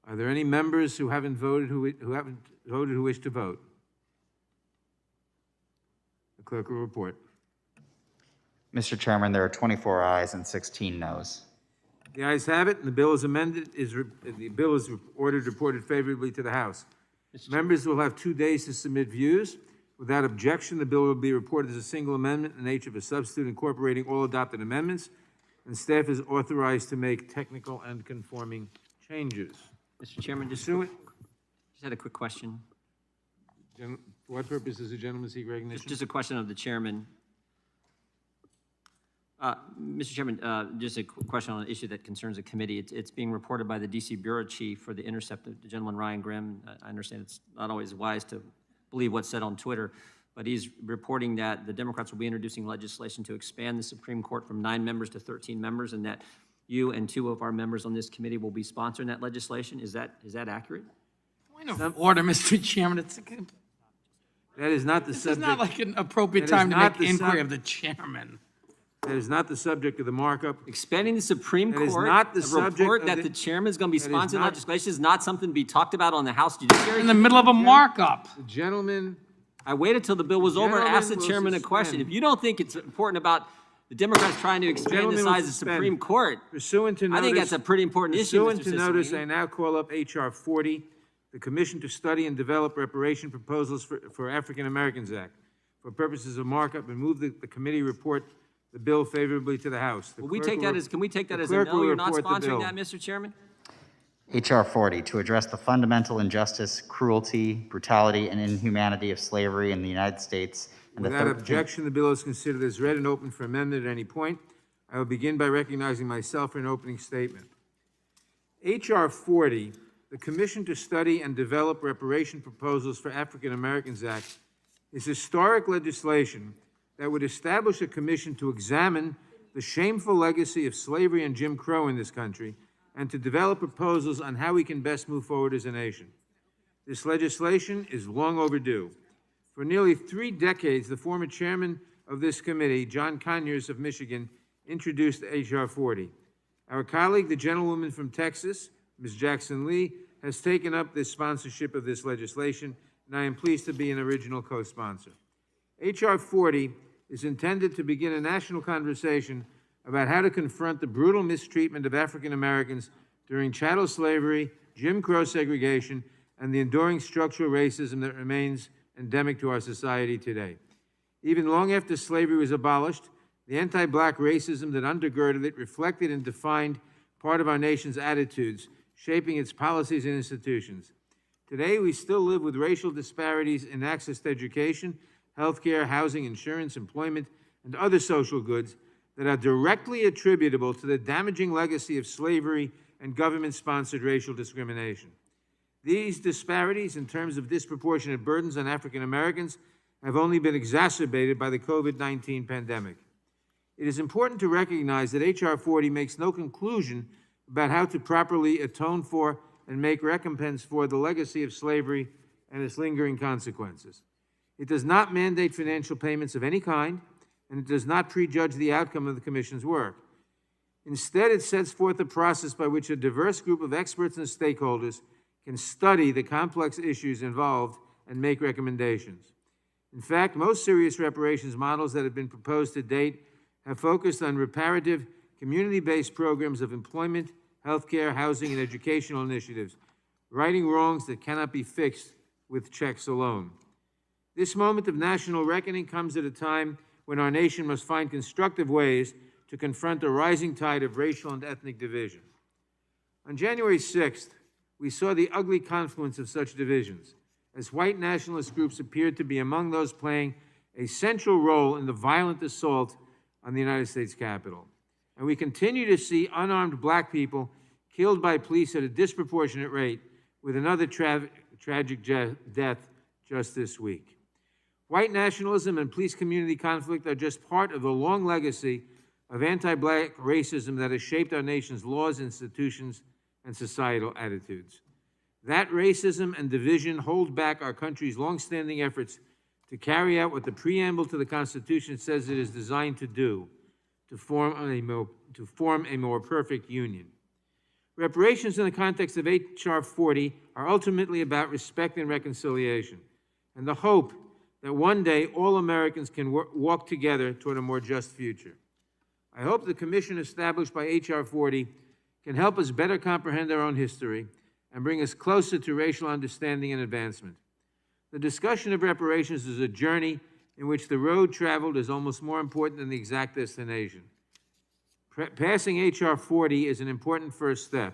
Are there any members who haven't voted who wish to vote? The clerk will report. Mr. Chairman, there are 24 ayes and 16 noes. The ayes have it, and the bill is amended. The bill is ordered reported favorably to the House. Members will have 2 days to submit views. Without objection, the bill will be reported as a single amendment in the nature of a substitute incorporating all adopted amendments, and staff is authorized to make technical and conforming changes. Mr. Chairman, just had a quick question. For what purpose does the gentleman seek recognition? Just a question of the chairman. Mr. Chairman, just a question on an issue that concerns the committee. It's being reported by the DC Bureau Chief for the Intercept, the gentleman Ryan Grimm. I understand it's not always wise to believe what's said on Twitter, but he's reporting that the Democrats will be introducing legislation to expand the Supreme Court from 9 members to 13 members, and that you and 2 of our members on this committee will be sponsoring that legislation. Is that accurate? Point of order, Mr. Chairman. That is not the subject. It's not like an appropriate time to make inquiry of the chairman. That is not the subject of the markup. Expanding the Supreme Court, That is not the a subject report of that the- the chairman is going to be That is sponsoring not- legislation is not something to be talked about on the House Judiciary. In the middle of a markup. The gentleman, I waited till the bill was over and gentleman asked the will chairman a question. suspend. If you don't think it's important about the Democrats trying to expand the gentleman will size of the suspend. Supreme Court, pursuant to notice. I think that's a pretty important issue, Pursuant Mr. to notice, I Cicilline. now call up H.R. 40, the Commission to Study and Develop Reparation Proposals for African Americans Act, for purposes of markup, and move the committee report the bill favorably to the House. The Will we clerk take will- that as, can we take that the as a clerk no? will You're not report the bill. sponsoring that, Mr. Chairman? H.R. 40, to address the fundamental injustice, cruelty, brutality, and inhumanity of slavery in the United States. And Without the objection, the bill is considered as read and open for amendment at any point. I will begin by recognizing myself for an opening statement. H.R. 40, the Commission to Study and Develop Reparation Proposals for African Americans Act, is historic legislation that would establish a commission to examine the shameful legacy of slavery and Jim Crow in this country and to develop proposals on how we can best move forward as a nation. This legislation is long overdue. For nearly 3 decades, the former chairman of this committee, John Conyers of Michigan, introduced H.R. 40. Our colleague, the gentlewoman from Texas, Ms. Jackson Lee, has taken up this sponsorship of this legislation, and I am pleased to be an original co-sponsor. H.R. 40 is intended to begin a national conversation about how to confront the brutal mistreatment of African Americans during chattel slavery, Jim Crow segregation, and the enduring structural racism that remains endemic to our society today. Even long after slavery was abolished, the anti-black racism that undergirded it reflected and defined part of our nation's attitudes, shaping its policies and institutions. Today, we still live with racial disparities in access to education, healthcare, housing, insurance, employment, and other social goods that are directly attributable to the damaging legacy of slavery and government-sponsored racial discrimination. These disparities, in terms of disproportionate burdens on African Americans, have only been exacerbated by the COVID-19 pandemic. It is important to recognize that H.R. 40 makes no conclusion about how to properly atone for and make recompense for the legacy of slavery and its lingering consequences. It does not mandate financial payments of any kind, and it does not prejudge the outcome of the Commission's work. Instead, it sets forth a process by which a diverse group of experts and stakeholders can study the complex issues involved and make recommendations. In fact, most serious reparations models that have been proposed to date have focused on reparative, community-based programs of employment, healthcare, housing, and educational initiatives, righting wrongs that cannot be fixed with checks alone. This moment of national reckoning comes at a time when our nation must find constructive ways to confront a rising tide of racial and ethnic division. On January 6th, we saw the ugly confluence of such divisions, as white nationalist groups appeared to be among those playing a central role in the violent assault on the United States Capitol. And we continue to see unarmed black people killed by police at a disproportionate rate, with another tragic death just this week. White nationalism and police community conflict are just part of the long legacy of anti-black racism that has shaped our nation's laws, institutions, and societal attitudes. That racism and division hold back our country's longstanding efforts to carry out what the preamble to the Constitution says it is designed to do, to form a more perfect union. Reparations in the context of H.R. 40 are ultimately about respect and reconciliation, and the hope that one day all Americans can walk together toward a more just future. I hope the commission established by H.R. 40 can help us better comprehend our own history and bring us closer to racial understanding and advancement. The discussion of reparations is a journey in which the road traveled is almost more important than the exact destination. Passing H.R. 40 is an important first step.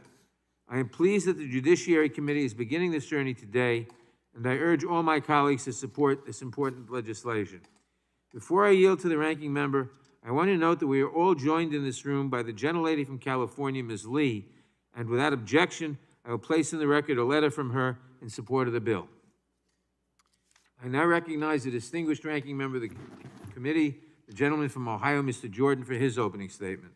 I am pleased that the Judiciary Committee is beginning this journey today, and I urge all my colleagues to support this important legislation. Before I yield to the ranking member, I want to note that we are all joined in this room by the gentlelady from California, Ms. Lee, and without objection, I will place in the record a letter from her in support of the bill. I now recognize the distinguished ranking member of the committee, the gentleman from Ohio, Mr. Jordan, for his opening statement.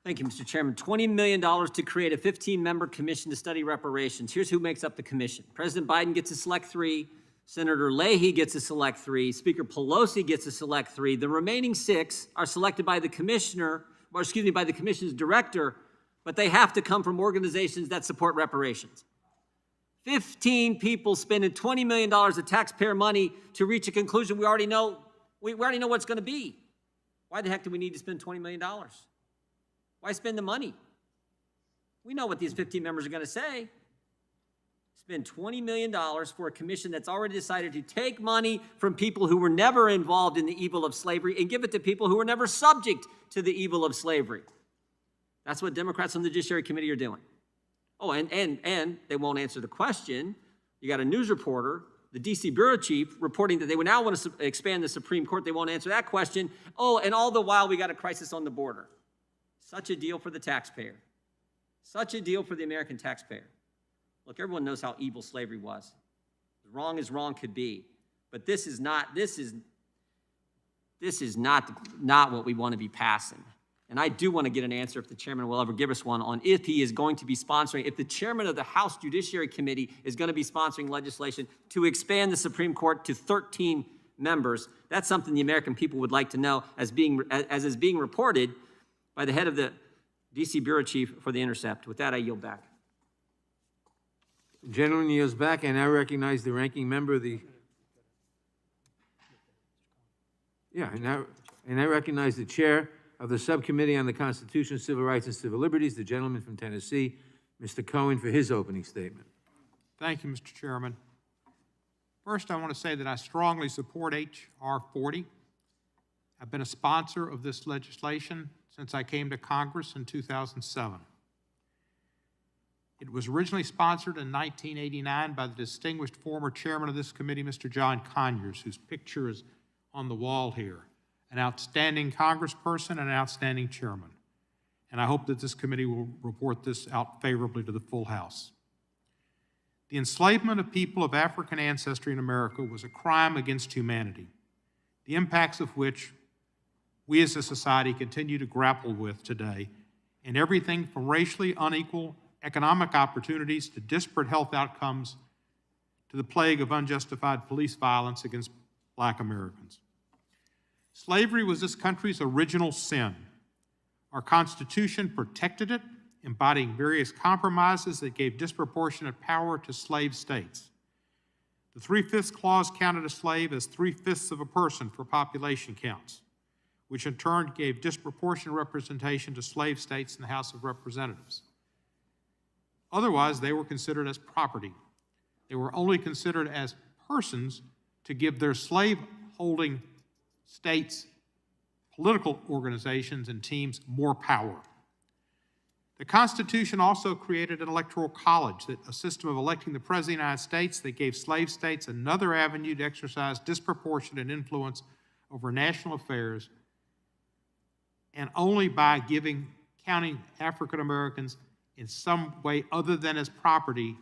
Thank you, Mr. Chairman. $20 million to create a 15-member commission to study reparations. Here's who makes up the commission. President Biden gets to select 3. Senator Leahy gets to select 3. Speaker Pelosi gets to select 3. The remaining 6 are selected by the by the commission's director, but they have to come from organizations that support reparations. 15 people spending $20 million of taxpayer money to reach a conclusion we already know what it's going to be. Why the heck do we need to spend $20 million? Why spend the money? We know what these 15 members are going to say. Spend $20 million for a commission that's already decided to take money from people who were never involved in the evil of slavery and give it to people who were never subject to the evil of slavery. That's what Democrats on the Judiciary Committee are doing. Oh, and they won't answer the question. You got a news reporter, the D.C. Bureau Chief, reporting that they would now want to expand the Supreme Court. They won't answer that question. Oh, and all the while we got a crisis on the border. Such a deal for the taxpayer. Such a deal for the American taxpayer. Look, everyone knows how evil slavery was. Wrong as wrong could be. But this is not what we want to be passing. And I do want to get an answer, if the chairman will ever give us one, on if he is going to be sponsoring, if the chairman of the House Judiciary Committee is going to be sponsoring legislation to expand the Supreme Court to 13 members. That's something the American people would like to know, as is being reported by the head of the D.C. Bureau Chief for The Intercept. With that, I yield back. The gentleman yields back. I now recognize the ranking member of the... I now recognize the chair of the Subcommittee on the Constitution, Civil Rights, and Civil Liberties, the gentleman from Tennessee, Mr. Cohen, for his opening statement. Thank you, Mr. Chairman. First, I want to say that I strongly support H.R. 40. I've been a sponsor of this legislation since I came to Congress in 2007. It was originally sponsored in 1989 by the distinguished former chairman of this committee, Mr. John Conyers, whose picture is on the wall here. An outstanding congressperson and an outstanding chairman. And I hope that this committee will report this out favorably to the full House. The enslavement of people of African ancestry in America was a crime against humanity, the impacts of which we as a society continue to grapple with today in everything from racially unequal economic opportunities to disparate health outcomes to the plague of unjustified police violence against Black Americans. Slavery was this country's original sin. Our Constitution protected it, embodying various compromises that gave disproportionate power to slave states. The 3/5 clause counted a slave as 3/5 of a person for population counts, which in turn gave disproportionate representation to slave states in the House of Representatives. Otherwise, they were considered as property. They were only considered as persons to give their slave-holding states, political organizations, and teams more power. The Constitution also created an electoral college, a system of electing the President of the United States that gave slave states another avenue to exercise disproportionate influence over national affairs, and only by counting African Americans in some way other than as property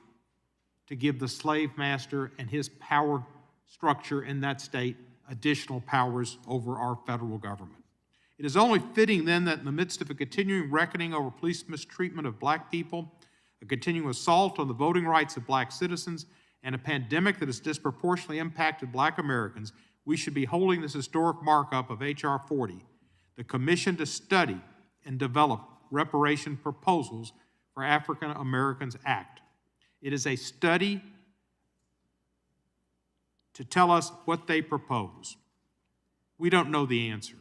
to give the slave master and his power structure in that state additional powers over our federal government. It is only fitting then that in the midst of a continuing reckoning over police mistreatment of Black people, a continuing assault on the voting rights of Black citizens, and a pandemic that has disproportionately impacted Black Americans, we should be holding this historic markup of H.R. 40, the Commission to Study and Develop Reparation Proposals for African Americans Act. It is a study to tell us what they propose. We don't know the answer.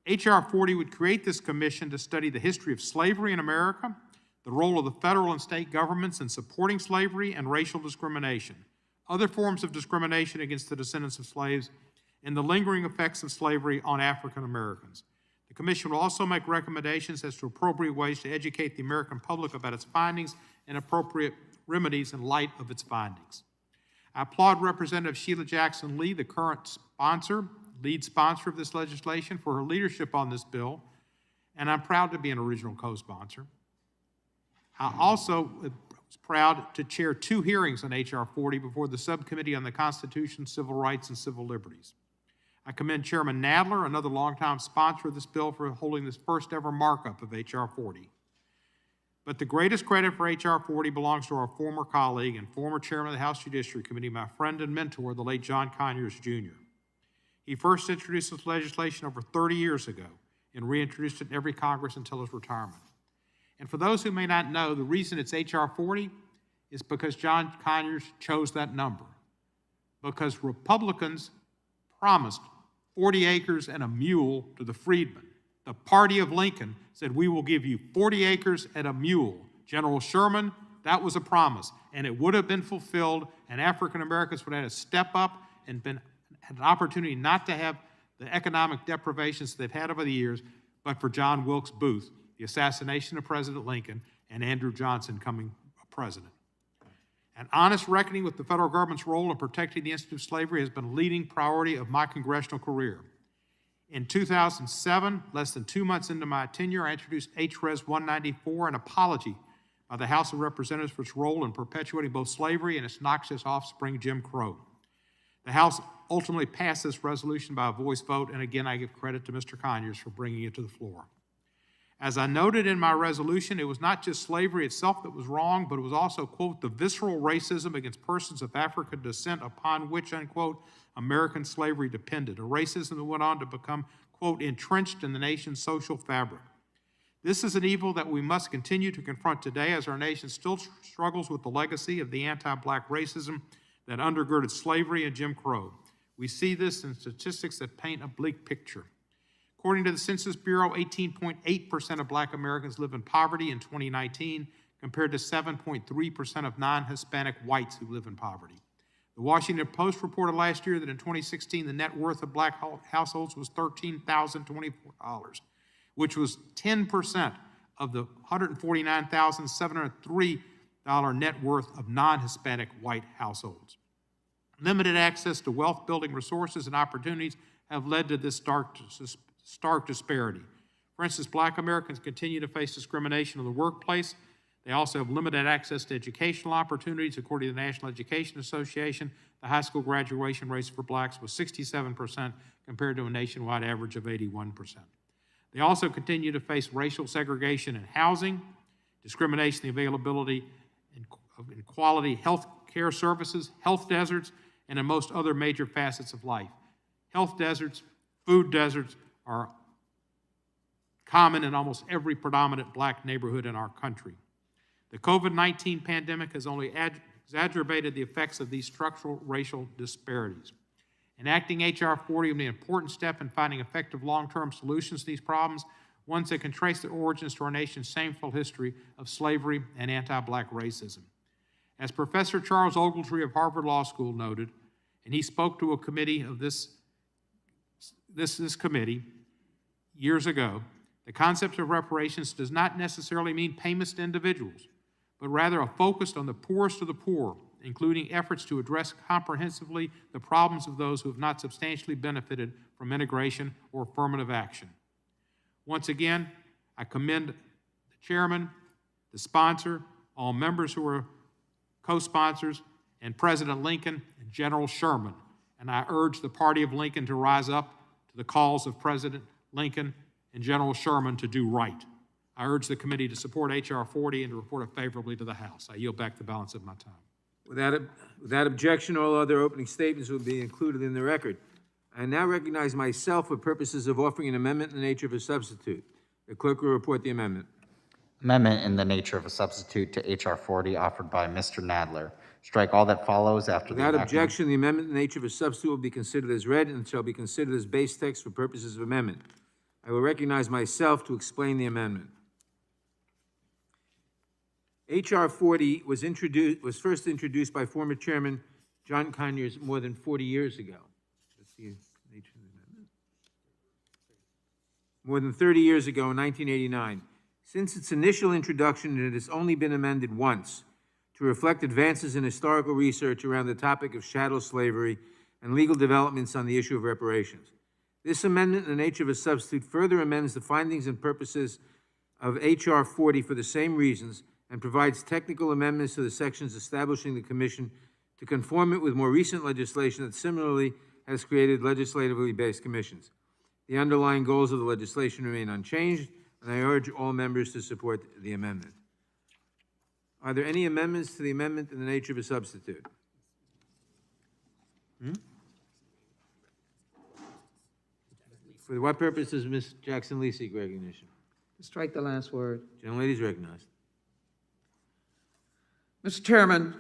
H.R. 40 would create this commission to study the history of slavery in America, the role of the federal and state governments in supporting slavery and racial discrimination, other forms of discrimination against the descendants of slaves, and the lingering effects of slavery on African Americans. The commission will also make recommendations as to appropriate ways to educate the American public about its findings and appropriate remedies in light of its findings. I applaud Representative Sheila Jackson Lee, the current lead sponsor of this legislation, for her leadership on this bill, and I'm proud to be an original co-sponsor. I also was proud to chair 2 hearings on H.R. 40 before the Subcommittee on the Constitution, Civil Rights, and Civil Liberties. I commend Chairman Nadler, another longtime sponsor of this bill, for holding this first ever markup of H.R. 40. But the greatest credit for H.R. 40 belongs to our former colleague and former chairman of the House Judiciary Committee, my friend and mentor, the late John Conyers, Jr. He first introduced this legislation over 30 years ago and reintroduced it in every Congress until his retirement. And for those who may not know, the reason it's H.R. 40 is because John Conyers chose that number. Because Republicans promised 40 acres and a mule to the freedmen. The party of Lincoln said, we will give you 40 acres and a mule. General Sherman, that was a promise, and it would have been fulfilled, and African Americans would have had to step up and had an opportunity not to have the economic deprivations they've had over the years, but for John Wilkes Booth, the assassination of President Lincoln, and Andrew Johnson coming president. An honest reckoning with the federal government's role in protecting the institute of slavery has been a leading priority of my congressional career. In 2007, less than 2 months into my tenure, I introduced H.Res. 194, an apology by the House of Representatives for its role in perpetuating both slavery and its noxious offspring, Jim Crow. The House ultimately passed this resolution by a voice vote, and again, I give credit to Mr. Conyers for bringing it to the floor. As I noted in my resolution, it was not just slavery itself that was wrong, but it was also, quote, the visceral racism against persons of African descent upon which, unquote, American slavery depended, a racism that went on to become, quote, entrenched in the nation's social fabric. This is an evil that we must continue to confront today as our nation still struggles with the legacy of the anti-Black racism that undergirded slavery and Jim Crow. We see this in statistics that paint a bleak picture. According to the Census Bureau, 18.8% of Black Americans live in poverty in 2019, compared to 7.3% of non-Hispanic whites who live in poverty. The Washington Post reported last year that in 2016, the net worth of Black households was $13,024, which was 10% of the $149,703 net worth of non-Hispanic white households. Limited access to wealth-building resources and opportunities have led to this stark disparity. For instance, Black Americans continue to face discrimination in the workplace. They also have limited access to educational opportunities. According to the National Education Association, the The high school graduation rate for blacks was 67% compared to a nationwide average of 81%. They also continue to face racial segregation in housing, discrimination in the availability of quality health care services, health deserts, and in most other major facets of life. Health deserts, food deserts are common in almost every predominant black neighborhood in our country. The COVID-19 pandemic has only exacerbated the effects of these structural racial disparities. Enacting H.R. 40 will be an important step in finding effective long-term solutions to these problems, ones that can trace their origins to our nation's shameful history of slavery and anti-black racism. As Professor Charles Ogletree of Harvard Law School noted, and he spoke to a committee of this committee years ago, the concept of reparations does not necessarily mean payments to individuals, but rather a focus on the poorest of the poor, including efforts to address comprehensively the problems of those who have not substantially benefited from integration or affirmative action. Once again, I commend the chairman, the sponsor, all members who are co-sponsors, and President Lincoln and General Sherman. And I urge the party of Lincoln to rise up to the calls of President Lincoln and General Sherman to do right. I urge the committee to support H.R. 40 and to report it favorably to the House. I yield back the balance of my time. Without objection, all other opening statements will be included in the record. I now recognize myself for purposes of offering an amendment in the nature of a substitute. The clerk will report the amendment. Amendment in the nature of a substitute to H.R. 40 offered by Mr. Nadler. Strike all that follows after the Without enactment. objection, the amendment in the nature of a substitute will be considered as read and shall be considered as base text for purposes of amendment. I will recognize myself to explain the amendment. H.R. 40 was first introduced by former Chairman John Conyers more than 40 years ago. That's the nature of the amendment. More than 30 years ago in 1989. Since its initial introduction, it has only been amended once to reflect advances in historical research around the topic of chattel slavery and legal developments on the issue of reparations. This amendment in the nature of a substitute further amends the findings and purposes of H.R. 40 for the same reasons and provides technical amendments to the sections establishing the commission to conform it with more recent legislation that similarly has created legislatively based commissions. The underlying goals of the legislation remain unchanged, and I urge all members to support the amendment. Are there any amendments to the amendment in the nature of a substitute? For what purpose does Ms. Jackson Lee seek recognition? Strike the last word. Gentlelady is recognized. Mr. Chairman,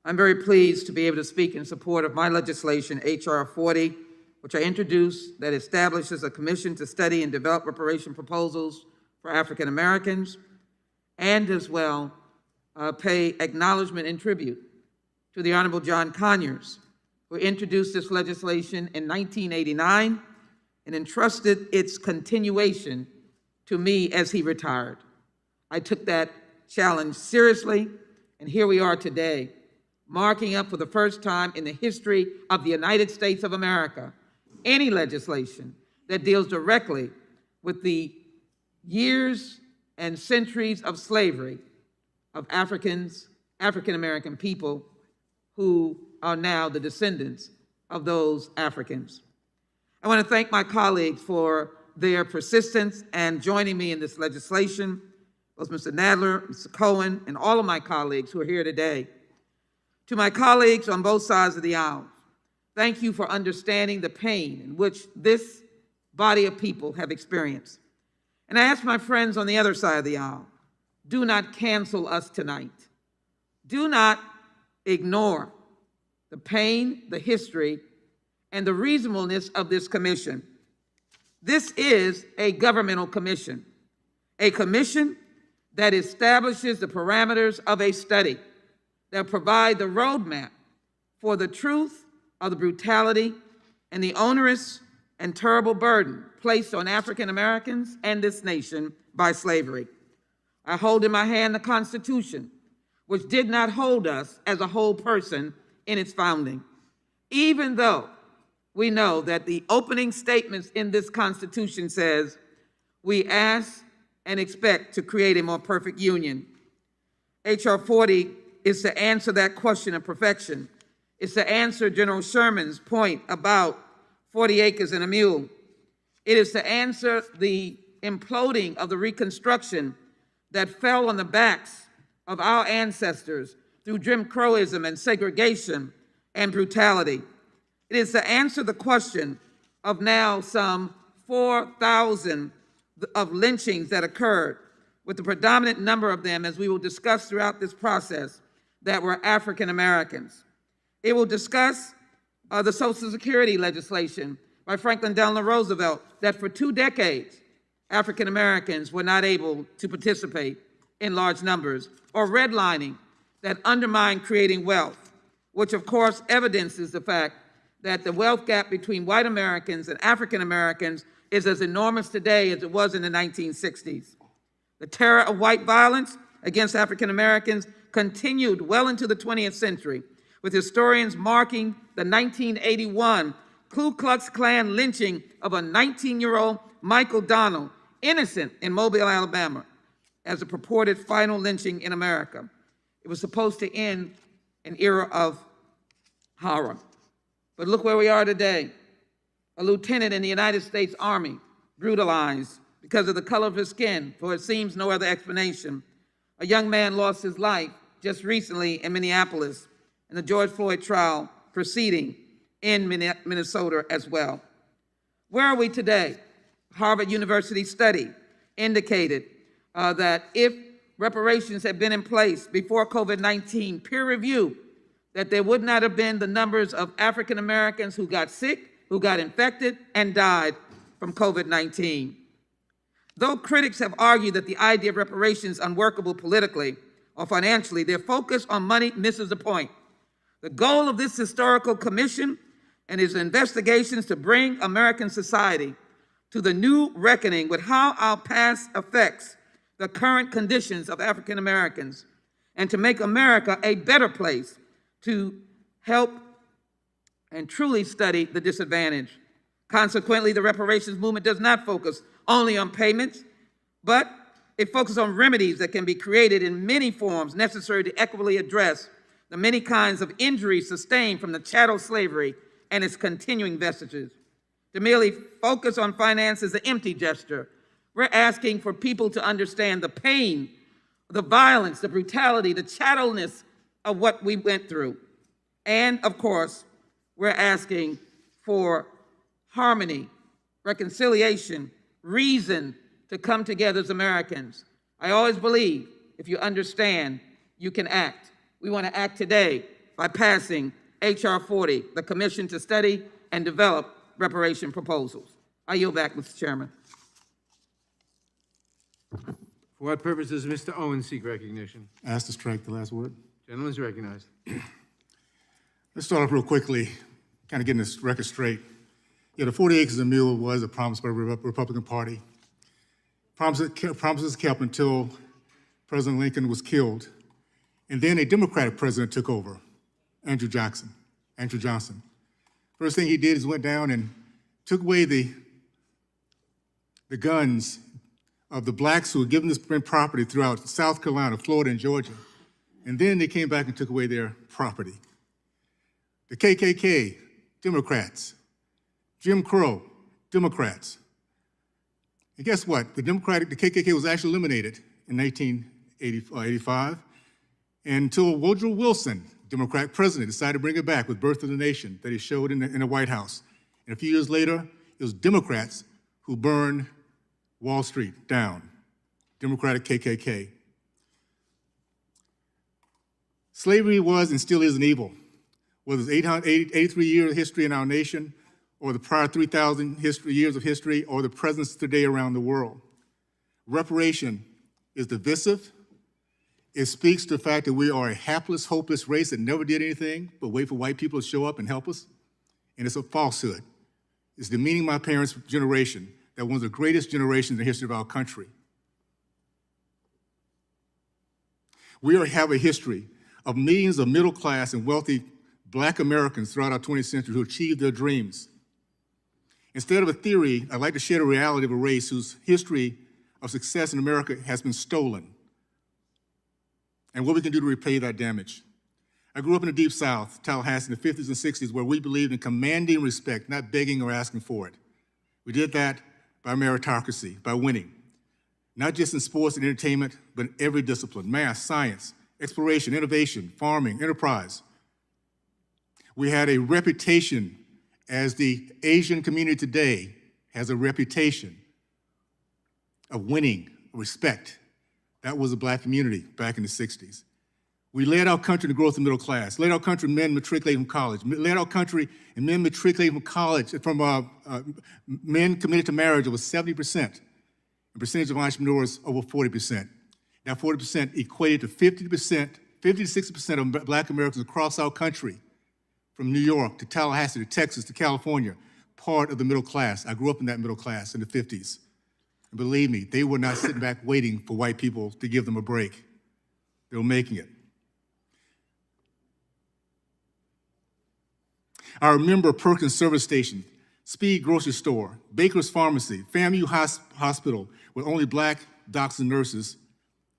I'm very pleased to be able to speak in support of my legislation, H.R. 40, which I introduced, that establishes a commission to study and develop reparation proposals for African Americans, and as well pay acknowledgement and tribute to the Honorable John Conyers, who introduced this legislation in 1989 and entrusted its continuation to me as he retired. I took that challenge seriously, and here we are today, marking up for the first time in the history of the United States of America any legislation that deals directly with the years and centuries of slavery of African American people who are now the descendants of those Africans. I want to thank my colleagues for their persistence and joining me in this legislation, both Mr. Nadler, Mr. Cohen, and all of my colleagues who are here today. To my colleagues on both sides of the aisle, thank you for understanding the pain in which this body of people have experienced. And I ask my friends on the other side of the aisle, do not cancel us tonight. Do not ignore the pain, the history, and the reasonableness of this commission. This is a governmental commission, a commission that establishes the parameters of a study that provide the roadmap for the truth of the brutality and the onerous and terrible burden placed on African Americans and this nation by slavery. I hold in my hand the Constitution, which did not hold us as a whole person in its founding, even though we know that the opening statements in this Constitution says, we ask and expect to create a more perfect union. H.R. 40 is to answer that question of perfection It's to answer General Sherman's point about 40 acres and a mule. It is to answer the imploding of the Reconstruction that fell on the backs of our ancestors through Jim Crowism and segregation and brutality. It is to answer the question of now some 4,000 of lynchings that occurred, with the predominant number of them, as we will discuss throughout this process, that were African Americans. It will discuss the Social Security legislation by Franklin Delano Roosevelt that for 2 decades, African Americans were not able to participate in large numbers, or redlining that undermined creating wealth, which of course evidences the fact that the wealth gap between white Americans and African Americans is as enormous today as it was in the 1960s. The terror of white violence against African Americans continued well into the 20th century, with historians marking the 1981 Ku Klux Klan lynching of a 19-year-old Michael Donnell, innocent, in Mobile, Alabama, as a purported final lynching in America. It was supposed to end an era of horror. But look where we are today. A lieutenant in the United States Army brutalized because of the color of his skin, for it seems no other explanation. A young man lost his life just recently in Minneapolis, and the George Floyd trial proceeding in Minnesota as well. Where are we today? Harvard University study indicated that if reparations had been in place before COVID-19, peer review, that there would not have been the numbers of African Americans who got sick, who got infected, and died from COVID-19. Though critics have argued that the idea of reparations is unworkable politically or financially, their focus on money misses the point. The goal of this historical commission and its investigations to bring American society to the new reckoning with how our past affects the current conditions of African Americans, and to make America a better place to help and truly study the disadvantaged. Consequently, the reparations movement does not focus only on payments, but it focuses on remedies that can be created in many forms necessary to equitably address the many kinds of injuries sustained from the chattel slavery and its continuing vestiges. To merely focus on finance is an empty gesture. We're asking for people to understand the pain, the violence, the brutality, the chattelness of what we went through. And of course, we're asking for harmony, reconciliation, reason to come together as Americans. I always believe if you understand, you can act. We want to act today by passing H.R. 40, the Commission to Study and Develop Reparation Proposals. I yield back, Mr. Chairman. For what purpose does Mr. Owens seek recognition? Ask to strike the last word. Gentleman's recognized. Let's start off real quickly, kind of getting this record straight. Yeah, the 40 acres and a mule was a promise by the Republican Party. Promises kept until President Lincoln was killed. And then a Democratic president took over, Andrew Johnson. First thing he did is went down and took away the guns of the blacks who had given this property throughout South Carolina, Florida, and Georgia. And then they came back and took away their property. The KKK, Democrats. Jim Crow, Democrats. And guess what? The KKK was actually eliminated in 1985, and until Woodrow Wilson, Democratic president, decided to bring it back with Birth of the Nation that he showed in the White House. And a few years later, it was Democrats who burned Wall Street down, Democratic KKK. Slavery was and still is an evil. Whether it's 83 years of history in our nation, or the prior 3,000 years of history, or the presence today around the world. Reparation is divisive. It speaks to the fact that we are a hapless, hopeless race that never did anything but wait for white people to show up and help us. And it's a falsehood. It's demeaning my parents' generation, that one of the greatest generations in the history of our country. We have a history of millions of middle class and wealthy Black Americans throughout our 20th century who achieved their dreams. Instead of a theory, I'd like to share the reality of a race whose history of success in America has been stolen, and what we can do to repay that damage. I grew up in the Deep South, Tallahassee, in the 50s and 60s, where we believed in commanding respect, not begging or asking for it. We did that by meritocracy, by winning, not just in sports and entertainment, but in every discipline: math, science, exploration, innovation, farming, enterprise. We had a reputation, as the Asian community today has a reputation of winning, respect. That was the Black community back in the 60s. We led our country in the growth of the middle class, led our country in men matriculating from college, led our country in men matriculating from college, men committed to marriage over 70%, and percentage of entrepreneurs over 40%. That 40% equated to 50%, 50 to 60% of Black Americans across our country, from New York to Tallahassee to Texas to California, part of the middle class. I grew up in that middle class in the 50s. And believe me, they were not sitting back waiting for white people to give them a break. They were making it. I remember Perkins Service Station, Speed Grocery Store, Baker's Pharmacy, FAMU Hospital, where only Black doctors and nurses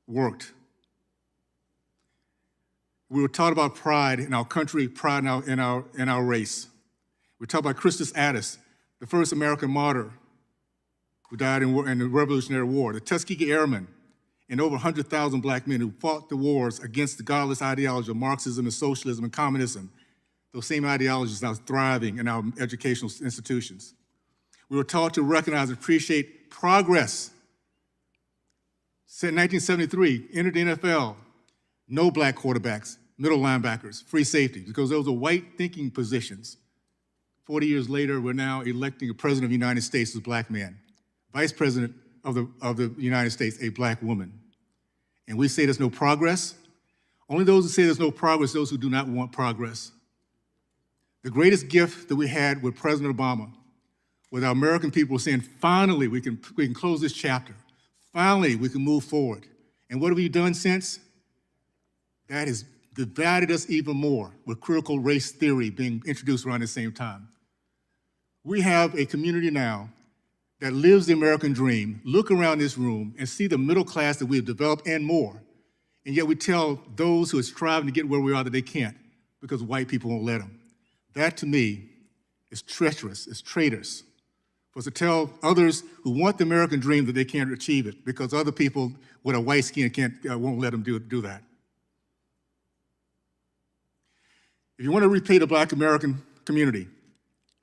worked. We were taught about pride in our country, pride in our race. We were taught about Christus Addis, the first American martyr who died in the Revolutionary War, the Tuskegee Airmen, and over 100,000 Black men who fought the wars against the godless ideology of Marxism and socialism and communism. Those same ideologies now thriving in our educational institutions. We were taught to recognize and appreciate progress. In 1973, entered the NFL, no Black quarterbacks, middle linebackers, free safety, because those are white thinking positions. 40 years later, we're now electing a president of the United States as a Black man, vice president of the United States, a Black woman. And we say there's no progress. Only those who say there's no progress, those who do not want progress. The greatest gift that we had with President Obama, with our American people saying, finally, we can close this chapter. Finally, we can move forward. And what have we done since? That has divided us even more, with critical race theory being introduced around the same time. We have a community now that lives the American dream, look around this room and see the middle class that we have developed and more. And yet we tell those who are striving to get where we are that they can't because white people won't let them. That, to me, is treacherous, it's traitors. For us to tell others who want the American dream that they can't achieve it because other people with a white skin won't let them do that. If you want to repay the Black American community,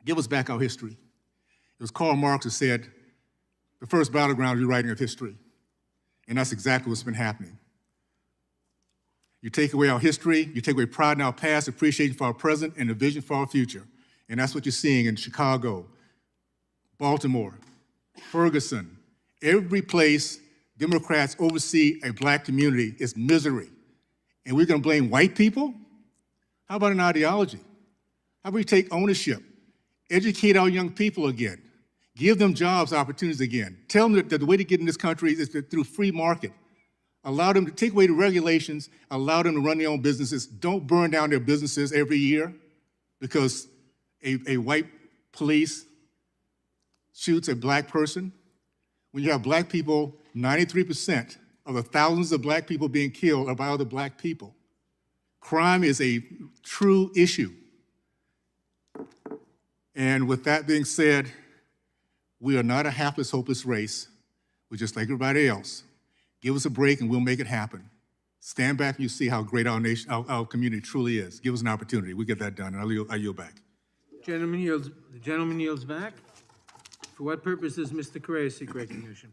give us back our history. It was Karl Marx who said, the first battleground is rewriting of history. And that's exactly what's been happening. You take away our history, you take away pride in our past, appreciation for our present, and a vision for our future. And that's what you're seeing in Chicago, Baltimore, Ferguson. Every place Democrats oversee a Black community is misery. And we're gonna blame white people? How about an ideology? How about we take ownership, educate our young people again, give them jobs opportunities again, tell them that the way to get in this country is through free market. Allow them to take away the regulations, allow them to run their own businesses. Don't burn down their businesses every year because a white police shoots a Black person. When you have Black people, 93% of the thousands of Black people being killed are by other Black people. Crime is a true issue. And with that being said, we are not a hapless, hopeless race. We're just like everybody else. Give us a break and we'll make it happen. Stand back and you see how great our nation, our community truly is. Give us an opportunity. We get that done, and I yield back. The gentleman yields back. For what purpose does Mr. Correa seek recognition?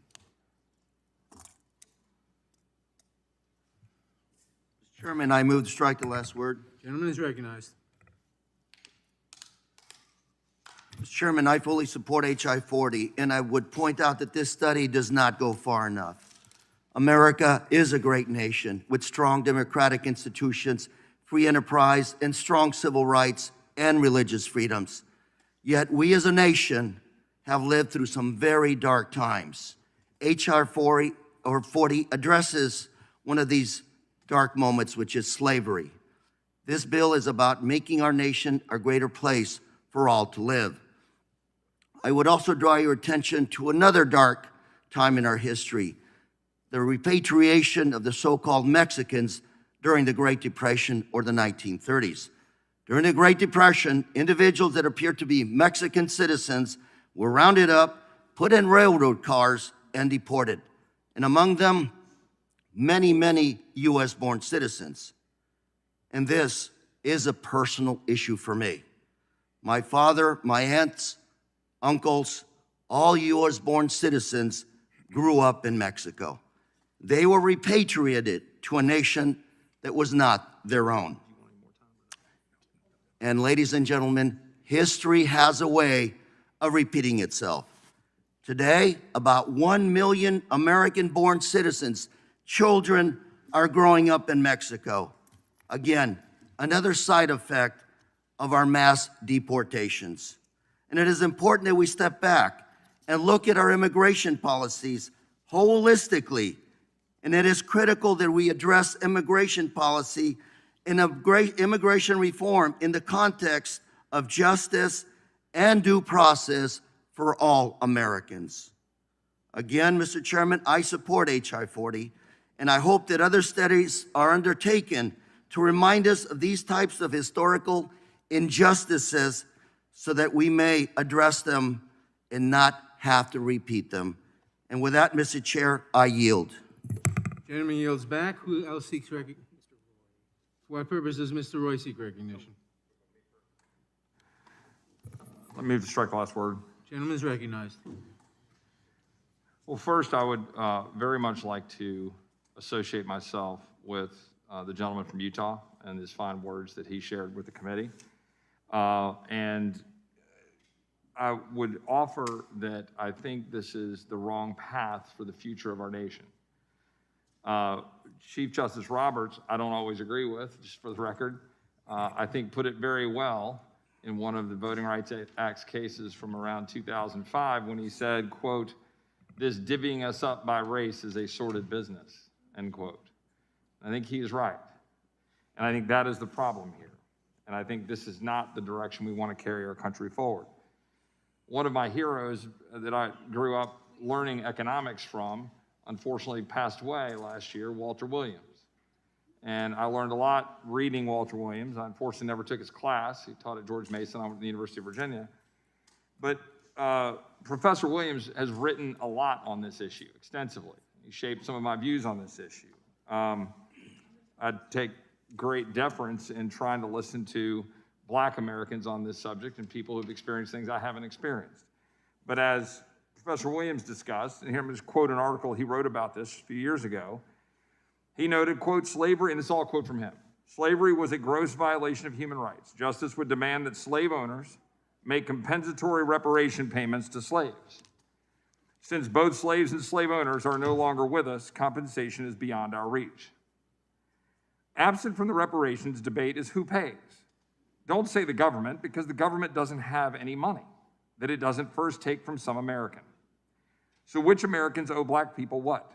Mr. Chairman, I move to strike the last word. Gentleman is recognized. Mr. Chairman, I fully support H.I. 40, and I would point out that this study does not go far enough. America is a great nation with strong democratic institutions, free enterprise, and strong civil rights and religious freedoms. Yet we as a nation have lived through some very dark times. H.R. 40 addresses one of these dark moments, which is slavery. This bill is about making our nation a greater place for all to live. I would also draw your attention to another dark time in our history, the repatriation of the so-called Mexicans during the Great Depression or the 1930s. During the Great Depression, individuals that appeared to be Mexican citizens were rounded up, put in railroad cars, and deported. And among them, many, many U.S.-born citizens. And this is a personal issue for me. My father, my aunts, uncles, all U.S.-born citizens grew up in Mexico. They were repatriated to a nation that was not their own. And ladies and gentlemen, history has a way of repeating itself. Today, about 1 million American-born citizens, children, are growing up in Mexico. Again, another side effect of our mass deportations. And it is important that we step back and look at our immigration policies holistically. And it is critical that we address immigration policy and immigration reform in the context of justice and due process for all Americans. Again, Mr. Chairman, I support H.I. 40, and I hope that other studies are undertaken to remind us of these types of historical injustices so that we may address them and not have to repeat them. And with that, Mr. Chair, I yield. Gentleman yields back. Who else seeks recognition? For what purpose does Mr. Roy seek recognition? Let me strike the last word. Gentleman is recognized. Well, first, I would very much like to associate myself with the gentleman from Utah and his fine words that he shared with the committee. And I would offer that I think this is the wrong path for the future of our nation. Chief Justice Roberts, I don't always agree with, just for the record, I think put it very well in one of the Voting Rights Act cases from around 2005 when he said, quote, "This divvying us up by race is a sordid business," end quote. I think he is right. And I think that is the problem here. And I think this is not the direction we want to carry our country forward. One of my heroes that I grew up learning economics from, unfortunately passed away last year, Walter Williams. And I learned a lot reading Walter Williams. I unfortunately never took his class. He taught at George Mason. I went to the University of Virginia. But Professor Williams has written a lot on this issue extensively. He shaped some of my views on this issue. I take great deference in trying to listen to Black Americans on this subject and people who've experienced things I haven't experienced. But as Professor Williams discussed, and here I'm just quote an article he wrote about this a few years ago, he noted, quote, "Slavery," and it's all a quote from him, "Slavery was a gross violation of human rights. Justice would demand that slave owners make compensatory reparation payments to slaves. Since both slaves and slave owners are no longer with us, compensation is beyond our reach. Absent from the reparations debate is who pays. Don't say the government, because the government doesn't have any money that it doesn't first take from some American. So which Americans owe Black people what?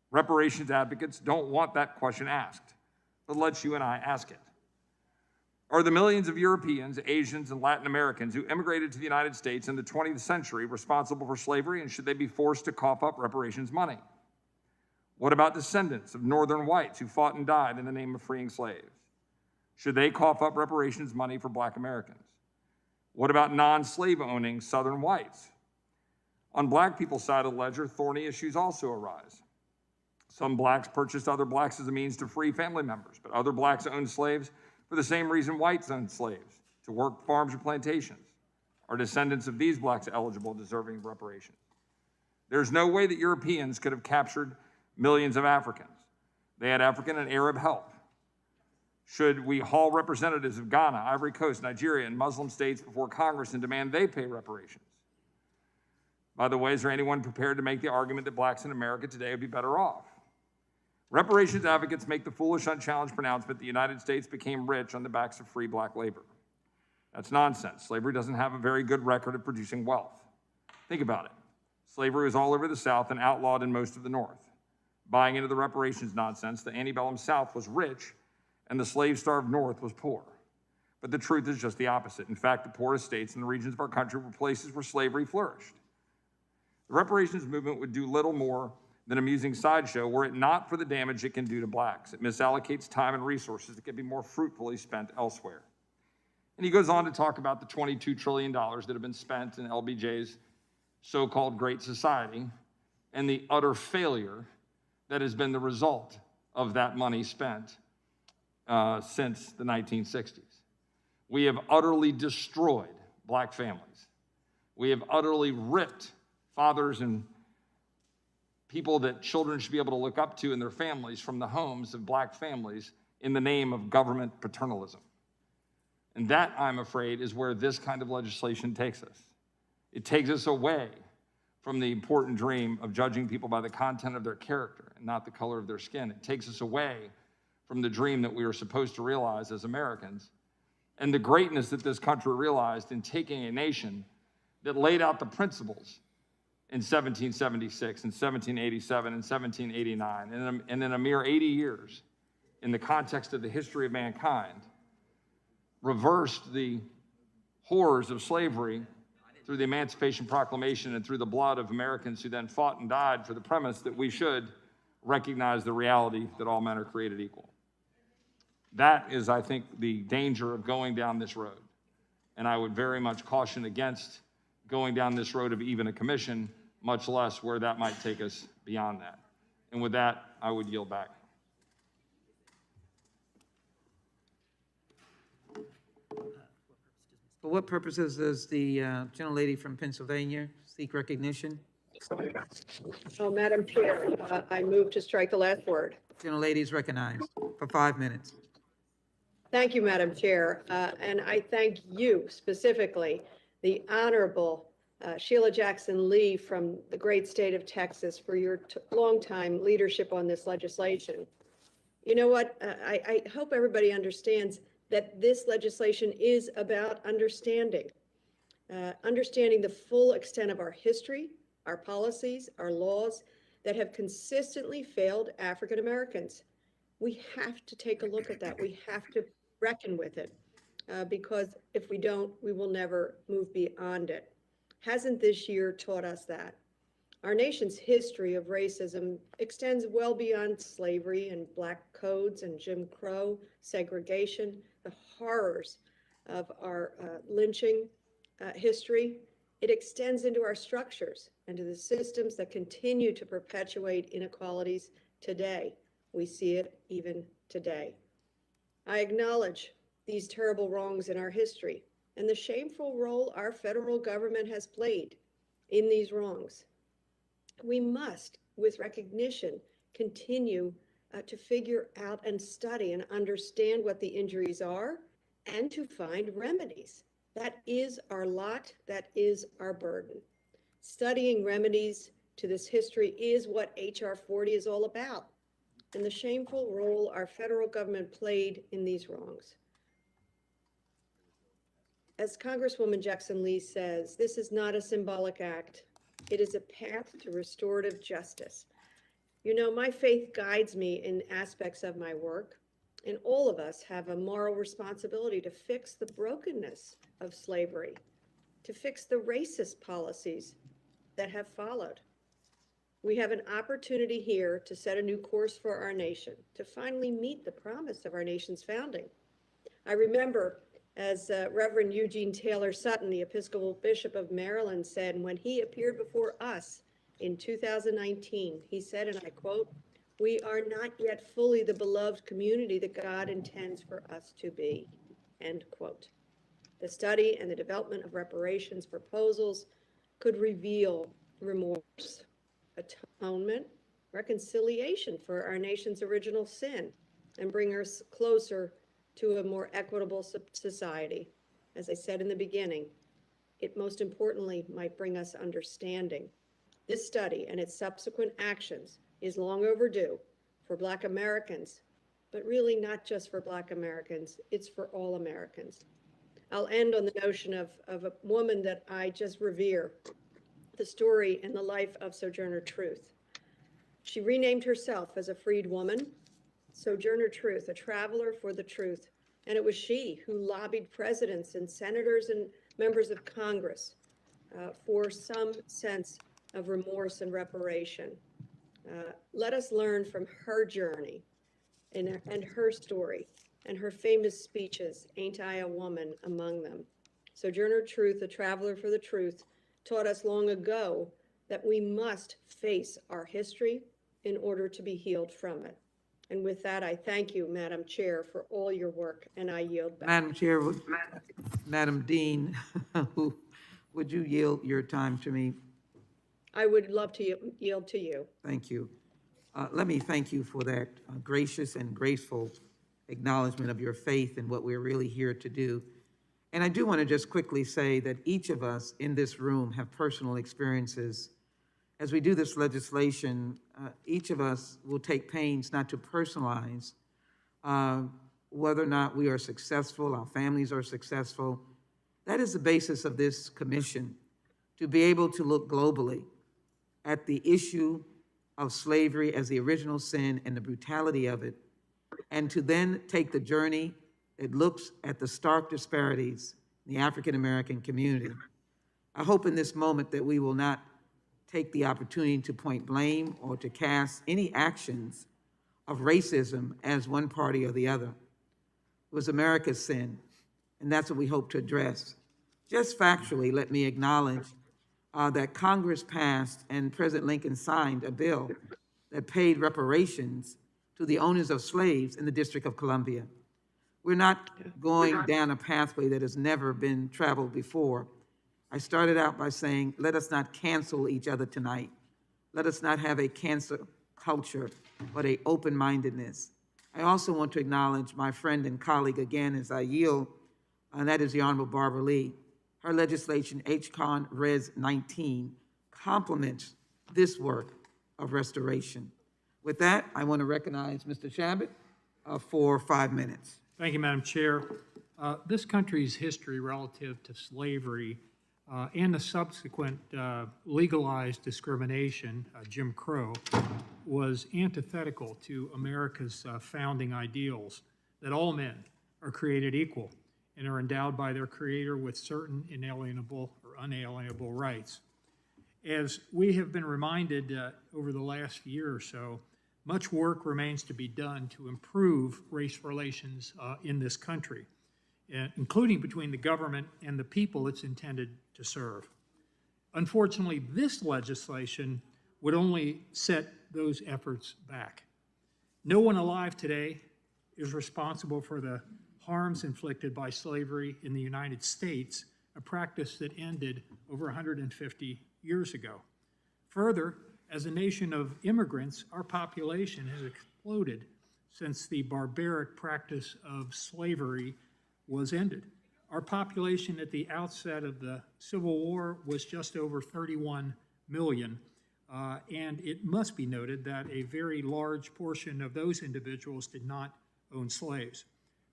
Reparations advocates don't want that question asked, but let's you and I ask it. Are the millions of Europeans, Asians, and Latin Americans who immigrated to the United States in the 20th century responsible for slavery, and should they be forced to cough up reparations money? What about descendants of Northern whites who fought and died in the name of freeing slaves? Should they cough up reparations money for Black Americans? What about non-slave owning Southern whites? On Black people's side of the ledger, thorny issues also arise. Some Blacks purchased other Blacks as a means to free family members, but other Blacks owned slaves for the same reason whites owned slaves, to work farms or plantations. Are descendants of these Blacks eligible, deserving of reparations? There's no way that Europeans could have captured millions of Africans. They had African and Arab help. Should we haul representatives of Ghana, Ivory Coast, Nigeria, and Muslim states before Congress and demand they pay reparations? By the way, is there anyone prepared to make the argument that Blacks in America today would be better off? Reparations advocates make the foolish, unchallenged pronouncement that the United States became rich on the backs of free Black labor. That's nonsense. Slavery doesn't have a very good record of producing wealth. Think about it. Slavery was all over the South and outlawed in most of the North. Buying into the reparations nonsense, the antebellum South was rich and the slave-starved North was poor. But the truth is just the opposite. In fact, the poorest states in the regions of our country were places where slavery flourished. The reparations movement would do little more than amusing sideshow were it not for the damage it can do to blacks. It misallocates time and resources that could be more fruitfully spent elsewhere. And he goes on to talk about the $22 trillion that have been spent in LBJ's so-called Great Society and the utter failure that has been the result of that money spent since the 1960s. We have utterly destroyed black families. We have utterly ripped fathers and people that children should be able to look up to in their families from the homes of black families in the name of government paternalism. And that, I'm afraid, is where this kind of legislation takes us. It takes us away from the important dream of judging people by the content of their character and not the color of their skin. It takes us away from the dream that we are supposed to realize as Americans and the greatness that this country realized in taking a nation that laid out the principles in 1776, in 1787, in 1789, and in a mere 80 years, in the context of the history of mankind, reversed the horrors of slavery through the Emancipation Proclamation and through the blood of Americans who then fought and died for the premise that we should recognize the reality that all men are created equal. That is, I think, the danger of going down this road. And I would very much caution against going down this road of even a commission, much less where that might take us beyond that. And with that, I would yield back. For what purposes does the gentlelady from Pennsylvania seek recognition? Oh, Madam Chair, I move to strike the last word. Gentlelady is recognized for 5 minutes. Thank you, Madam Chair, and I thank you specifically, the Honorable Sheila Jackson Lee from the great state of Texas, for your longtime leadership on this legislation. You know what? I hope everybody understands that this legislation is about understanding the full extent of our history, our policies, our laws that have consistently failed African Americans. We have to take a look at that. We have to reckon with it because if we don't, we will never move beyond it. Hasn't this year taught us that? Our nation's history of racism extends well beyond slavery and black codes and Jim Crow, segregation, the horrors of our lynching history. It extends into our structures and to the systems that continue to perpetuate inequalities today. We see it even today. I acknowledge these terrible wrongs in our history and the shameful role our federal government has played in these wrongs. We must, with recognition, continue to figure out and study and understand what the injuries are and to find remedies. That is our lot, that is our burden. Studying remedies to this history is what H.R. 40 is all about, and the shameful role our federal government played in these wrongs. As Congresswoman Jackson Lee says, this is not a symbolic act. It is a path to restorative justice. You know, my faith guides me in aspects of my work, and all of us have a moral responsibility to fix the brokenness of slavery, to fix the racist policies that have followed. We have an opportunity here to set a new course for our nation, to finally meet the promise of our nation's founding. I remember, as Reverend Eugene Taylor Sutton, the Episcopal Bishop of Maryland, said when he appeared before us in 2019, he said, and I quote, "We are not yet fully the beloved community that God intends for us to be," end quote. The study and the development of reparations proposals could reveal remorse, atonement, reconciliation for our nation's original sin, and bring us closer to a more equitable society. As I said in the beginning, it most importantly might bring us understanding. This study and its subsequent actions is long overdue for Black Americans, but really not just for Black Americans, it's for all Americans. I'll end on the notion of a woman that I just revere, the story and the life of Sojourner Truth. She renamed herself as a freed woman, Sojourner Truth, a traveler for the truth. And it was she who lobbied presidents and senators and members of Congress for some sense of remorse and reparation. Let us learn from her journey and her story and her famous speeches, Ain't I a Woman, among them. Sojourner Truth, a traveler for the truth, taught us long ago that we must face our history in order to be healed from it. And with that, I thank you, Madam Chair, for all your work, and I yield back. Madam Chair, Madam Dean, would you yield your time to me? I would love to yield to you. Thank you. Let me thank you for that gracious and graceful acknowledgement of your faith in what we're really here to do. And I do want to just quickly say that each of us in this room have personal experiences. As we do this legislation, each of us will take pains not to personalize whether or not we are successful, our families are successful. That is the basis of this commission, to be able to look globally at the issue of slavery as the original sin and the brutality of it, and to then take the journey that looks at the stark disparities in the African-American community. I hope in this moment that we will not take the opportunity to point blame or to cast any actions of racism as one party or the other. It was America's sin, and that's what we hope to address. Just factually, let me acknowledge that Congress passed and President Lincoln signed a bill that paid reparations to the owners of slaves in the District of Columbia. We're not going down a pathway that has never been traveled before. I started out by saying, let us not cancel each other tonight. Let us not have a cancel culture, but an open-mindedness. I also want to acknowledge my friend and colleague again as I yield, and that is the Honorable Barbara Lee. Her legislation, H-Con Res 19, complements this work of restoration. With that, I want to recognize Mr. Shabbat for 5 minutes. Thank you, Madam Chair. This country's history relative to slavery and the subsequent legalized discrimination, Jim Crow, was antithetical to America's founding ideals that all men are created equal and are endowed by their Creator with certain inalienable or unalienable rights. As we have been reminded over the last year or so, much work remains to be done to improve race relations in this country, including between the government and the people it's intended to serve. Unfortunately, this legislation would only set those efforts back. No one alive today is responsible for the harms inflicted by slavery in the United States, a practice that ended over 150 years ago. Further, as a nation of immigrants, our population has exploded since the barbaric practice of slavery was ended. Our population at the outset of the Civil War was just over 31 million, and it must be noted that a very large portion of those individuals did not own slaves.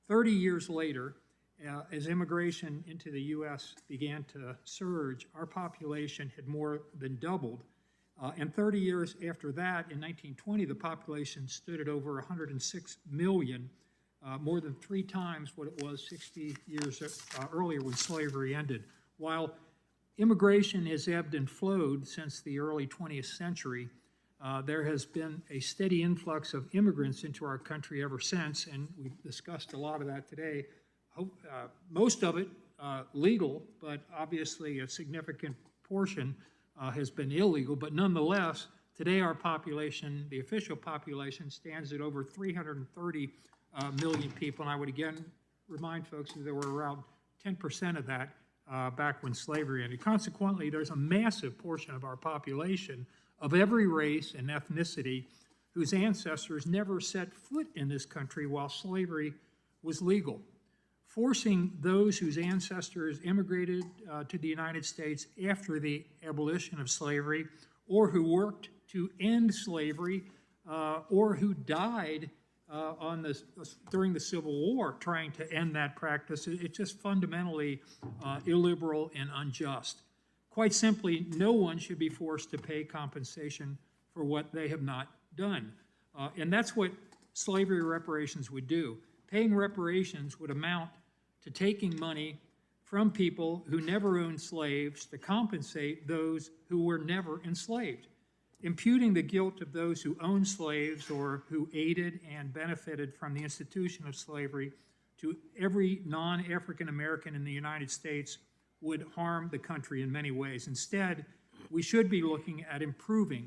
30 years later, as immigration into the U.S. began to surge, our population had more than doubled. And 30 years after that, in 1920, the population stood at over 106 million, more than 3 times what it was 60 years earlier when slavery ended. While immigration has ebbed and flowed since the early 20th century, there has been a steady influx of immigrants into our country ever since, and we've discussed a lot of that today. Most of it legal, but obviously a significant portion has been illegal. But nonetheless, today our population, the official population, stands at over 330 million people. And I would again remind folks that there were around 10% of that back when slavery ended. Consequently, there's a massive portion of our population of every race and ethnicity whose ancestors never set foot in this country while slavery was legal. Forcing those whose ancestors immigrated to the United States after the abolition of slavery, or who worked to end slavery, or who died during the Civil War trying to end that practice, it's just fundamentally illiberal and unjust. Quite simply, no one should be forced to pay compensation for what they have not done. And that's what slavery reparations would do. Paying reparations would amount to taking money from people who never owned slaves to compensate those who were never enslaved. imputing the guilt of those who owned slaves or who aided and benefited from the institution of slavery to every non-African American in the United States would harm the country in many ways. Instead, we should be looking at improving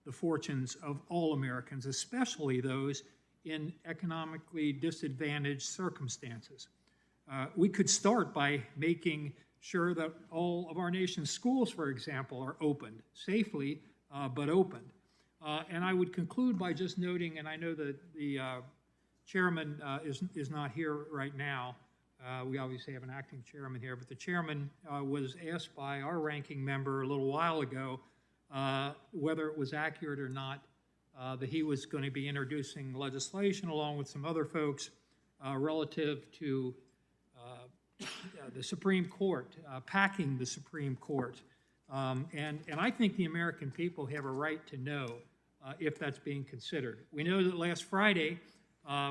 the fortunes of all Americans, especially those in economically disadvantaged circumstances. We could start by making sure that all of our nation's schools, for example, are opened safely, but opened. And I would conclude by just noting, and I know that the chairman is not here right now. We obviously have an acting chairman here, but the chairman was asked by our ranking member a little while ago whether it was accurate or not that he was going to be introducing legislation along with some other folks relative to the Supreme Court, packing the Supreme Court. And I think the American people have a right to know if that's being considered. We know that last Friday,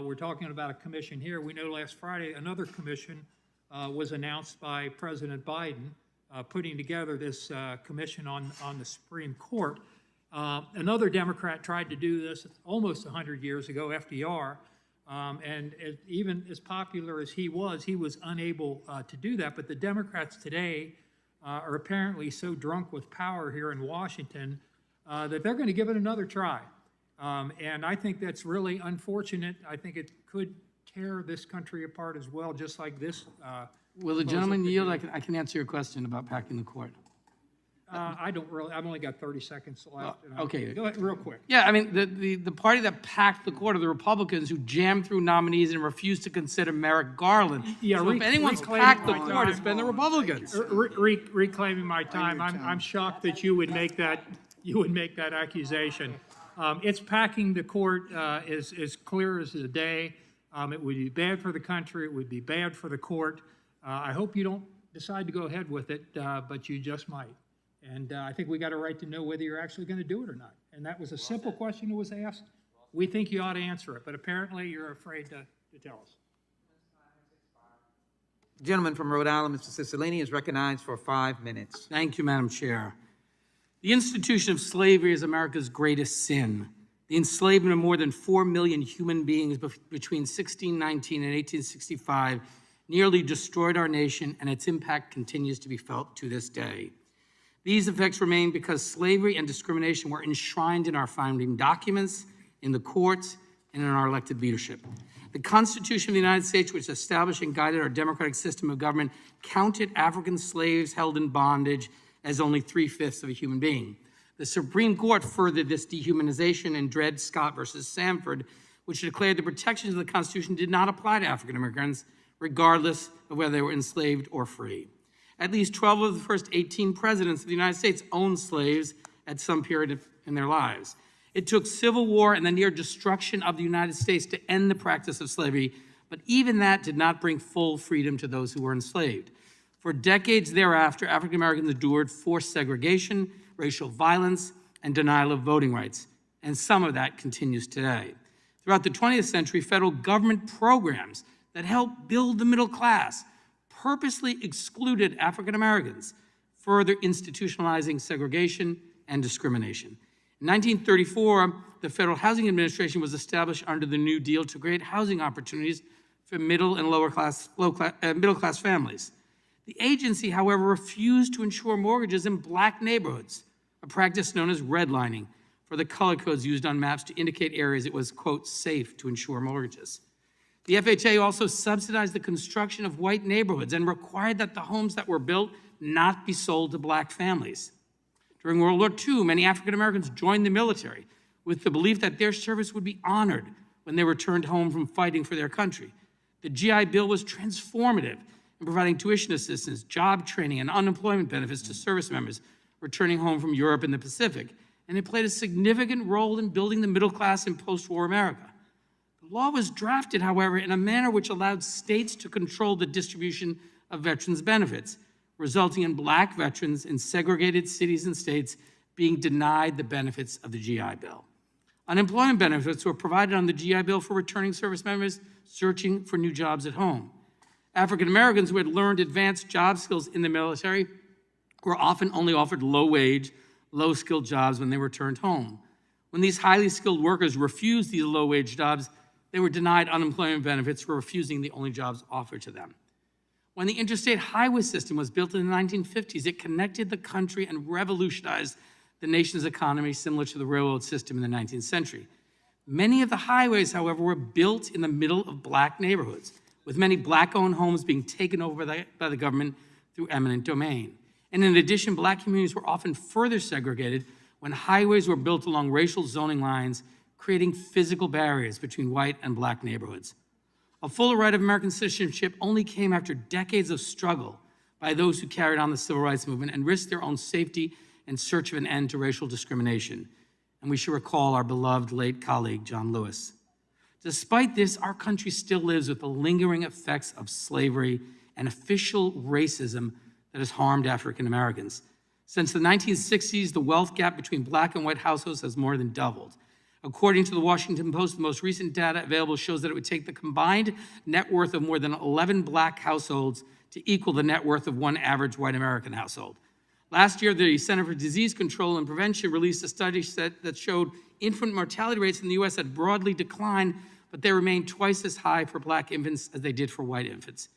we're talking about a commission here. We know last Friday another commission was announced by President Biden putting together this commission on the Supreme Court. Another Democrat tried to do this almost 100 years ago, FDR, and even as popular as he was unable to do that. But the Democrats today are apparently so drunk with power here in Washington that they're going to give it another try. And I think that's really unfortunate. I think it could tear this country apart as well, just like this. Will the gentleman yield? I can answer your question about packing the court. I don't really, I've only got 30 seconds left. Okay. Go ahead, real quick. Yeah, I mean, the party that packed the court are the Republicans who jammed through nominees and refused to consider Merrick Garland. Yeah, So if anyone's reclaiming packed the my court, time. it's been the Republicans. Reclaiming my time. I'm shocked that you would make that accusation. It's packing the court as clear as the day. It would be bad for the country. It would be bad for the court. I hope you don't decide to go ahead with it, but you just might. And I think we got a right to know whether you're actually going to do it or not. And that was a simple question that was asked. We think you ought to answer it, but apparently you're afraid to tell us. The gentleman from Rhode Island, Mr. Cicilline, is recognized for 5 minutes. Thank you, Madam Chair. The institution of slavery is America's greatest sin. The enslavement of more than 4 million human beings between 1619 and 1865 nearly destroyed our nation, and its impact continues to be felt to this day. These effects remain because slavery and discrimination were enshrined in our founding documents, in the courts, and in our elected leadership. The Constitution of the United States, which established and guided our democratic system of government, counted African slaves held in bondage as only 3/5 of a human being. The Supreme Court furthered this dehumanization in Dred Scott versus Sanford, which declared the protections of the Constitution did not apply to African Americans, regardless of whether they were enslaved or free. At least 12 of the first 18 presidents of the United States owned slaves at some period in their lives. It took civil war and the near destruction of the United States to end the practice of slavery, but even that did not bring full freedom to those who were enslaved. For decades thereafter, African Americans endured forced segregation, racial violence, and denial of voting rights, and some of that continues today. Throughout the 20th century, federal government programs that helped build the middle class purposely excluded African Americans, further institutionalizing segregation and discrimination. In 1934, the Federal Housing Administration was established under the New Deal to create housing opportunities for middle and middle class families. The agency, however, refused to insure mortgages in black neighborhoods, a practice known as redlining, for the color codes used on maps to indicate areas it was, quote, safe to insure mortgages. The FHA also subsidized the construction of white neighborhoods and required that the homes that were built not be sold to black families. During World War II, many African Americans joined the military with the belief that their service would be honored when they returned home from fighting for their country. The GI Bill was transformative in providing tuition assistance, job training, and unemployment benefits to service members returning home from Europe and the Pacific, and it played a significant role in building the middle class in post-war America. The law was drafted, however, in a manner which allowed states to control the distribution of veterans' benefits, resulting in black veterans in segregated cities and states being denied the benefits of the GI Bill. Unemployment benefits were provided on the GI Bill for returning service members searching for new jobs at home. African Americans who had learned advanced job skills in the military were often only offered low-wage, low-skilled jobs when they returned home. When these highly skilled workers refused these low-wage jobs, they were denied unemployment benefits for refusing the only jobs offered to them. When the interstate highway system was built in the 1950s, it connected the country and revolutionized the nation's economy, similar to the railroad system in the 19th century. Many of the highways, however, were built in the middle of Black neighborhoods, with many Black-owned homes being taken over by the government through eminent domain. And in addition, Black communities were often further segregated when highways were built along racial zoning lines, creating physical barriers between white and Black neighborhoods. A fuller right of American citizenship only came after decades of struggle by those who carried on the civil rights movement and risked their own safety in search of an end to racial discrimination. And we should recall our beloved late colleague, John Lewis. Despite this, our country still lives with the lingering effects of slavery and official racism that has harmed African Americans. Since the 1960s, the wealth gap between Black and white households has more than doubled. According to the Washington Post, the most recent data available shows that it would take the combined net worth of more than 11 Black households to equal the net worth of one average white American household. Last year, the Center for Disease Control and Prevention released a study that showed infant mortality rates in the U.S. had broadly declined, but they remained twice as high for Black infants as they did for white infants.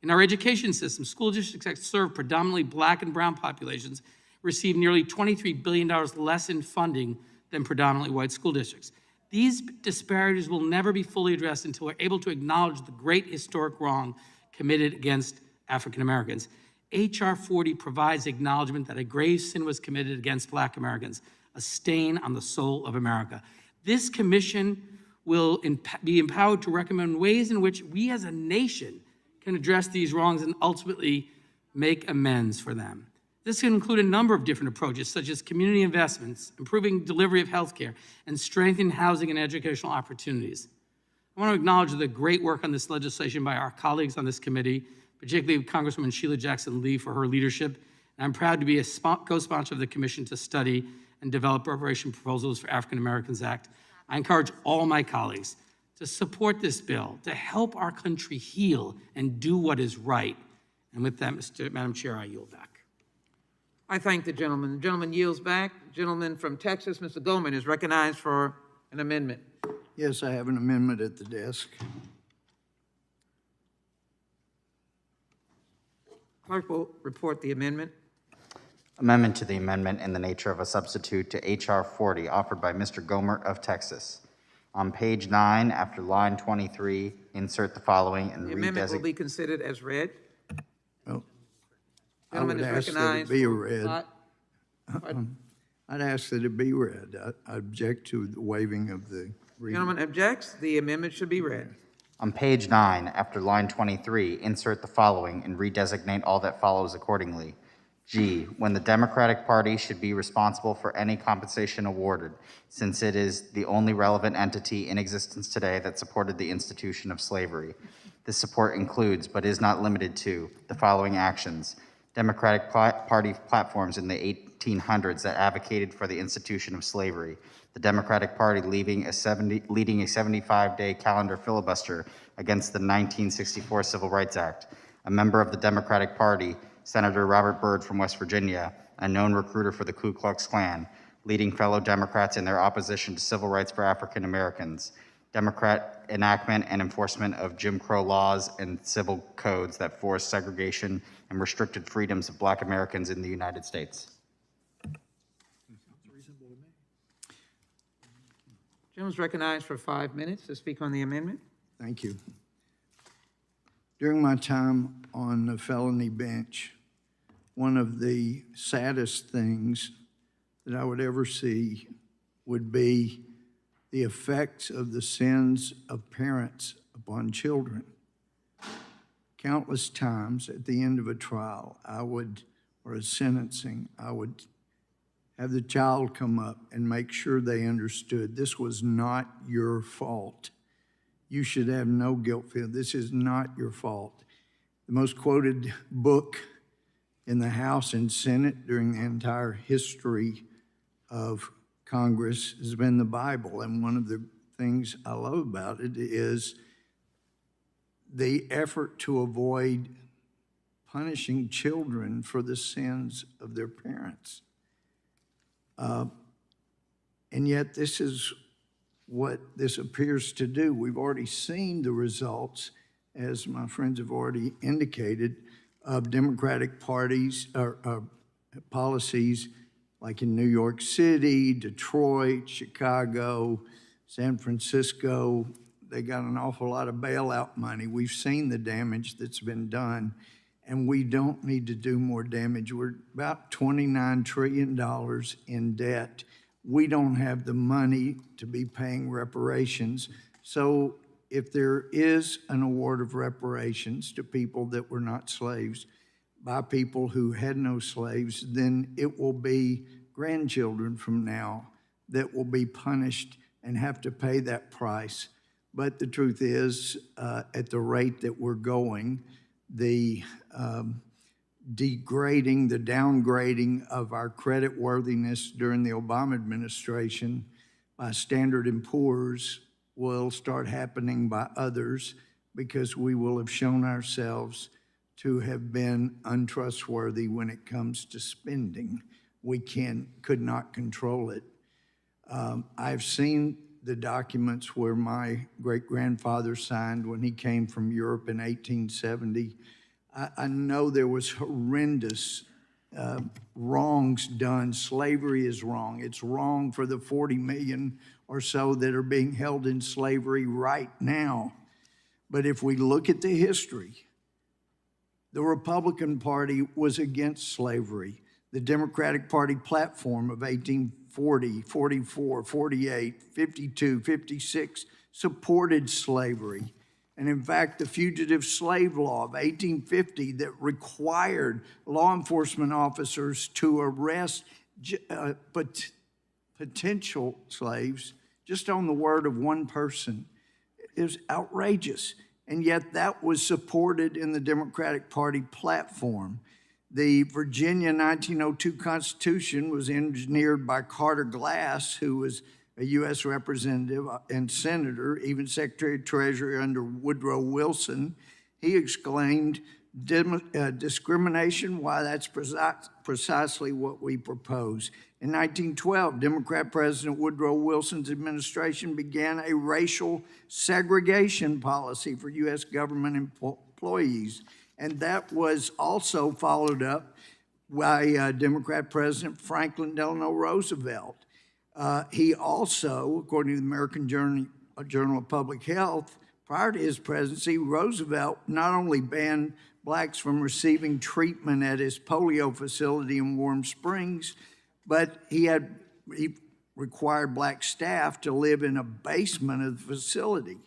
In our education system, school districts that serve predominantly Black and brown populations receive nearly $23 billion less in funding than predominantly white school districts. These disparities will never be fully addressed until we're able to acknowledge the great historic wrong committed against African Americans. H.R. 40 provides acknowledgement that a grave sin was committed against Black Americans, a stain on the soul of America. This commission will be empowered to recommend ways in which we as a nation can address these wrongs and ultimately make amends for them. This can include a number of different approaches, such as community investments, improving delivery of healthcare, and strengthening housing and educational opportunities. I want to acknowledge the great work on this legislation by our colleagues on this committee, particularly Congresswoman Sheila Jackson Lee for her leadership. And I'm proud to be a co-sponsor of the commission to study and develop reparation proposals for African Americans Act. I encourage all my colleagues to support this bill, to help our country heal and do what is right. And with that, Madam Chair, I yield back. I thank the gentleman. The gentleman yields back. Gentleman from Texas, Mr. Goldman, is recognized for an amendment. Yes, I have an amendment at the desk. Clerk will report the amendment. Amendment to the amendment in the nature of a substitute to H.R. 40 offered by Mr. Gohmert of Texas. On page 9, after line 23, insert the following and The amendment will be considered as read. Well, I Gentleman would is ask that it recognized. be for read. five- Pardon? I'd ask that it be read. I object to the waiving of the reading. Gentleman objects. The amendment should be read. On page 9, after line 23, insert the following and redesignate all that follows accordingly. G, when the Democratic Party should be responsible for any compensation awarded, since it is the only relevant entity in existence today that supported the institution of slavery. This support includes, but is not limited to, the following actions: Democratic Party platforms in the 1800s that advocated for the institution of slavery, the Democratic Party leading a 75-day calendar filibuster against the 1964 Civil Rights Act, a member of the Democratic Party, Senator Robert Byrd from West Virginia, a known recruiter for the Ku Klux Klan, leading fellow Democrats in their opposition to civil rights for African Americans, Democrat enactment and enforcement of Jim Crow laws and civil codes that forced segregation and restricted freedoms of Black Americans in the United States. Gentleman's recognized for 5 minutes to speak on the amendment. Thank you. During my time on the felony bench, one of the saddest things that I would ever see would be the effects of the sins of parents upon children. Countless times at the end of a trial, or a sentencing, I would have the child come up and make sure they understood this was not your fault. You should have no guilt feel. This is not your fault. The most quoted book in the House and Senate during the entire history of Congress has been the Bible. And one of the things I love about it is the effort to avoid punishing children for the sins of their parents. And yet this is what this appears to do. We've already seen the results, as my friends have already indicated, of Democratic parties or policies like in New York City, Detroit, Chicago, San Francisco. They got an awful lot of bailout money. We've seen the damage that's been done, and we don't need to do more damage. We're about $29 trillion in debt. We don't have the money to be paying reparations. So if there is an award of reparations to people that were not slaves by people who had no slaves, then it will be grandchildren from now that will be punished and have to pay that price. But the truth is, at the rate that we're going, the degrading, the downgrading of our credit worthiness during the Obama administration by Standard & Poor's will start happening by others, because we will have shown ourselves to have been untrustworthy when it comes to spending. We could not control it. I've seen the documents where my great-grandfather signed when he came from Europe in 1870. I know there was horrendous wrongs done. Slavery is wrong. It's wrong for the 40 million or so that are being held in slavery right now. But if we look at the history, the Republican Party was against slavery. The Democratic Party platform of 1840, 44, 48, 52, 56 supported slavery. And in fact, the Fugitive Slave Law of 1850 that required law enforcement officers to arrest potential slaves just on the word of one person is outrageous. And yet that was supported in the Democratic Party platform. The Virginia 1902 Constitution was engineered by Carter Glass, who was a U.S. representative and senator, even Secretary of Treasury under Woodrow Wilson. He exclaimed, discrimination, why, that's precisely what we propose. In 1912, Democrat President Woodrow Wilson's administration began a racial segregation policy for U.S. government employees, and that was also followed up by Democrat President Franklin Delano Roosevelt. He also, according to the American Journal of Public Health, prior to his presidency, Roosevelt not only banned blacks from receiving treatment at his polio facility in Warm Springs, but he required black staff to live in a basement of the facility.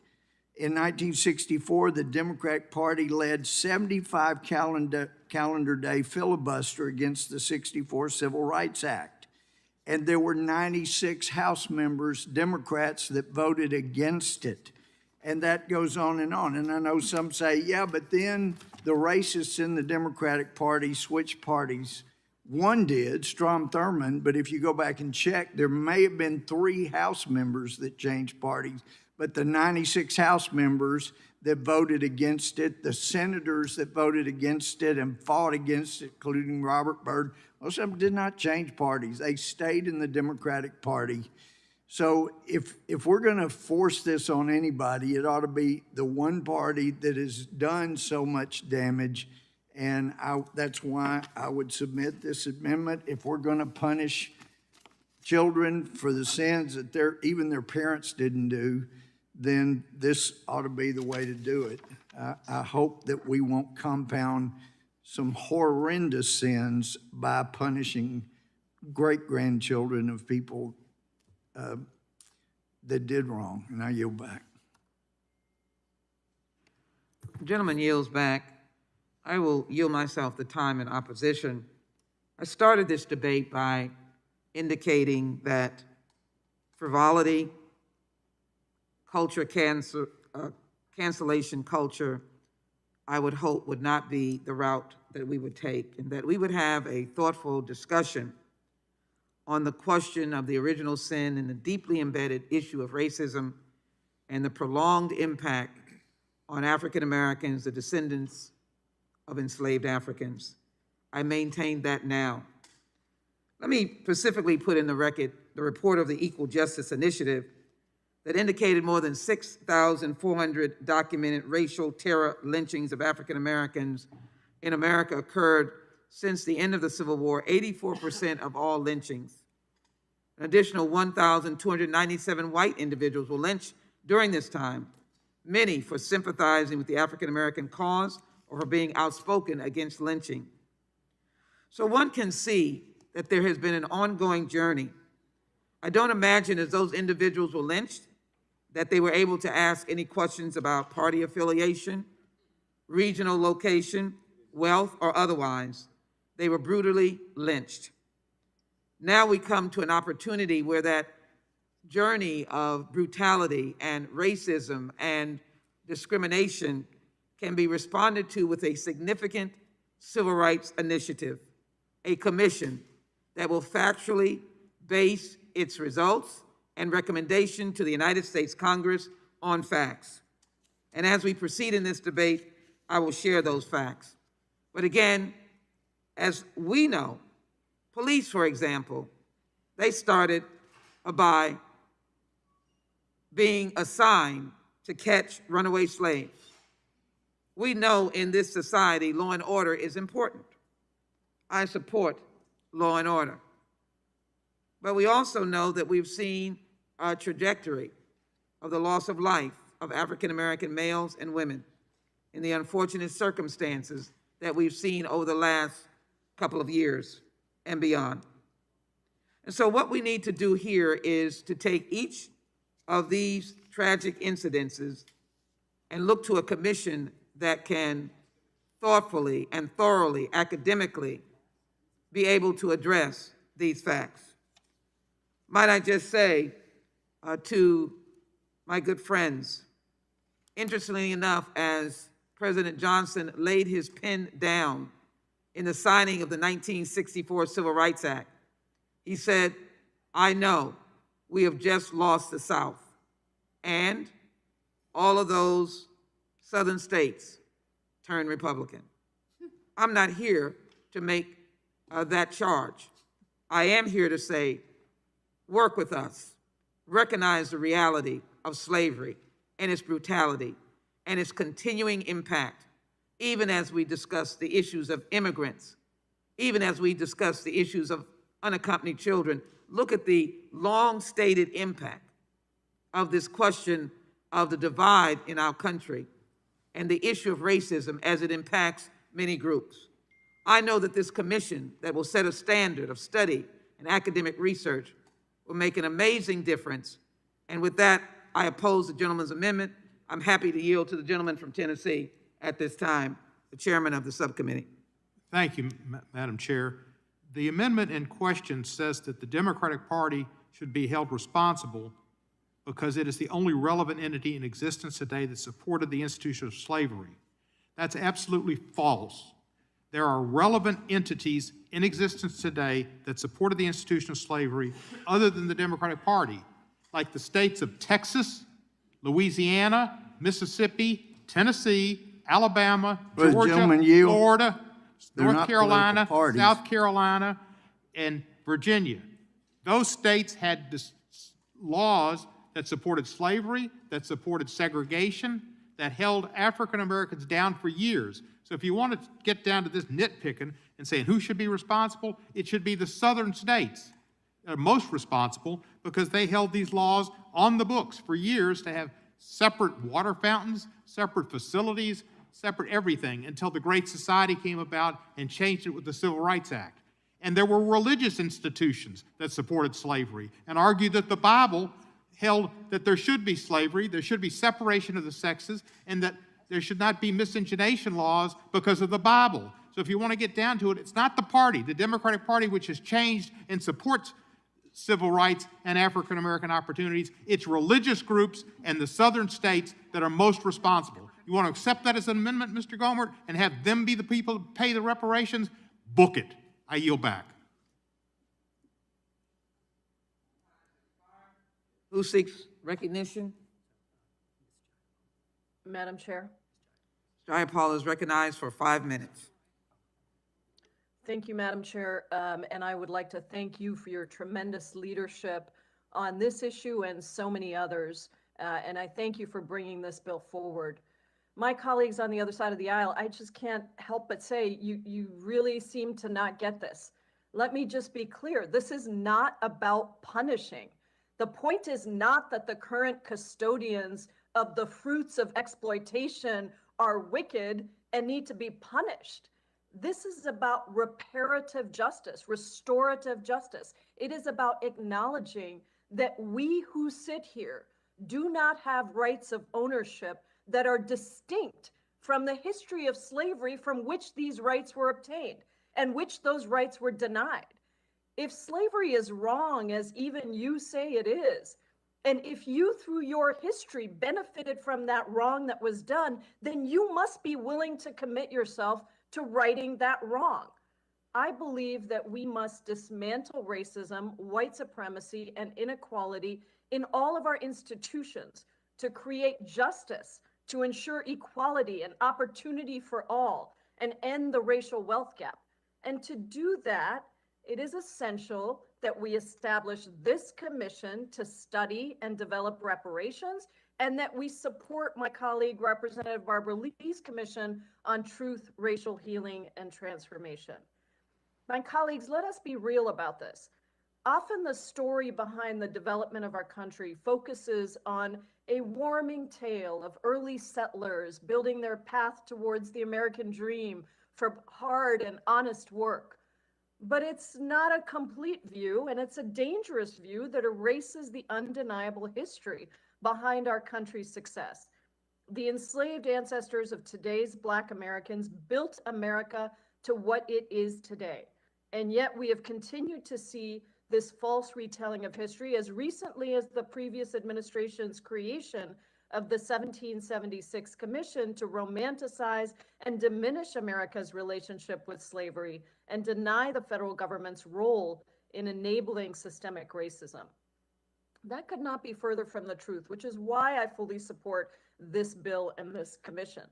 In 1964, the Democratic Party led 75 calendar day filibuster against the 64 Civil Rights Act. And there were 96 House members, Democrats, that voted against it. And that goes on. And I know some say, yeah, but then the racists in the Democratic Party switched parties. One did, Strom Thurmond, but if you go back and check, there may have been 3 House members that changed parties, but the 96 House members that voted against it, the senators that voted against it and fought against it, including Robert Byrd, most of them did not change parties. They stayed in the Democratic Party. So if we're going to force this on anybody, it ought to be the one party that has done so much damage. And that's why I would submit this amendment. If we're going to punish children for the sins that even their parents didn't do, then this ought to be the way to do it. I hope that we won't compound some horrendous sins by punishing great-grandchildren of people that did wrong. And I yield back. The gentleman yields back. I will yield myself the time in opposition. I started this debate by indicating that frivolity, cancellation culture, I would hope would not be the route that we would take, and that we would have a thoughtful discussion on the question of the original sin and the deeply embedded issue of racism and the prolonged impact on African Americans, the descendants of enslaved Africans. I maintain that now. Let me specifically put in the record the report of the Equal Justice Initiative that indicated more than 6,400 documented racial terror lynchings of African Americans in America occurred since the end of the Civil War, 84% of all lynchings. An additional 1,297 white individuals were lynched during this time, many for sympathizing with the African American cause or for being outspoken against lynching. So one can see that there has been an ongoing journey. I don't imagine as those individuals were lynched that they were able to ask any questions about party affiliation, regional location, wealth, or otherwise. They were brutally lynched. Now we come to an opportunity where that journey of brutality and racism and discrimination can be responded to with a significant civil rights initiative, a commission that will factually base its results and recommendation to the United States Congress on facts. And as we proceed in this debate, I will share those facts. But again, as we know, police, for example, they started by being assigned to catch runaway slaves. We know in this society, law and order is important. I support law and order. But we also know that we've seen a trajectory of the loss of life of African American males and women in the unfortunate circumstances that we've seen over the last couple of years and beyond. And so what we need to do here is to take each of these tragic incidences and look to a commission that can thoughtfully and thoroughly, academically, be able to address these facts. Might I just say to my good friends, interestingly enough, as President Johnson laid his pen down in the signing of the 1964 Civil Rights Act, he said, "I know we have just lost the South, and all of those southern states turned Republican." I'm not here to make that charge. I am here to say, work with us, recognize the reality of slavery and its brutality and its continuing impact, even as we discuss the issues of immigrants, even as we discuss the issues of unaccompanied children. Look at the long-stated impact of this question of the divide in our country and the issue of racism as it impacts many groups. I know that this commission that will set a standard of study and academic research will make an amazing difference. And with that, I oppose the gentleman's amendment. I'm happy to yield to the gentleman from Tennessee at this time, the chairman of the subcommittee. Thank you, Madam Chair. The amendment in question says that the Democratic Party should be held responsible because it is the only relevant entity in existence today that supported the institution of slavery. That's absolutely false. There are relevant entities in existence today that supported the institution of slavery other than the Democratic Party, like the states of Texas, Louisiana, Mississippi, Tennessee, Alabama, Well, Georgia, gentlemen, yield. Florida, They're North not Carolina, political parties. South Carolina, and Virginia. Those states had laws that supported slavery, that supported segregation, that held African Americans down for years. So if you want to get down to this nitpicking and saying who should be responsible, it should be the southern states that are most responsible because they held these laws on the books for years to have separate water fountains, separate facilities, separate everything until the Great Society came about and changed it with the Civil Rights Act. And there were religious institutions that supported slavery and argued that the Bible held that there should be slavery, there should be separation of the sexes, and that there should not be miscegenation laws because of the Bible. So if you want to get down to it, it's not the party, the Democratic Party, which has changed and supports civil rights and African American opportunities. It's religious groups and the southern states that are most responsible. You want to accept that as an amendment, Mr. Gohmert, and have them be the people to pay the reparations? Book it. I yield back. Who seeks recognition? Madam Chair. Mr. Jayapal is recognized for 5 minutes. Thank you, Madam Chair. And I would like to thank you for your tremendous leadership on this issue and so many others. And I thank you for bringing this bill forward. My colleagues on the other side of the aisle, I just can't help but say, you really seem to not get this. Let me just be clear. This is not about punishing. The point is not that the current custodians of the fruits of exploitation are wicked and need to be punished. This is about reparative justice, restorative justice. It is about acknowledging that we who sit here do not have rights of ownership that are distinct from the history of slavery from which these rights were obtained and which those rights were denied. If slavery is wrong, as even you say it is, and if you through your history benefited from that wrong that was done, then you must be willing to commit yourself to righting that wrong. I believe that we must dismantle racism, white supremacy, and inequality in all of our institutions to create justice, to ensure equality and opportunity for all, and end the racial wealth gap. And to do that, it is essential that we establish this commission to study and develop reparations, and that we support my colleague, Representative Barbara Lee's commission on truth, racial healing, and transformation. My colleagues, let us be real about this. Often the story behind the development of our country focuses on a warming tale of early settlers building their path towards the American dream for hard and honest work. But it's not a complete view, and it's a dangerous view that erases the undeniable history behind our country's success. The enslaved ancestors of today's Black Americans built America to what it is today. And yet we have continued to see this false retelling of history as recently as the previous administration's creation of the 1776 Commission to romanticize and diminish America's relationship with slavery and deny the federal government's role in enabling systemic racism. That could not be further from the truth, which is why I fully support this bill and this commission.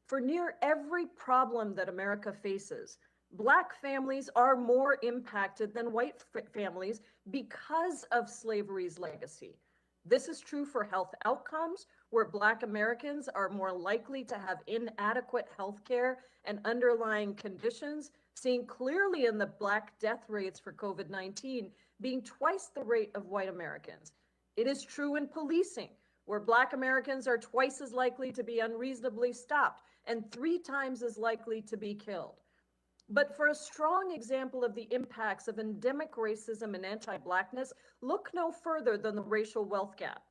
For near every problem that America faces, Black families are more impacted than white families because of slavery's legacy. This is true for health outcomes, where Black Americans are more likely to have inadequate health care and underlying conditions, seen clearly in the Black death rates for COVID-19 being twice the rate of white Americans. It is true in policing, where Black Americans are twice as likely to be unreasonably stopped and 3 times as likely to be killed. But for a strong example of the impacts of endemic racism and anti-Blackness, look no further than the racial wealth gap.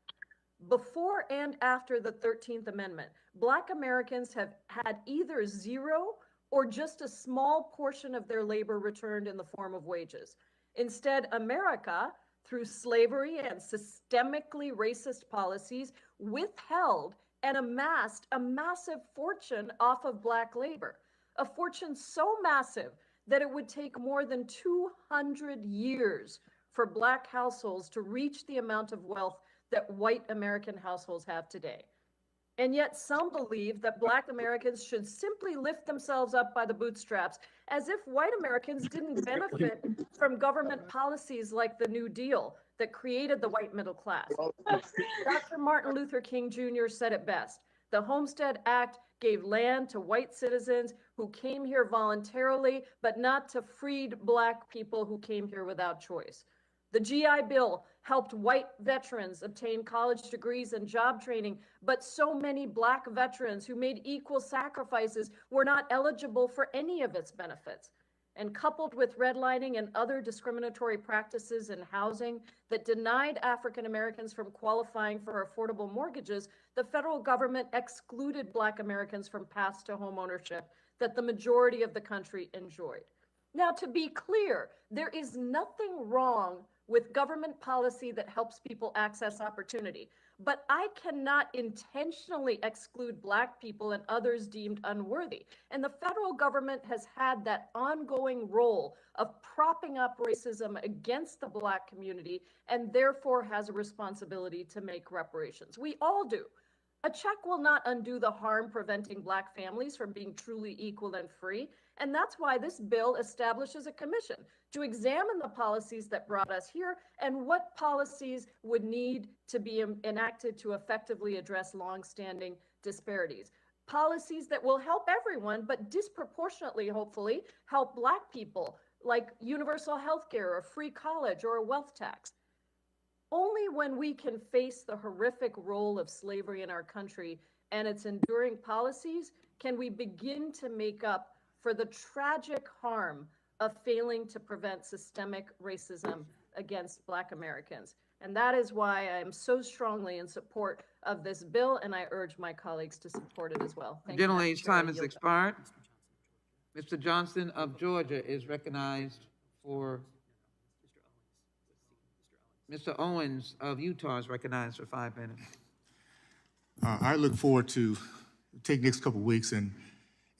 Before and after the 13th Amendment, Black Americans have had either zero or just a small portion of their labor returned in the form of wages. Instead, America, through slavery and systemically racist policies, withheld and amassed a massive fortune off of Black labor. A fortune so massive that it would take more than 200 years for Black households to reach the amount of wealth that white American households have today. And yet some believe that Black Americans should simply lift themselves up by the bootstraps, as if white Americans didn't benefit from government policies like the New Deal that created the white middle class. Dr. Martin Luther King Jr. said it best. The Homestead Act gave land to white citizens who came here voluntarily, but not to freed Black people who came here without choice. The GI Bill helped white veterans obtain college degrees and job training, but so many Black veterans who made equal sacrifices were not eligible for any of its benefits. And coupled with redlining and other discriminatory practices in housing that denied African Americans from qualifying for affordable mortgages, the federal government excluded Black Americans from paths to home ownership that the majority of the country enjoyed. Now, to be clear, there is nothing wrong with government policy that helps people access opportunity, but I cannot intentionally exclude Black people and others deemed unworthy. And the federal government has had that ongoing role of propping up racism against the Black community, and therefore has a responsibility to make reparations. We all do. A check will not undo the harm preventing Black families from being truly equal and free. And that's why this bill establishes a commission to examine the policies that brought us here and what policies would need to be enacted to effectively address longstanding disparities. Policies that will help everyone, but disproportionately, hopefully, help Black people, like universal health care or free college or a wealth tax. Only when we can face the horrific role of slavery in our country and its enduring policies can we begin to make up for the tragic harm of failing to prevent systemic racism against Black Americans. And that is why I am so strongly in support of this bill, and I urge my colleagues to support it as well. Thank you, Madam Gentlelady's Chair. I time has yield back. expired. Mr. Johnson of Georgia is recognized for, Mr. Owens of Utah is recognized for 5 minutes. I look forward to taking the next couple of weeks and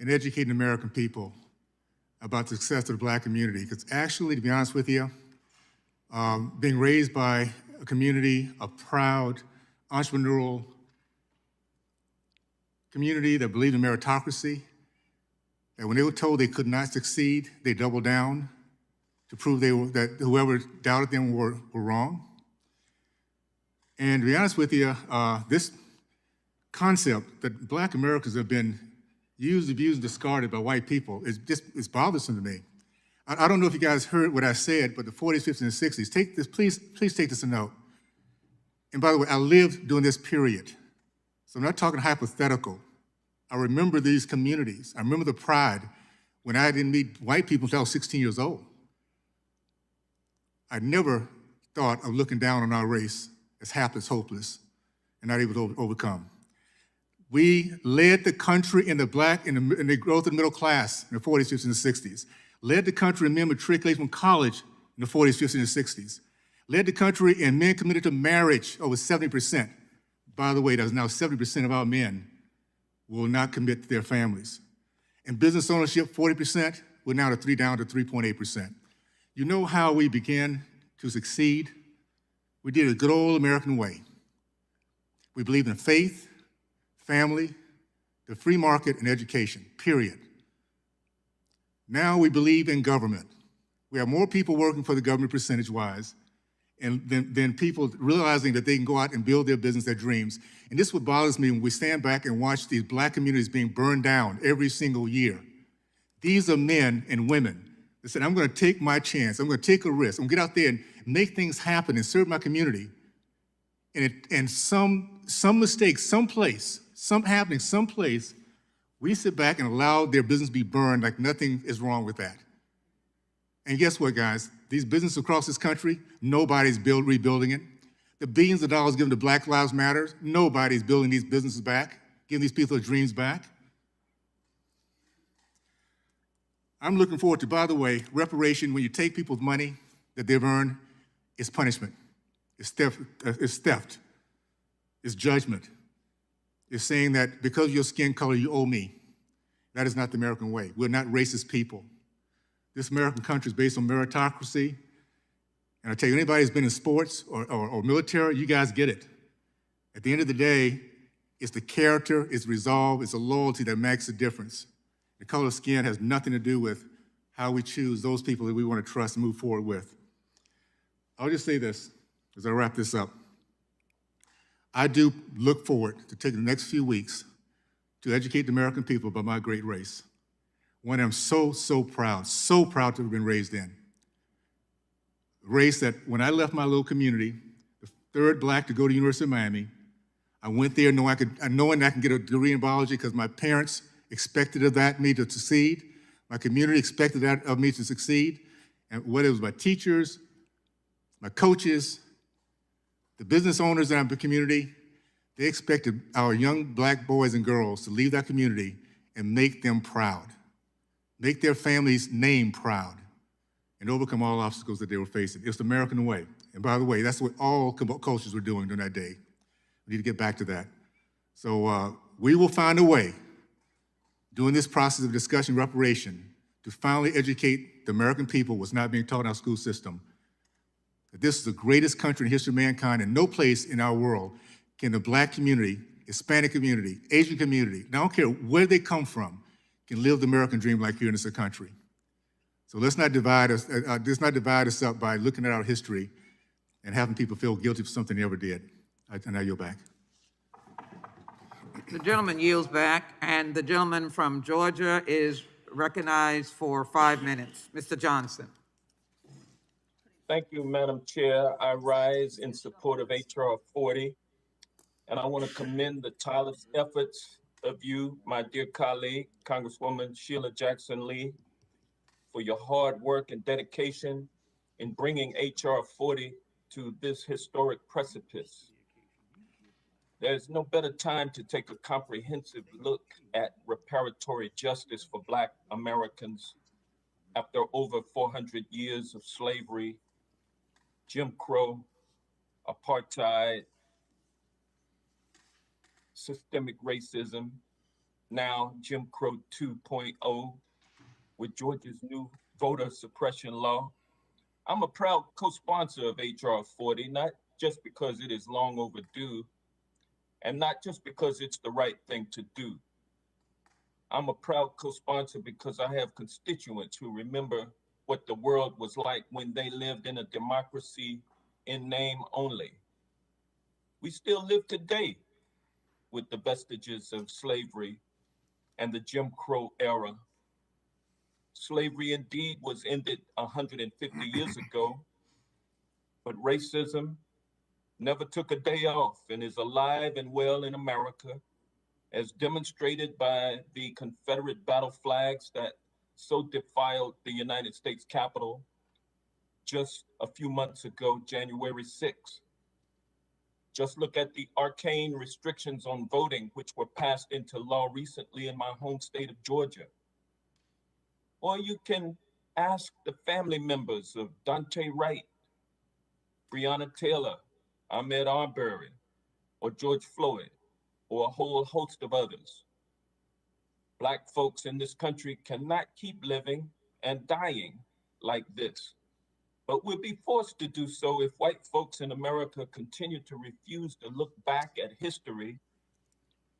educating the American people about the success of the Black community. Because actually, to be honest with you, being raised by a community, a proud, entrepreneurial community that believed in meritocracy, that when they were told they could not succeed, they doubled down to prove that whoever doubted them were wrong. And to be honest with you, this concept that Black Americans have been used, abused, and discarded by white people is bothersome to me. I don't know if you guys heard what I said, but the 40s, 50s, and 60s, take this, please take this a note. And by the way, I lived during this period. So I'm not talking hypothetical. I remember these communities. I remember the pride when I didn't meet white people until I was 16 years old. I never thought of looking down on our race as hapless, hopeless, and not able to overcome. We led the country in the growth of the middle class in the 40s, 50s, and 60s. Led the country in men matriculating from college in the 40s, 50s, and 60s. Led the country in men committed to marriage, over 70%. By the way, that's now 70% of our men will not commit to their families. In business ownership, 40%, we're now down to 3.8%. You know how we began to succeed? We did it a good old American way. We believed in faith, family, the free market, and education, period. Now we believe in government. We have more people working for the government percentage-wise than people realizing that they can go out and build their business, their dreams. And this is what bothers me when we stand back and watch these Black communities being burned down every single year. These are men and women that said, I'm gonna take my chance, I'm gonna take a risk, I'm gonna get out there and make things happen and serve my community. And some mistake, someplace, someplace, we sit back and allow their business be burned like nothing is wrong with that. And guess what, guys? These businesses across this country, nobody's rebuilding it. The billions of dollars given to Black Lives Matter, nobody's building these businesses back, giving these people their dreams back. I'm looking forward to, by the way, reparation. When you take people's money that they've earned, it's punishment, it's theft, it's judgment. It's saying that because of your skin color, you owe me. That is not the American way. We're not racist people. This American country is based on meritocracy. And I tell you, anybody who's been in sports or military, you guys get it. At the end of the day, it's the character, it's resolve, it's the loyalty that makes the difference. The color of skin has nothing to do with how we choose those people that we want to trust and move forward with. I'll just say this as I wrap this up. I do look forward to taking the next few weeks to educate the American people about my great race. One I'm so proud to have been raised in. A race that when I left my little community, the third Black to go to the University of Miami, I went there knowing I can get a degree in biology because my parents expected of me to succeed. My community expected that of me to succeed. And whether it was my teachers, my coaches, the business owners in the community, they expected our young Black boys and girls to leave that community and make them proud, make their family's name proud, and overcome all obstacles that they were facing. It's the American way. And by the way, that's what all cultures were doing during that day. We need to get back to that. So we will find a way during this process of discussion reparation to finally educate the American people what's not being taught in our school system. That this is the greatest country in the history of mankind, and no place in our world can the Black community, Hispanic community, Asian community, and I don't care where they come from, can live the American dream like here in this country. So let's not divide us up by looking at our history and having people feel guilty for something they never did. And I yield back. The gentleman yields back, and the gentleman from Georgia is recognized for 5 minutes. Mr. Johnson. Thank you, Madam Chair. I rise in support of H.R. 40, and I want to commend the tireless efforts of you, my dear colleague, Congresswoman Sheila Jackson Lee, for your hard work and dedication in bringing H.R. 40 to this historic precipice. There's no better time to take a comprehensive look at reparatory justice for Black Americans after over 400 years of slavery, Jim Crow, apartheid, systemic racism, now Jim Crow 2.0 with Georgia's new voter suppression law. I'm a proud co-sponsor of H.R. 40, not just because it is long overdue, and not just because it's the right thing to do. I'm a proud co-sponsor because I have constituents who remember what the world was like when they lived in a democracy in name only. We still live today with the vestiges of slavery and the Jim Crow era. Slavery indeed was ended 150 years ago, but racism never took a day off and is alive and well in America, as demonstrated by the Confederate battle flags that so defiled the United States Capitol just a few months ago, January 6th. Just look at the arcane restrictions on voting, which were passed into law recently in my home state of Georgia. Or you can ask the family members of Dante Wright, Breonna Taylor, Ahmaud Arbery, or George Floyd, or a whole host of others. Black folks in this country cannot keep living and dying like this, but will be forced to do so if white folks in America continue to refuse to look back at history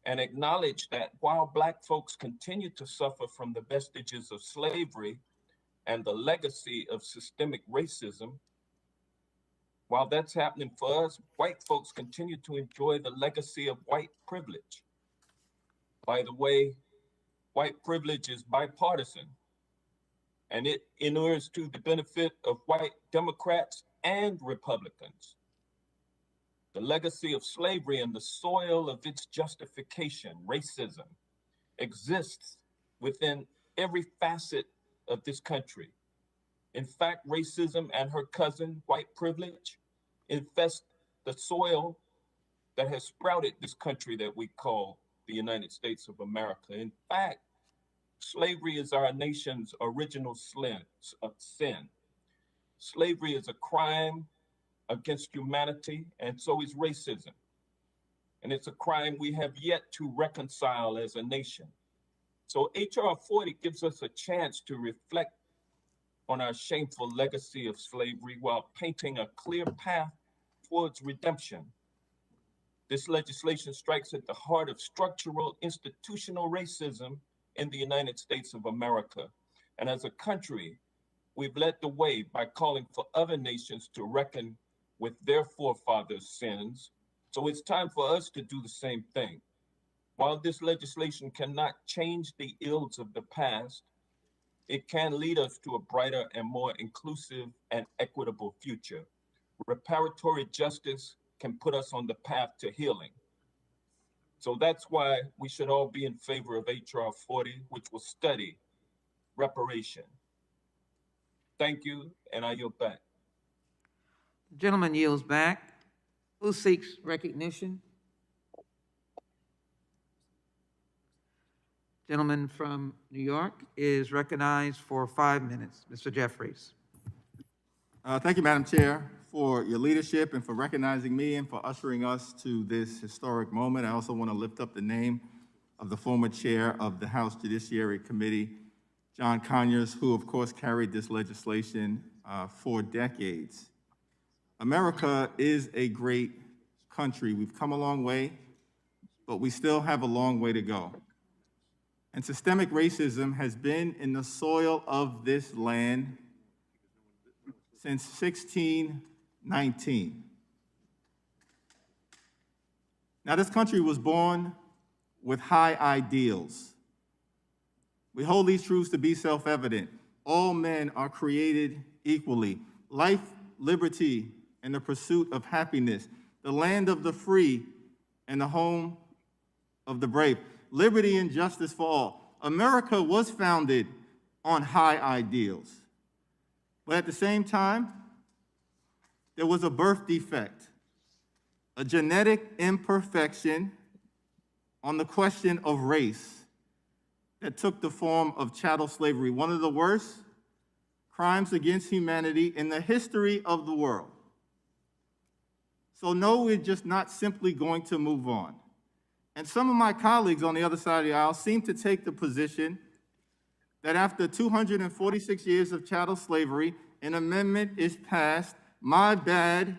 and acknowledge that while Black folks continue to suffer from the vestiges of slavery and the legacy of systemic racism, while that's happening for us, white folks continue to enjoy the legacy of white privilege. By the way, white privilege is bipartisan, and it inures to the benefit of white Democrats and Republicans. The legacy of slavery and the soil of its justification, racism, exists within every facet of this country. In fact, racism and her cousin, white privilege, infest the soil that has sprouted this country that we call the United States of America. In fact, slavery is our nation's original sin. Slavery is a crime against humanity, and so is racism. And it's a crime we have yet to reconcile as a nation. So H.R. 40 gives us a chance to reflect on our shameful legacy of slavery while painting a clear path towards redemption. This legislation strikes at the heart of structural institutional racism in the United States of America. And as a country, we've led the way by calling for other nations to reckon with their forefathers' sins. So it's time for us to do the same thing. While this legislation cannot change the ills of the past, it can lead us to a brighter and more inclusive and equitable future. Reparatory justice can put us on the path to healing. So that's why we should all be in favor of H.R. 40, which will study reparation. Thank you, and I yield back. The gentleman yields back. Who seeks recognition? Gentleman from New York is recognized for 5 minutes. Mr. Jeffries. Thank you, Madam Chair, for your leadership and for recognizing me and for ushering us to this historic moment. I also want to lift up the name of the former chair of the House Judiciary Committee, John Conyers, who of course carried this legislation for decades. America is a great country. We've come a long way, but we still have a long way to go. And systemic racism has been in the soil of this land since 1619. Now, this country was born with high ideals. We hold these truths to be self-evident. All men are created equally. Life, liberty, and the pursuit of happiness. The land of the free and the home of the brave. Liberty and justice for all. America was founded on high ideals. But at the same time, there was a birth defect, a genetic imperfection on the question of race that took the form of chattel slavery, one of the worst crimes against humanity in the history of the world. So no, we're just not simply going to move on. And some of my colleagues on the other side of the aisle seem to take the position that after 246 years of chattel slavery, an amendment is passed, my bad,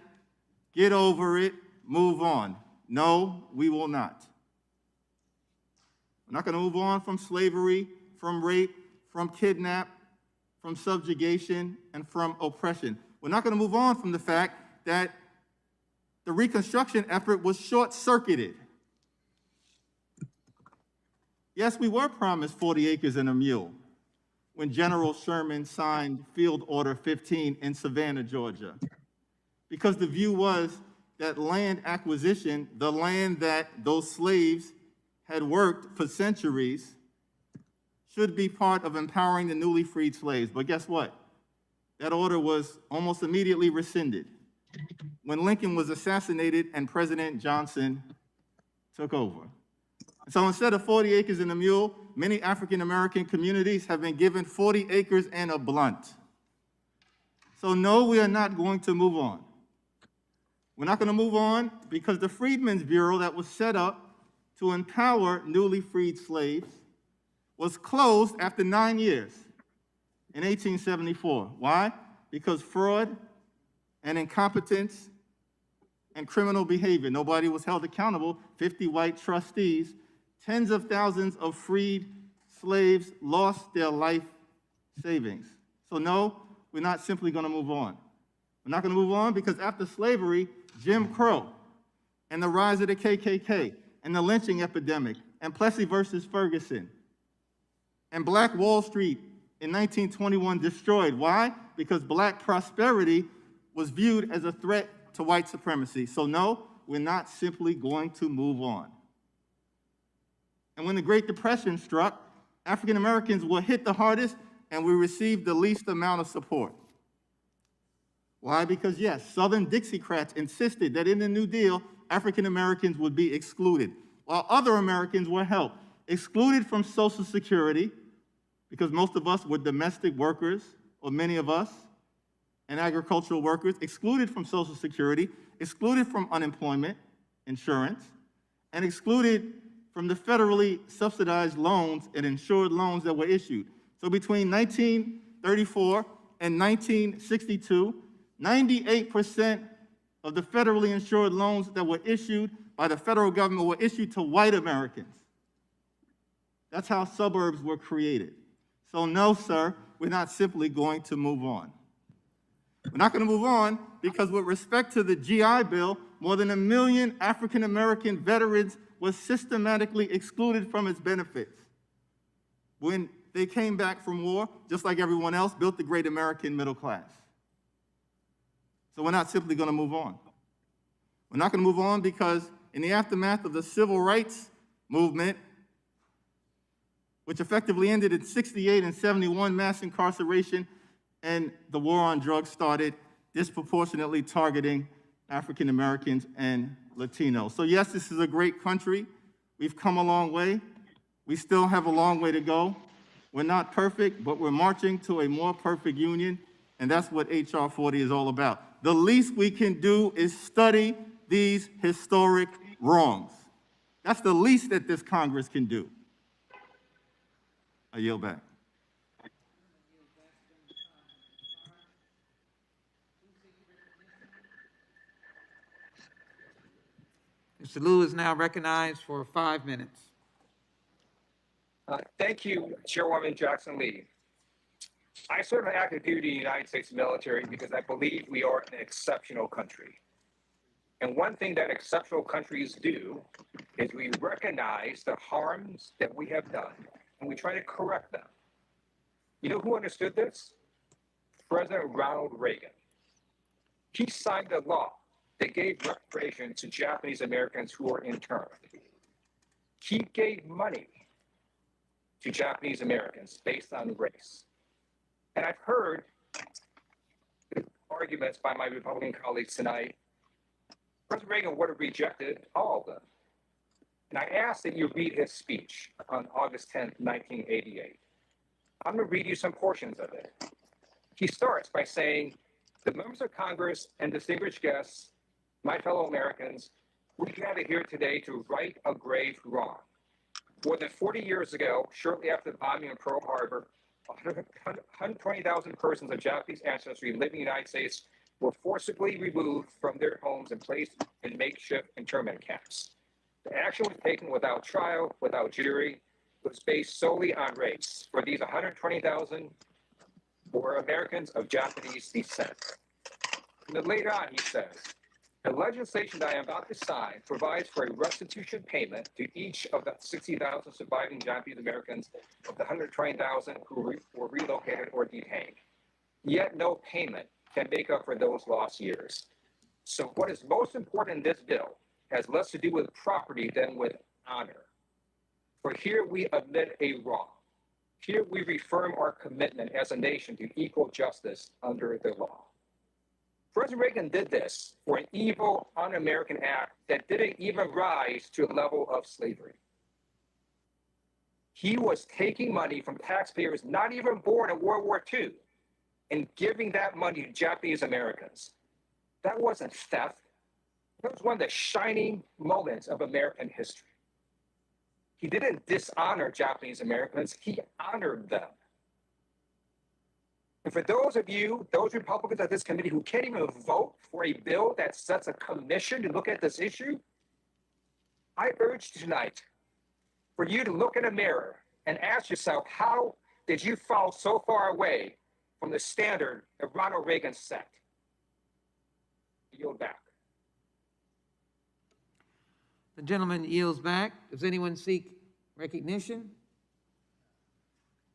get over it, move on. No, we will not. We're not going to move on from slavery, from rape, from kidnap, from subjugation, and from oppression. We're not going to move on from the fact that the Reconstruction effort was short-circuited. Yes, we were promised 40 acres and a mule when General Sherman signed Field Order 15 in Savannah, Georgia, because the view was that land acquisition, the land that those slaves had worked for centuries, should be part of empowering the newly freed slaves. But guess what? That order was almost immediately rescinded when Lincoln was assassinated and President Johnson took over. So instead of 40 acres and a mule, many African-American communities have been given 40 acres and a blunt. So no, we are not going to move on. We're not going to move on because the Freedmen's Bureau that was set up to empower newly freed slaves was closed after 9 years in 1874. Why? Because fraud and incompetence and criminal behavior. Nobody was held accountable. 50 white trustees, tens of thousands of freed slaves lost their life savings. So no, we're not simply going to move on. We're not going to move on because after slavery, Jim Crow and the rise of the KKK and the lynching epidemic and Plessy versus Ferguson and Black Wall Street in 1921 destroyed. Why? Because Black prosperity was viewed as a threat to white supremacy. So no, we're not simply going to move on. And when the Great Depression struck, African Americans were hit the hardest and we received the least amount of support. Why? Because yes, Southern Dixiecrats insisted that in the New Deal, African Americans would be excluded, while other Americans were helped. Excluded from Social Security, because most of us were domestic workers, or many of us, and agricultural workers, excluded from Social Security, excluded from unemployment insurance, and excluded from the federally subsidized loans and insured loans that were issued. So between 1934 and 1962, 98% of the federally insured loans that were issued by the federal government were issued to white Americans. That's how suburbs were created. So no, sir, we're not simply going to move on. We're not going to move on because with respect to the GI Bill, more than 1 million African-American veterans were systematically excluded from its benefits. When they came back from war, just like everyone else, built the great American middle class. So we're not simply going to move on. We're not going to move on because in the aftermath of the civil rights movement, which effectively ended in 68 and 71 mass incarceration, and the war on drugs started disproportionately targeting African Americans and Latinos. So yes, this is a great country. We've come a long way. We still have a long way to go. We're not perfect, but we're marching to a more perfect union, and that's what H.R. 40 is all about. The least we can do is study these historic wrongs. That's the least that this Congress can do. I yield back. Mr. Liu is now recognized for 5 minutes. Thank you, Chairwoman Jackson Lee. I serve an active duty in the United States military because I believe we are an exceptional country. And one thing that exceptional countries do is we recognize the harms that we have done and we try to correct them. You know who understood this? President Ronald Reagan. He signed a law that gave reparations to Japanese Americans who were interned. He gave money to Japanese Americans based on race. And I've heard arguments by my Republican colleagues tonight. President Reagan would have rejected all of them. And I ask that you read his speech on August 10th, 1988. I'm going to read you some portions of it. He starts by saying, "The members of Congress and distinguished guests, my fellow Americans, we gather here today to right a grave wrong. More than 40 years ago, shortly after the bombing of Pearl Harbor, 120,000 persons of Japanese ancestry living in the United States were forcibly removed from their homes and placed in makeshift internment camps. The action was taken without trial, without jury. It was based solely on race. For these 120,000 were Americans of Japanese descent." And then later on, he says, "The legislation that I am about to sign provides for a restitution payment to each of the 60,000 surviving Japanese Americans of the 120,000 who were relocated or detained. Yet no payment can make up for those lost years. So what is most important in this bill has less to do with property than with honor. For here we admit a wrong. Here we reaffirm our commitment as a nation to equal justice under the law." President Reagan did this for an evil, un-American act that didn't even rise to a level of slavery. He was taking money from taxpayers not even born in World War II and giving that money to Japanese Americans. That wasn't theft. That was one of the shining moments of American history. He didn't dishonor Japanese Americans, he honored them. And for those of you, those Republicans at this committee who can't even vote for a bill that sets a commission to look at this issue, I urge tonight for you to look in a mirror and ask yourself, how did you fall so far away from the standard that Ronald Reagan set? Yield back. The gentleman yields back. Does anyone seek recognition?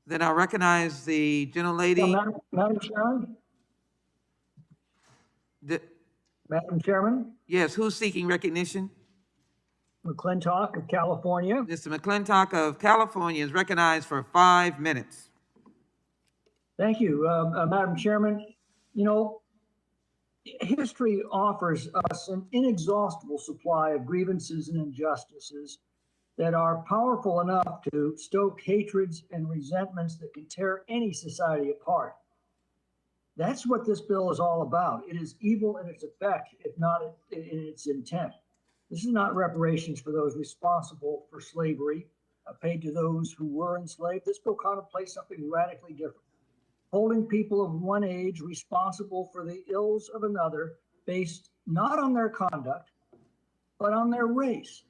Then I'll recognize the gentlelady. Madam Chairman? Madam Chairman? Yes, who's seeking recognition? McClintock of California. Mr. McClintock of California is recognized for 5 minutes. Thank you, Madam Chairman. You know, history offers us an inexhaustible supply of grievances and injustices that are powerful enough to stoke hatreds and resentments that can tear any society apart. That's what this bill is all about. It is evil in its effect, if not in its intent. This is not reparations for those responsible for slavery, paid to those who were enslaved. This bill contemplates something radically different. Holding people of one age responsible for the ills of another based not on their conduct, but on their race.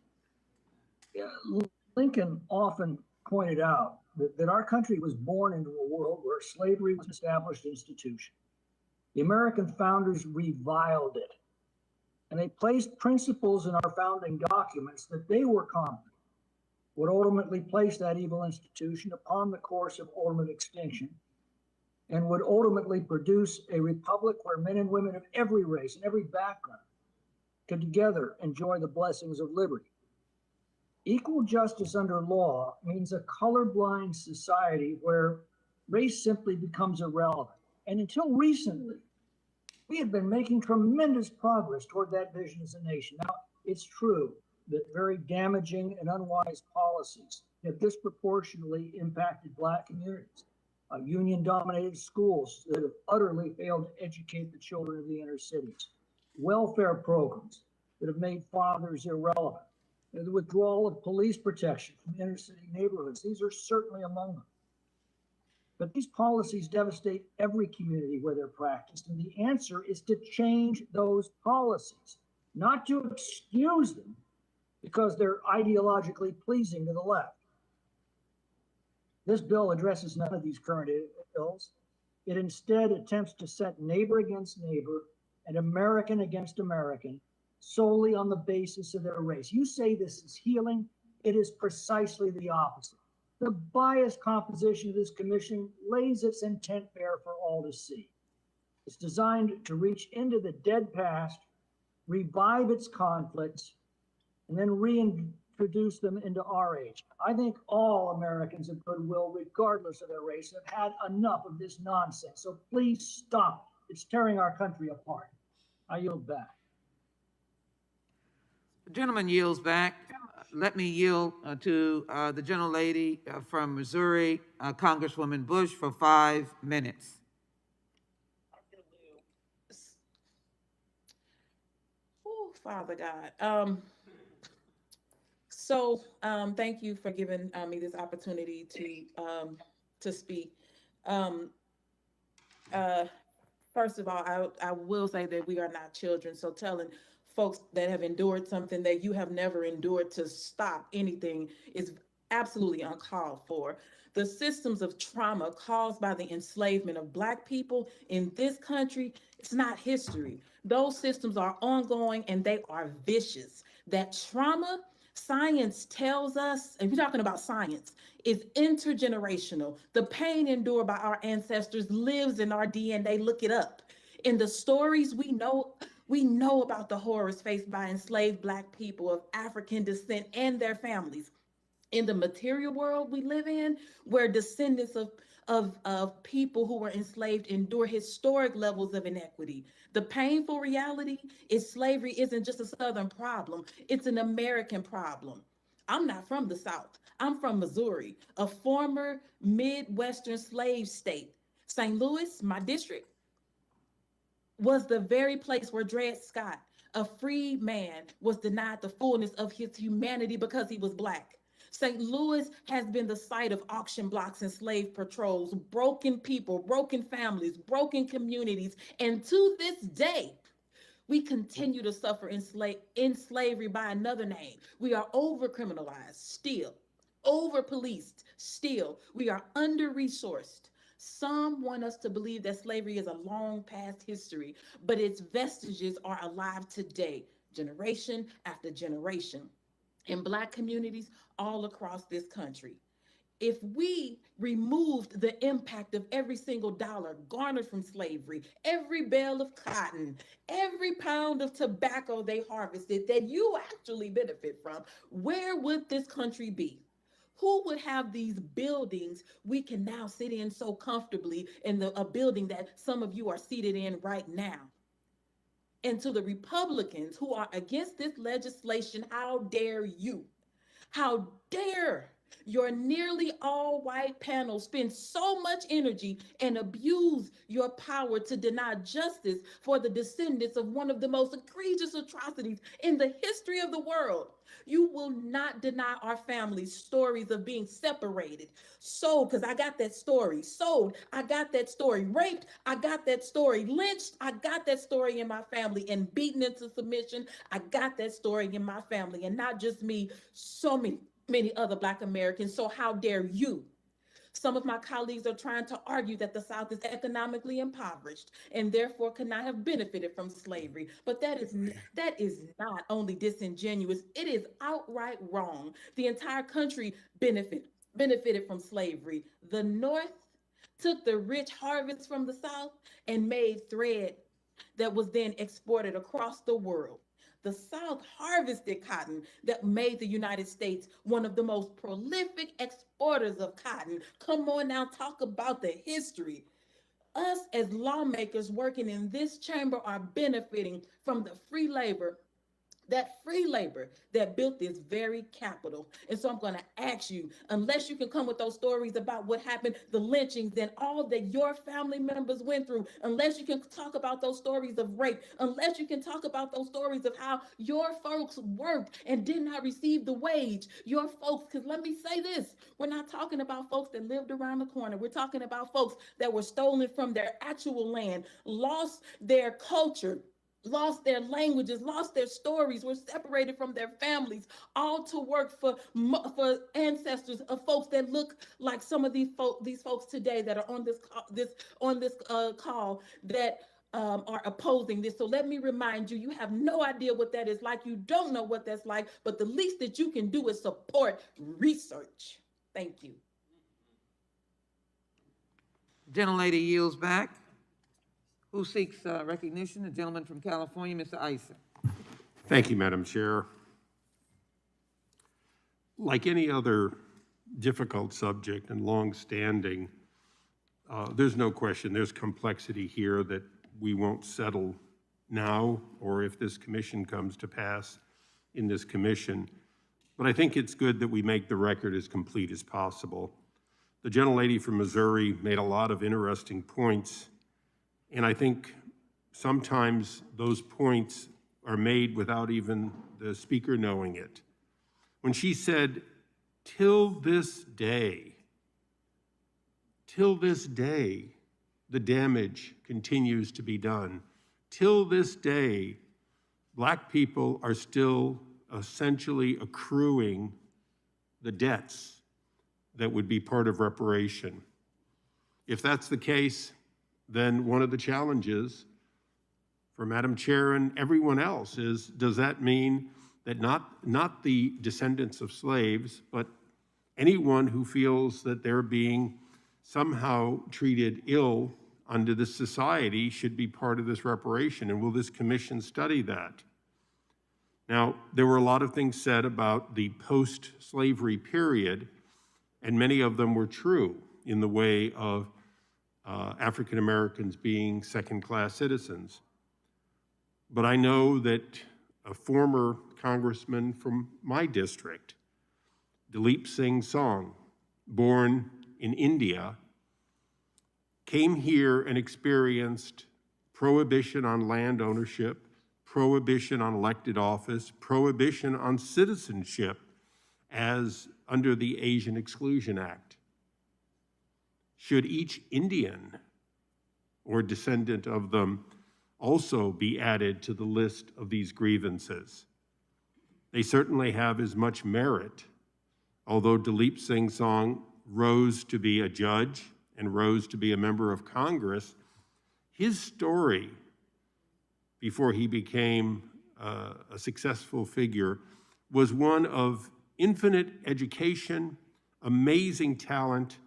Lincoln often pointed out that our country was born into a world where slavery was an established institution. The American founders reviled it, and they placed principles in our founding documents that they were confident would ultimately place that evil institution upon the course of ultimate extinction, and would ultimately produce a republic where men and women of every race and every background could together enjoy the blessings of liberty. Equal justice under law means a colorblind society where race simply becomes irrelevant. And until recently, we had been making tremendous progress toward that vision as a nation. Now, it's true that very damaging and unwise policies have disproportionately impacted Black communities. Union-dominated schools that have utterly failed to educate the children of the inner cities. Welfare programs that have made fathers irrelevant. The withdrawal of police protection from inner city neighborhoods. These are certainly among them. But these policies devastate every community where they're practiced, and the answer is to change those policies, not to excuse them because they're ideologically pleasing to the left. This bill addresses none of these current ills. It instead attempts to set neighbor against neighbor and American against American solely on the basis of their race. You say this is healing. It is precisely the opposite. The biased composition of this commission lays its intent bare for all to see. It's designed to reach into the dead past, revive its conflicts, and then reintroduce them into our age. I think all Americans of goodwill, regardless of their race, have had enough of this nonsense. So please stop. It's tearing our country apart. I yield back. The gentleman yields back. Let me yield to the gentlelady from Missouri, Congresswoman Bush, for 5 minutes. Oh, Father God. Thank you for giving me this opportunity to speak. First of all, I will say that we are not children. So telling folks that have endured something that you have never endured to stop anything is absolutely uncalled for. The systems of trauma caused by the enslavement of Black people in this country, it's not history. Those systems are ongoing and they are vicious. That trauma, science tells us, and we're talking about science, is intergenerational. The pain endured by our ancestors lives in our DNA. Look it up. In the stories we know about the horrors faced by enslaved Black people of African descent and their families. In the material world we live in, where descendants of people who were enslaved endure historic levels of inequity. The painful reality is slavery isn't just a Southern problem, it's an American problem. I'm not from the South. I'm from Missouri, a former Midwestern slave state. St. Louis, my district, was the very place where Dred Scott, a free man, was denied the fullness of his humanity because he was Black. St. Louis has been the site of auction blocks and slave patrols, broken people, broken families, broken communities, and to this day, we continue to suffer in slavery by another name. We are over-criminalized still, over-policed still. We are under-resourced. Some want us to believe that slavery is a long past history, but its vestiges are alive today, generation after generation, in Black communities all across this country. If we removed the impact of every single dollar garnered from slavery, every bale of cotton, every pound of tobacco they harvested that you actually benefit from, where would this country be? Who would have these buildings we can now sit in so comfortably in a building that some of you are seated in right now? And to the Republicans who are against this legislation, how dare you? How dare your nearly all white panel spend so much energy and abuse your power to deny justice for the descendants of one of the most egregious atrocities in the history of the world. You will not deny our families stories of being separated, sold, because I got that story, sold, I got that story, raped, I got that story, lynched, I got that story in my family, and beaten into submission, I got that story in my family, and not just me, so many other Black Americans. So how dare you? Some of my colleagues are trying to argue that the South is economically impoverished and therefore could not have benefited from slavery. But that is not only disingenuous, it is outright wrong. The entire country benefited from slavery. The North took the rich harvest from the South and made thread that was then exported across the world. The South harvested cotton that made the United States one of the most prolific exporters of cotton. Come on now, talk about the history. Us as lawmakers working in this chamber are benefiting from the free labor that built this very capital. And so I'm going to ask you, unless you can come with those stories about what happened, the lynchings and all that your family members went through, unless you can talk about those stories of rape, unless you can talk about those stories of how your folks worked and did not receive the wage, your folks, because let me say this, we're not talking about folks that lived around the corner. We're talking about folks that were stolen from their actual land, lost their culture, lost their languages, lost their stories, were separated from their families, all to work for ancestors of folks that look like some of these folks today that are on this call that are opposing this. So let me remind you, you have no idea what that is like. You don't know what that's like, but the least that you can do is support research. Thank you. Gentlelady yields back. Who seeks recognition? The gentleman from California, Mr. Issa. Thank you, Madam Chair. Like any other difficult subject and long-standing, there's no question there's complexity here that we won't settle now or if this commission comes to pass in this commission. But I think it's good that we make the record as complete as possible. The gentlelady from Missouri made a lot of interesting points, and I think sometimes those points are made without even the speaker knowing it. When she said, till this day, the damage continues to be done. Till this day, Black people are still essentially accruing the debts that would be part of reparation. If that's the case, then one of the challenges for Madam Chair and everyone else is, does that mean that not the descendants of slaves, but anyone who feels that they're being somehow treated ill under this society should be part of this reparation? And will this commission study that? Now, there were a lot of things said about the post-slavery period, and many of them were true in the way of African Americans being second-class citizens. But I know that a former congressman from my district, Dalip Singh Song, born in India, came here and experienced prohibition on land ownership, prohibition on elected office, prohibition on citizenship as under the Asian Exclusion Act. Should each Indian or descendant of them also be added to the list of these grievances? They certainly have as much merit, although Dalip Singh Song rose to be a judge and rose to be a member of Congress. His story before he became a successful figure was one of infinite education, amazing talent,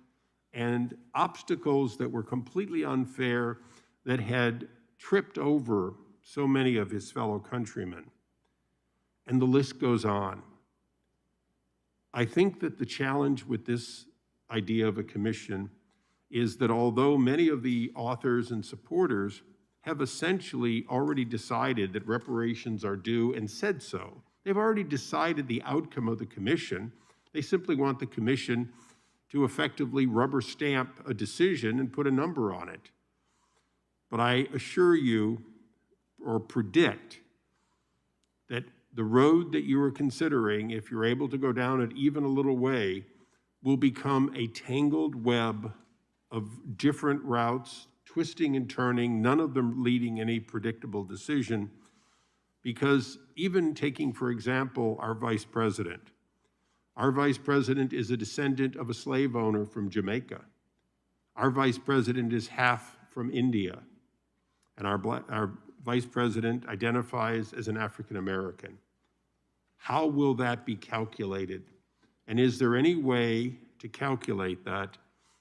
and obstacles that were completely unfair that had tripped over so many of his fellow countrymen. And the list goes on. I think that the challenge with this idea of a commission is that although many of the authors and supporters have essentially already decided that reparations are due and said so, they've already decided the outcome of the commission. They simply want the commission to effectively rubber stamp a decision and put a number on it. But I assure you or predict that the road that you are considering, if you're able to go down it even a little way, will become a tangled web of different routes, twisting and turning, none of them leading any predictable decision. Because even taking, for example, our vice president is a descendant of a slave owner from Jamaica. Our vice president is half from India. And our vice president identifies as an African American. How will that be calculated? And is there any way to calculate that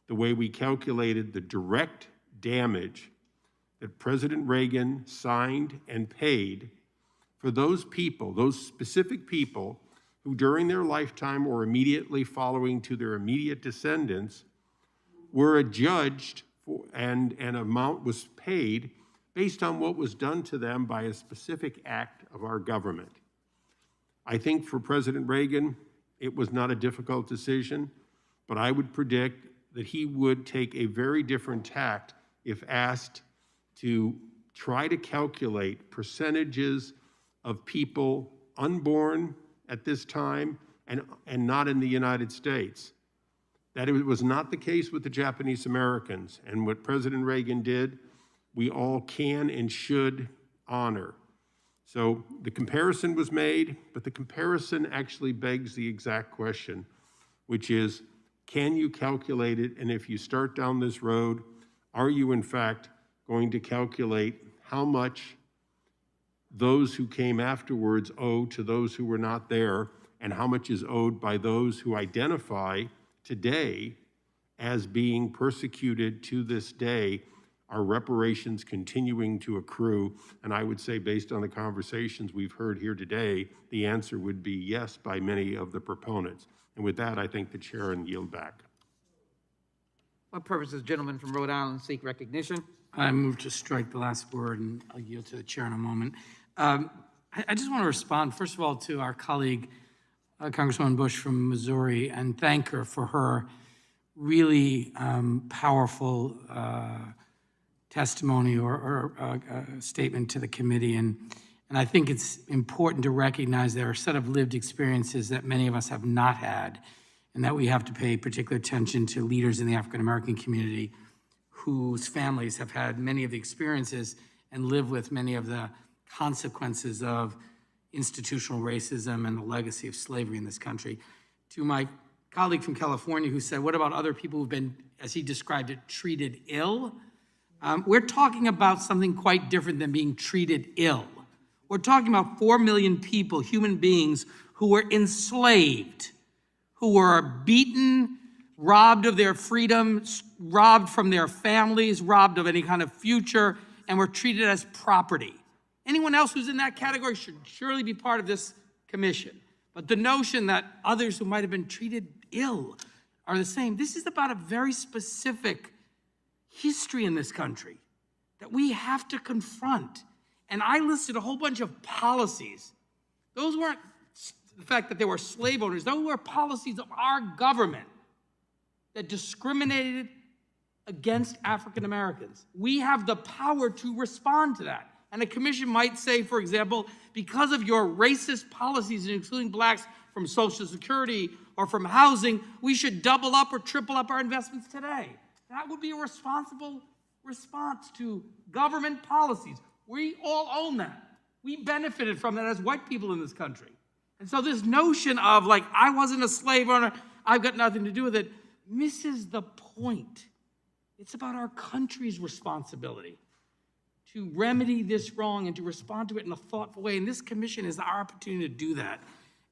the way we calculated the direct damage that President Reagan signed and paid for those people, those specific people who during their lifetime or immediately following to their immediate descendants were adjudged for, and an amount was paid based on what was done to them by a specific act of our government. I think for President Reagan, it was not a difficult decision, but I would predict that he would take a very different tact if asked to try to calculate percentages of people unborn at this time and not in the United States. That it was not the case with the Japanese Americans. And what President Reagan did, we all can and should honor. So the comparison was made, but the comparison actually begs the exact question, which is, can you calculate it? And if you start down this road, are you in fact going to calculate how much those who came afterwards owe to those who were not there, and how much is owed by those who identify today as being persecuted to this day? Are reparations continuing to accrue? And I would say, based on the conversations we've heard here today, the answer would be yes by many of the proponents. And with that, I thank the chair and yield back. What purpose does the gentleman from Rhode Island seek recognition? I move to strike the last word, and I'll yield to the chair in a moment. I just want to respond, first of all, to our colleague, Congresswoman Bush from Missouri, and thank her for her really powerful testimony or statement to the committee. And I think it's important to recognize there are a set of lived experiences that many of us have not had, and that we have to pay particular attention to leaders in the African-American community whose families have had many of the experiences and live with many of the consequences of institutional racism and the legacy of slavery in this country. To my colleague from California who said, what about other people who've been, as he described it, treated ill? We're talking about something quite different than being treated ill. We're talking about 4 million people, human beings, who were enslaved, who were beaten, robbed of their freedom, robbed from their families, robbed of any kind of future, and were treated as property. Anyone else who's in that category should surely be part of this commission. But the notion that others who might have been treated ill are the same, this is about a very specific history in this country that we have to confront. And I listed a whole bunch of policies. Those weren't the fact that they were slave owners, those were policies of our government that discriminated against African Americans. We have the power to respond to that. And a commission might say, for example, because of your racist policies, including blacks from Social Security or from housing, we should double up or triple up our investments today. That would be a responsible response to government policies. We all own that. We benefited from that as white people in this country. And so this notion of like, I wasn't a slave owner, I've got nothing to do with it, misses the point. It's about our country's responsibility to remedy this wrong and to respond to it in a thoughtful way. And this commission is our opportunity to do that.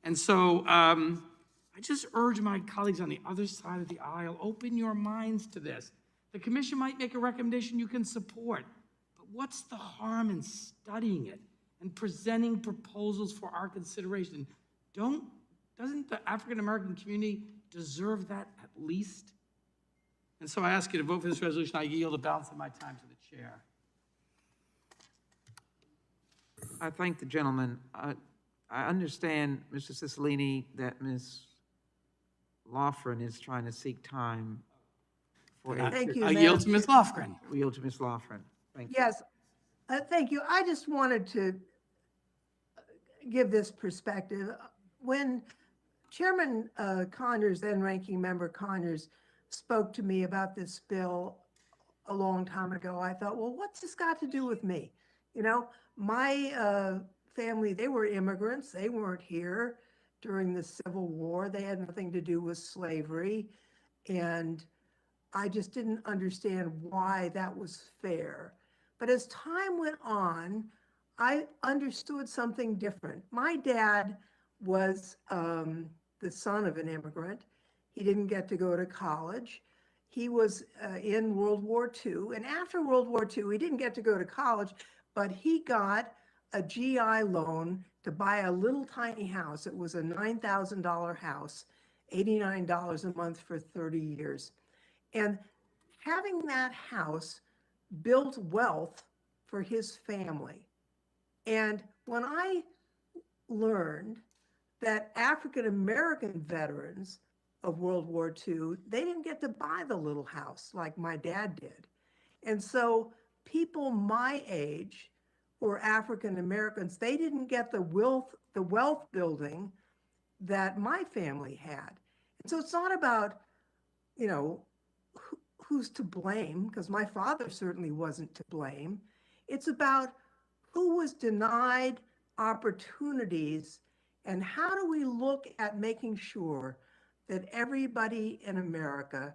And so I just urge my colleagues on the other side of the aisle, open your minds to this. The commission might make a recommendation you can support, but what's the harm in studying it and presenting proposals for our consideration? Doesn't the African-American community deserve that at least? And so I ask you to vote for this resolution. I yield the balance of my time to the chair. I thank the gentleman. I understand, Mr. Cicilline, that Ms. Loughran is trying to seek time for. Thank you, I yield to Ms. Loughran. We yield to Ms. Loughran. Thank you. Yes, thank you. I just wanted to give this perspective. When Chairman Conyers, then Ranking Member Conyers, spoke to me about this bill a long time ago, I thought, well, what's this got to do with me? You know, my family, they were immigrants. They weren't here during the Civil War. They had nothing to do with slavery. And I just didn't understand why that was fair. But as time went on, I understood something different. My dad was the son of an immigrant. He didn't get to go to college. He was in World War II. And after World War II, he didn't get to go to college, but he got a GI loan to buy a little tiny house. It was a $9,000 house, $89 a month for 30 years. And having that house built wealth for his family. And when I learned that African-American veterans of World War II, they didn't get to buy the little house like my dad did. And so people my age who are African-Americans, they didn't get the wealth building that my family had. And so it's not about, you know, who's to blame, because my father certainly wasn't to blame. It's about who was denied opportunities, and how do we look at making sure that everybody in America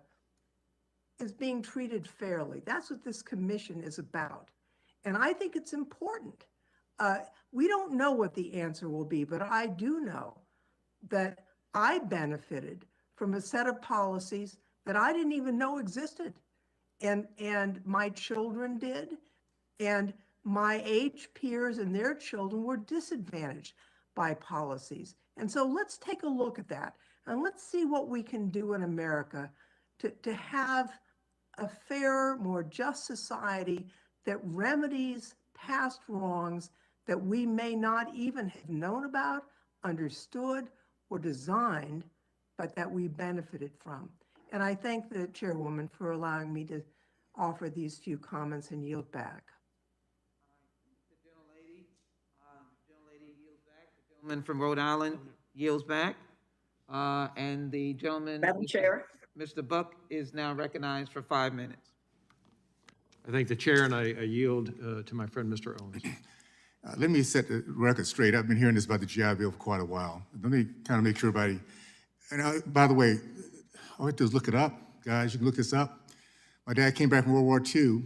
is being treated fairly? That's what this commission is about. And I think it's important. We don't know what the answer will be, but I do know that I benefited from a set of policies that I didn't even know existed. And my children did, and my age peers and their children were disadvantaged by policies. And so let's take a look at that, and let's see what we can do in America to have a fairer, more just society that remedies past wrongs that we may not even have known about, understood, or designed, but that we benefited from. And I thank the chairwoman for allowing me to offer these few comments and yield back. The gentlelady yields back. The gentleman from Rhode Island yields back. And the gentleman. Madam Chair. Mr. Buck is now recognized for 5 minutes. I thank the chair, and I yield to my friend, Mr. Owens. Let me set the record straight. I've been hearing this about the GI Bill for quite a while. Let me kind of make sure everybody, and by the way, all I have to do is look it up, guys. You can look this up. My dad came back from World War II.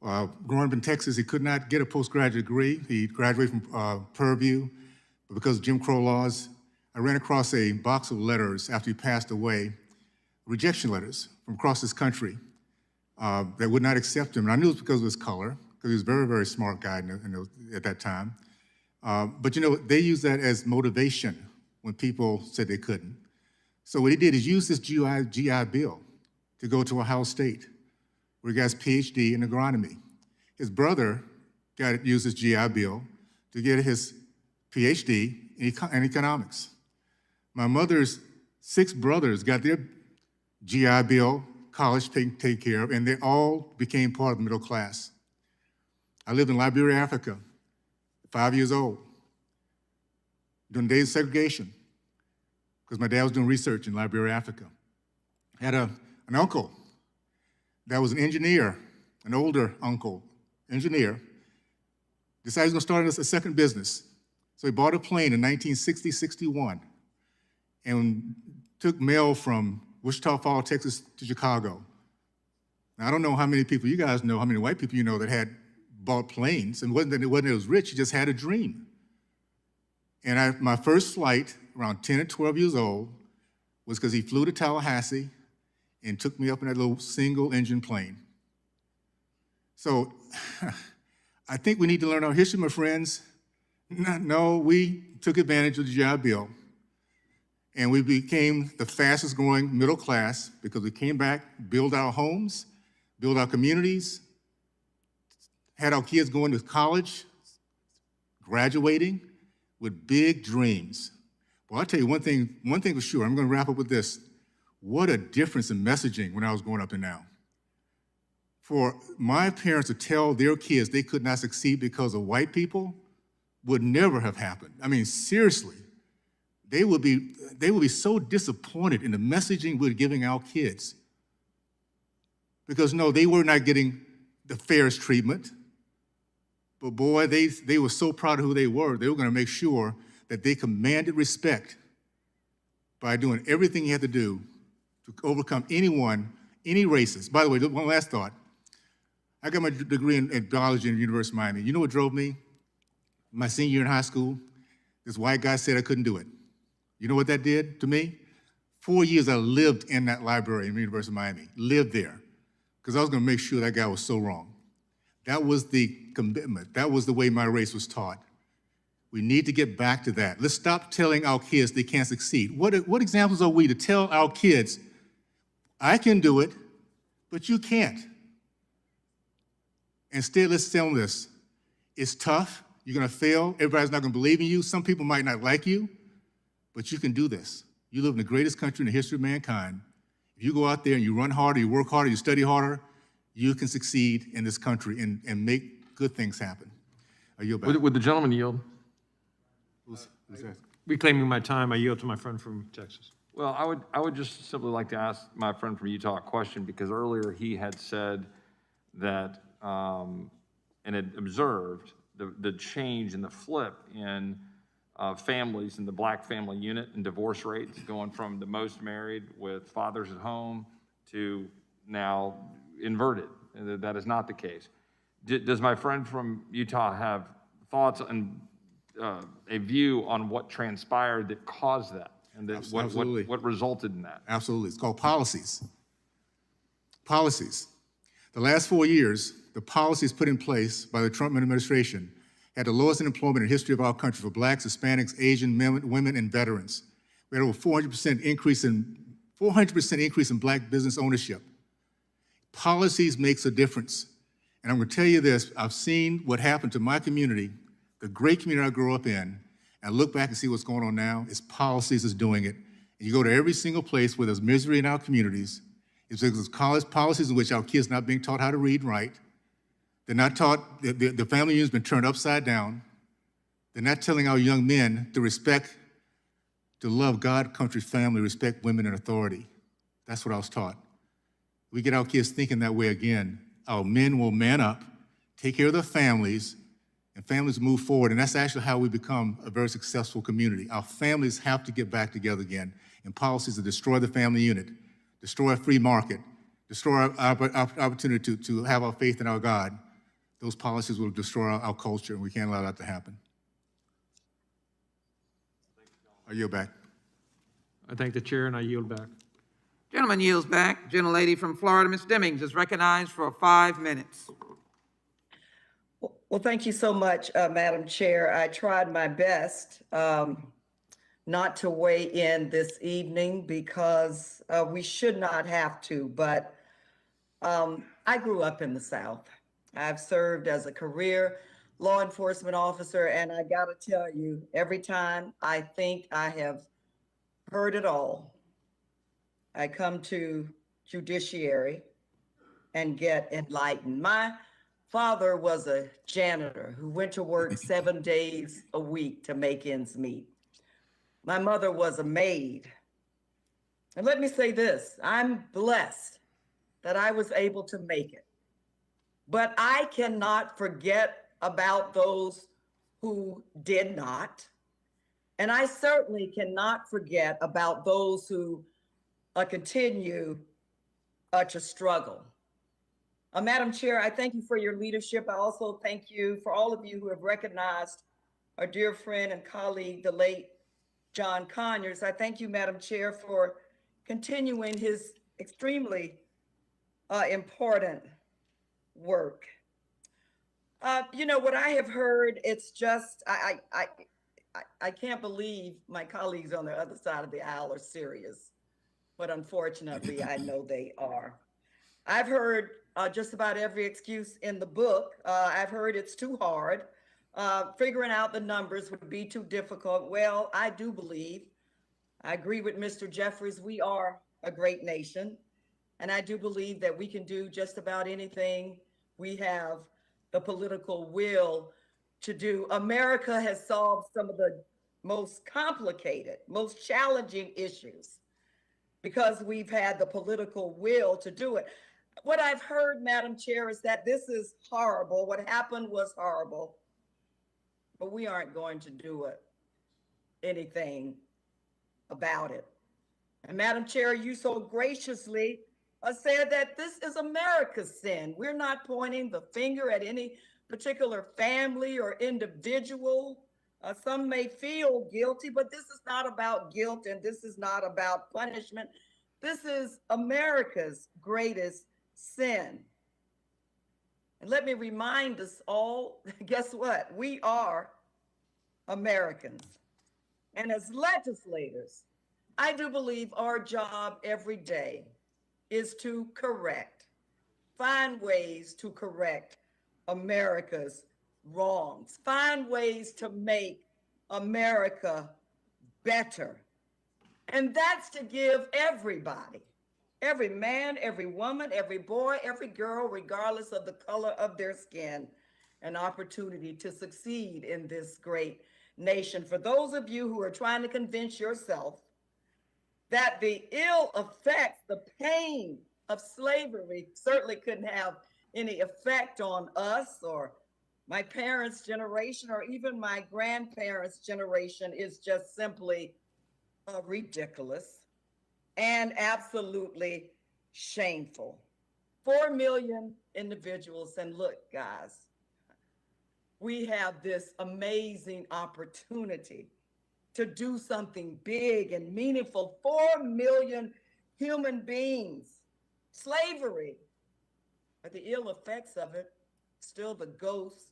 Growing up in Texas, he could not get a postgraduate degree. He graduated from Purdue, but because of Jim Crow laws, I ran across a box of letters after he passed away, rejection letters from across this country that would not accept him. And I knew it was because of his color, because he was a very, very smart guy at that time. But you know, they used that as motivation when people said they couldn't. So what he did is use this GI Bill to go to Ohio State, where he got his PhD in agronomy. His brother used his GI Bill to get his PhD in economics. My mother's 6 brothers got their GI Bill, college taken care of, and they all became part of the middle class. I lived in Liberia, Africa, 5 years old, during the days of segregation, because my dad was doing research in Liberia, Africa. I had an uncle that was an engineer, an older uncle, engineer, decided he was going to start a second business. So he bought a plane in 1960-61 and took mail from Wichita Falls, Texas to Chicago. Now, I don't know how many people you guys know, how many white people you know that had bought planes, and it wasn't that it was rich, he just had a dream. And my first flight, around 10 or 12 years old, was because he flew to Tallahassee and took me up in that little single engine plane. So I think we need to learn our history, my friends. No, we took advantage of the GI Bill, and we became the fastest growing middle class because we came back, built our homes, built our communities, had our kids going to college, graduating with big dreams. Well, I'll tell you one thing for sure. I'm going to wrap up with this. What a difference in messaging when I was growing up and now. For my parents to tell their kids they could not succeed because of white people would never have happened. I mean, seriously, they would be so disappointed in the messaging we're giving our kids. Because no, they were not getting the fairest treatment. But boy, they were so proud of who they were. They were going to make sure that they commanded respect by doing everything you had to do to overcome any racist. By the way, one last thought. I got my degree in biology at the University of Miami. You know what drove me? My senior year in high school, this white guy said I couldn't do it. You know what that did to me? 4 years I lived in that library in the University of Miami, lived there, because I was going to make sure that guy was so wrong. That was the commitment. That was the way my race was taught. We need to get back to that. Let's stop telling our kids they can't succeed. What examples are we to tell our kids, I can do it, but you can't? Instead, let's tell them this. It's tough. You're going to fail. Everybody's not going to believe in you. Some people might not like you, but you can do this. You live in the greatest country in the history of mankind. If you go out there and you run harder, you work harder, you study harder, you can succeed in this country and make good things happen. I yield back. Would the gentleman yield? Who's that? Reclaiming my time, I yield to my friend from Texas. Well, I would just simply like to ask my friend from Utah a question, because earlier he had said that, and had observed the change and the flip in families in the black family unit and divorce rates going from the most married with fathers at home to now inverted. That is not the case. Does my friend from Utah have thoughts and a view on what transpired that caused that and that Absolutely. what resulted in that? Absolutely. It's called policies. Policies. The last 4 years, the policies put in place by the Trump administration had the lowest unemployment in the history of our country for blacks, Hispanics, Asian men, women, and veterans. We had over 400% increase in black business ownership. Policies makes a difference. And I'm gonna tell you this, I've seen what happened to my community, the great community I grew up in, and look back and see what's going on now. It's policies that's doing it. And you go to every single place where there's misery in our communities, it's because of college policies in which our kids are not being taught how to read and write. They're not taught, the family unit's been turned upside down. They're not telling our young men to respect, to love God, country, family, respect women and authority. That's what I was taught. We get our kids thinking that way again. Our men will man up, take care of their families, and families move forward. And that's actually how we become a very successful community. Our families have to get back together again. And policies that destroy the family unit, destroy a free market, destroy our opportunity to have our faith in our God, those policies will destroy our culture, and we can't allow that to happen. I yield back. I thank the chair and I yield back. Gentleman yields back. Gentlelady from Florida, Ms. Demmings, is recognized for 5 minutes. Well, thank you so much, Madam Chair. I tried my best not to weigh in this evening because we should not have to, but I grew up in the South. I've served as a career law enforcement officer, and I gotta tell you, every time I think I have heard it all, I come to Judiciary and get enlightened. My father was a janitor who went to work 7 days a week to make ends meet. My mother was a maid. And let me say this, I'm blessed that I was able to make it. But I cannot forget about those who did not. And I certainly cannot forget about those who continue to struggle. Madam Chair, I thank you for your leadership. I also thank you for all of you who have recognized our dear friend and colleague, the late John Conyers. I thank you, Madam Chair, for continuing his extremely important work. You know, what I have heard, it's just, I can't believe my colleagues on the other side of the aisle are serious, but unfortunately, I know they are. I've heard just about every excuse in the book. I've heard it's too hard. Figuring out the numbers would be too difficult. Well, I do believe, I agree with Mr. Jeffries, we are a great nation. And I do believe that we can do just about anything we have the political will to do. America has solved some of the most complicated, most challenging issues because we've had the political will to do it. What I've heard, Madam Chair, is that this is horrible. What happened was horrible, but we aren't going to do anything about it. And Madam Chair, you so graciously said that this is America's sin. We're not pointing the finger at any particular family or individual. Some may feel guilty, but this is not about guilt and this is not about punishment. This is America's greatest sin. And let me remind us all, guess what? We are Americans. And as legislators, I do believe our job every day is to find ways to correct America's wrongs, find ways to make America better. And that's to give everybody, every man, every woman, every boy, every girl, regardless of the color of their skin, an opportunity to succeed in this great nation. For those of you who are trying to convince yourself that the ill effects, the pain of slavery certainly couldn't have any effect on us or my parents' generation or even my grandparents' generation is just simply ridiculous and absolutely shameful. 4 million individuals, and look, guys, we have this amazing opportunity to do something big and meaningful. 4 million human beings. Slavery, but the ill effects of it, still the ghosts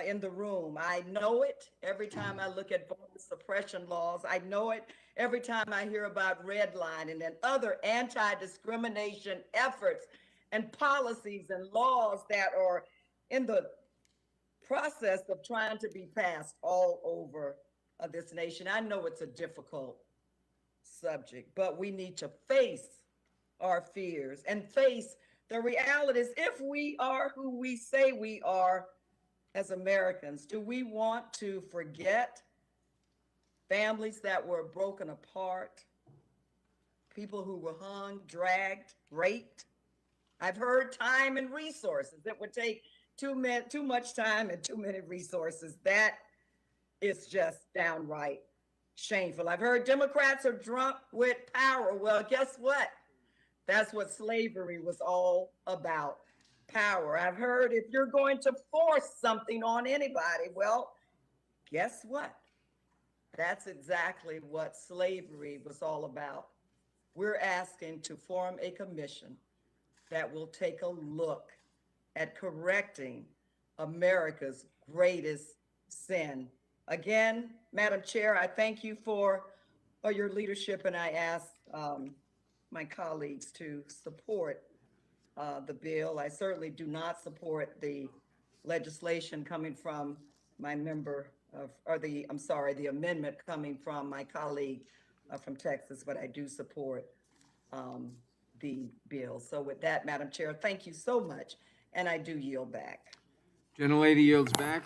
in the room. I know it every time I look at voter suppression laws. I know it every time I hear about redlining and other anti-discrimination efforts and policies and laws that are in the process of trying to be passed all over this nation. I know it's a difficult subject, but we need to face our fears and face the realities. If we are who we say we are as Americans, do we want to forget families that were broken apart, people who were hung, dragged, raped? I've heard time and resources. It would take too much time and too many resources. That is just downright shameful. I've heard Democrats are drunk with power. Well, guess what? That's what slavery was all about, power. I've heard if you're going to force something on anybody, well, guess what? That's exactly what slavery was all about. We're asking to form a commission that will take a look at correcting America's greatest sin. Again, Madam Chair, I thank you for your leadership, and I ask my colleagues to support the bill. I certainly do not support the legislation coming from my member of, the amendment coming from my colleague from Texas, but I do support the bill. So with that, Madam Chair, thank you so much, and I do yield back. Gentlelady yields back.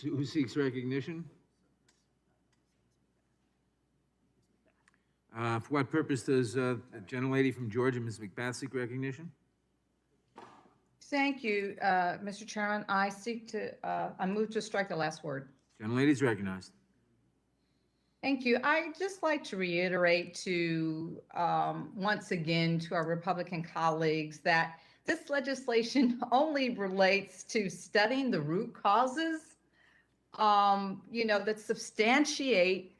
Who seeks recognition? For what purpose does the gentlelady from Georgia, Ms. McBath, seek recognition? Thank you, Mr. Chairman. I move to strike the last word. Gentlelady is recognized. Thank you. I'd just like to reiterate to, once again, to our Republican colleagues that this legislation only relates to studying the root causes, that substantiate,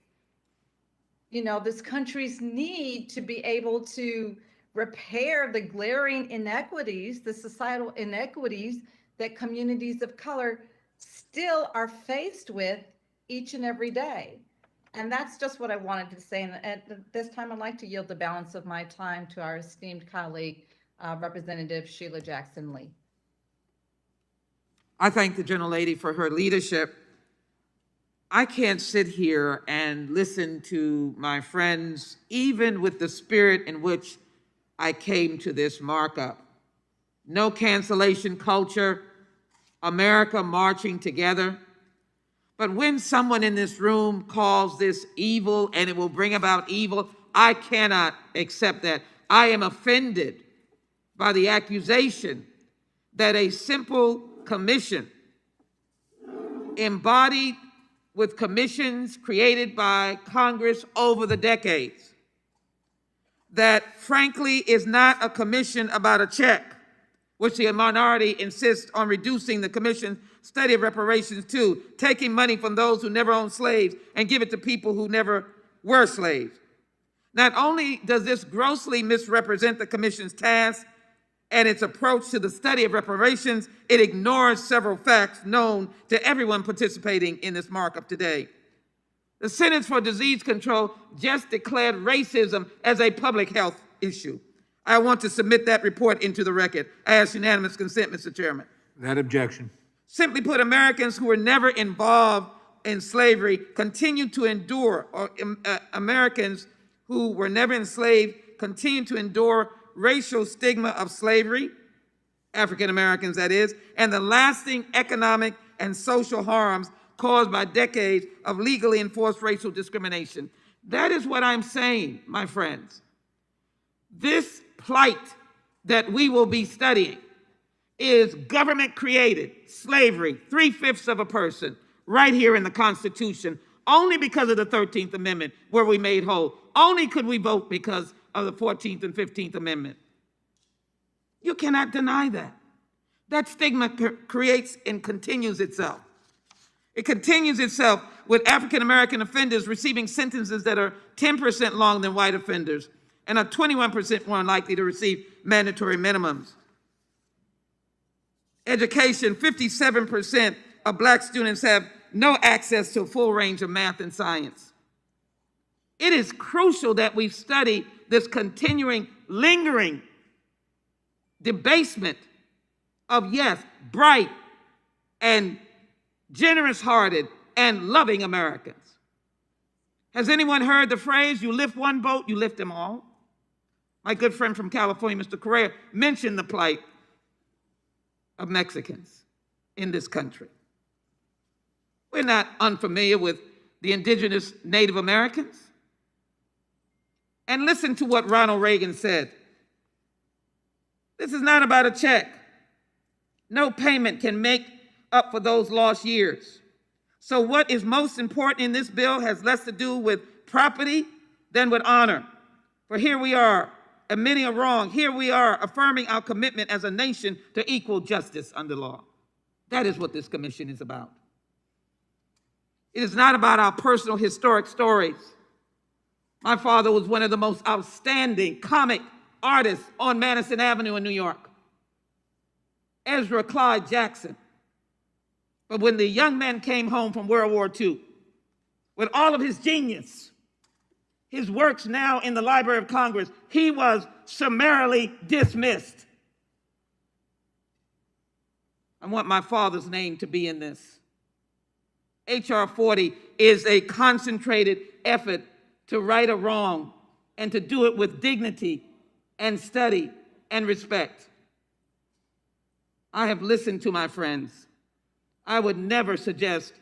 this country's need to be able to repair the glaring inequities, the societal inequities that communities of color still are faced with each and every day. And that's just what I wanted to say. And at this time, I'd like to yield the balance of my time to our esteemed colleague, Representative Sheila Jackson Lee. I thank the gentlelady for her leadership. I can't sit here and listen to my friends, even with the spirit in which I came to this markup. No cancellation culture, America marching together. But when someone in this room calls this evil and it will bring about evil, I cannot accept that. I am offended by the accusation that a simple commission embodied with commissions created by Congress over the decades, that frankly is not a commission about a check, which the minority insists on reducing the commission's study of reparations to, taking money from those who never owned slaves and give it to people who never were slaves. Not only does this grossly misrepresent the commission's task and its approach to the study of reparations, it ignores several facts known to everyone participating in this markup today. The Centers for Disease Control just declared racism as a public health issue. I want to submit that report into the record. I ask unanimous consent, Mr. Chairman. Without objection. Simply put, Americans who were never involved in slavery continue to endure, or Americans who were never enslaved continue to endure racial stigma of slavery, African Americans that is, and the lasting economic and social harms caused by decades of legally enforced racial discrimination. That is what I'm saying, my friends. This plight that we will be studying is government-created slavery, 3/5 of a person, right here in the Constitution, only because of the 13th Amendment were we made whole. Only could we vote because of the 14th and 15th Amendment. You cannot deny that. That stigma creates and continues itself. It continues itself with African-American offenders receiving sentences that are 10% longer than white offenders and are 21% more likely to receive mandatory minimums. Education, 57% of Black students have no access to a full range of math and science. It is crucial that we study this continuing, lingering debasement of, yes, bright and generous-hearted and loving Americans. Has anyone heard the phrase, you lift one boat, you lift them all? My good friend from California, Mr. Correa, mentioned the plight of Mexicans in this country. We're not unfamiliar with the indigenous Native Americans. And listen to what Ronald Reagan said. This is not about a check. No payment can make up for those lost years. So what is most important in this bill has less to do with property than with honor. For here we are, admitting a wrong. Here we are, affirming our commitment as a nation to equal justice under law. That is what this commission is about. It is not about our personal historic stories. My father was one of the most outstanding comic artists on Madison Avenue in New York. Ezra Clyde Jackson. But when the young man came home from World War II, with all of his genius, his works now in the Library of Congress, he was summarily dismissed. I want my father's name to be in this. H.R. 40 is a concentrated effort to right a wrong and to do it with dignity and study and respect. I have listened to my friends. I would never suggest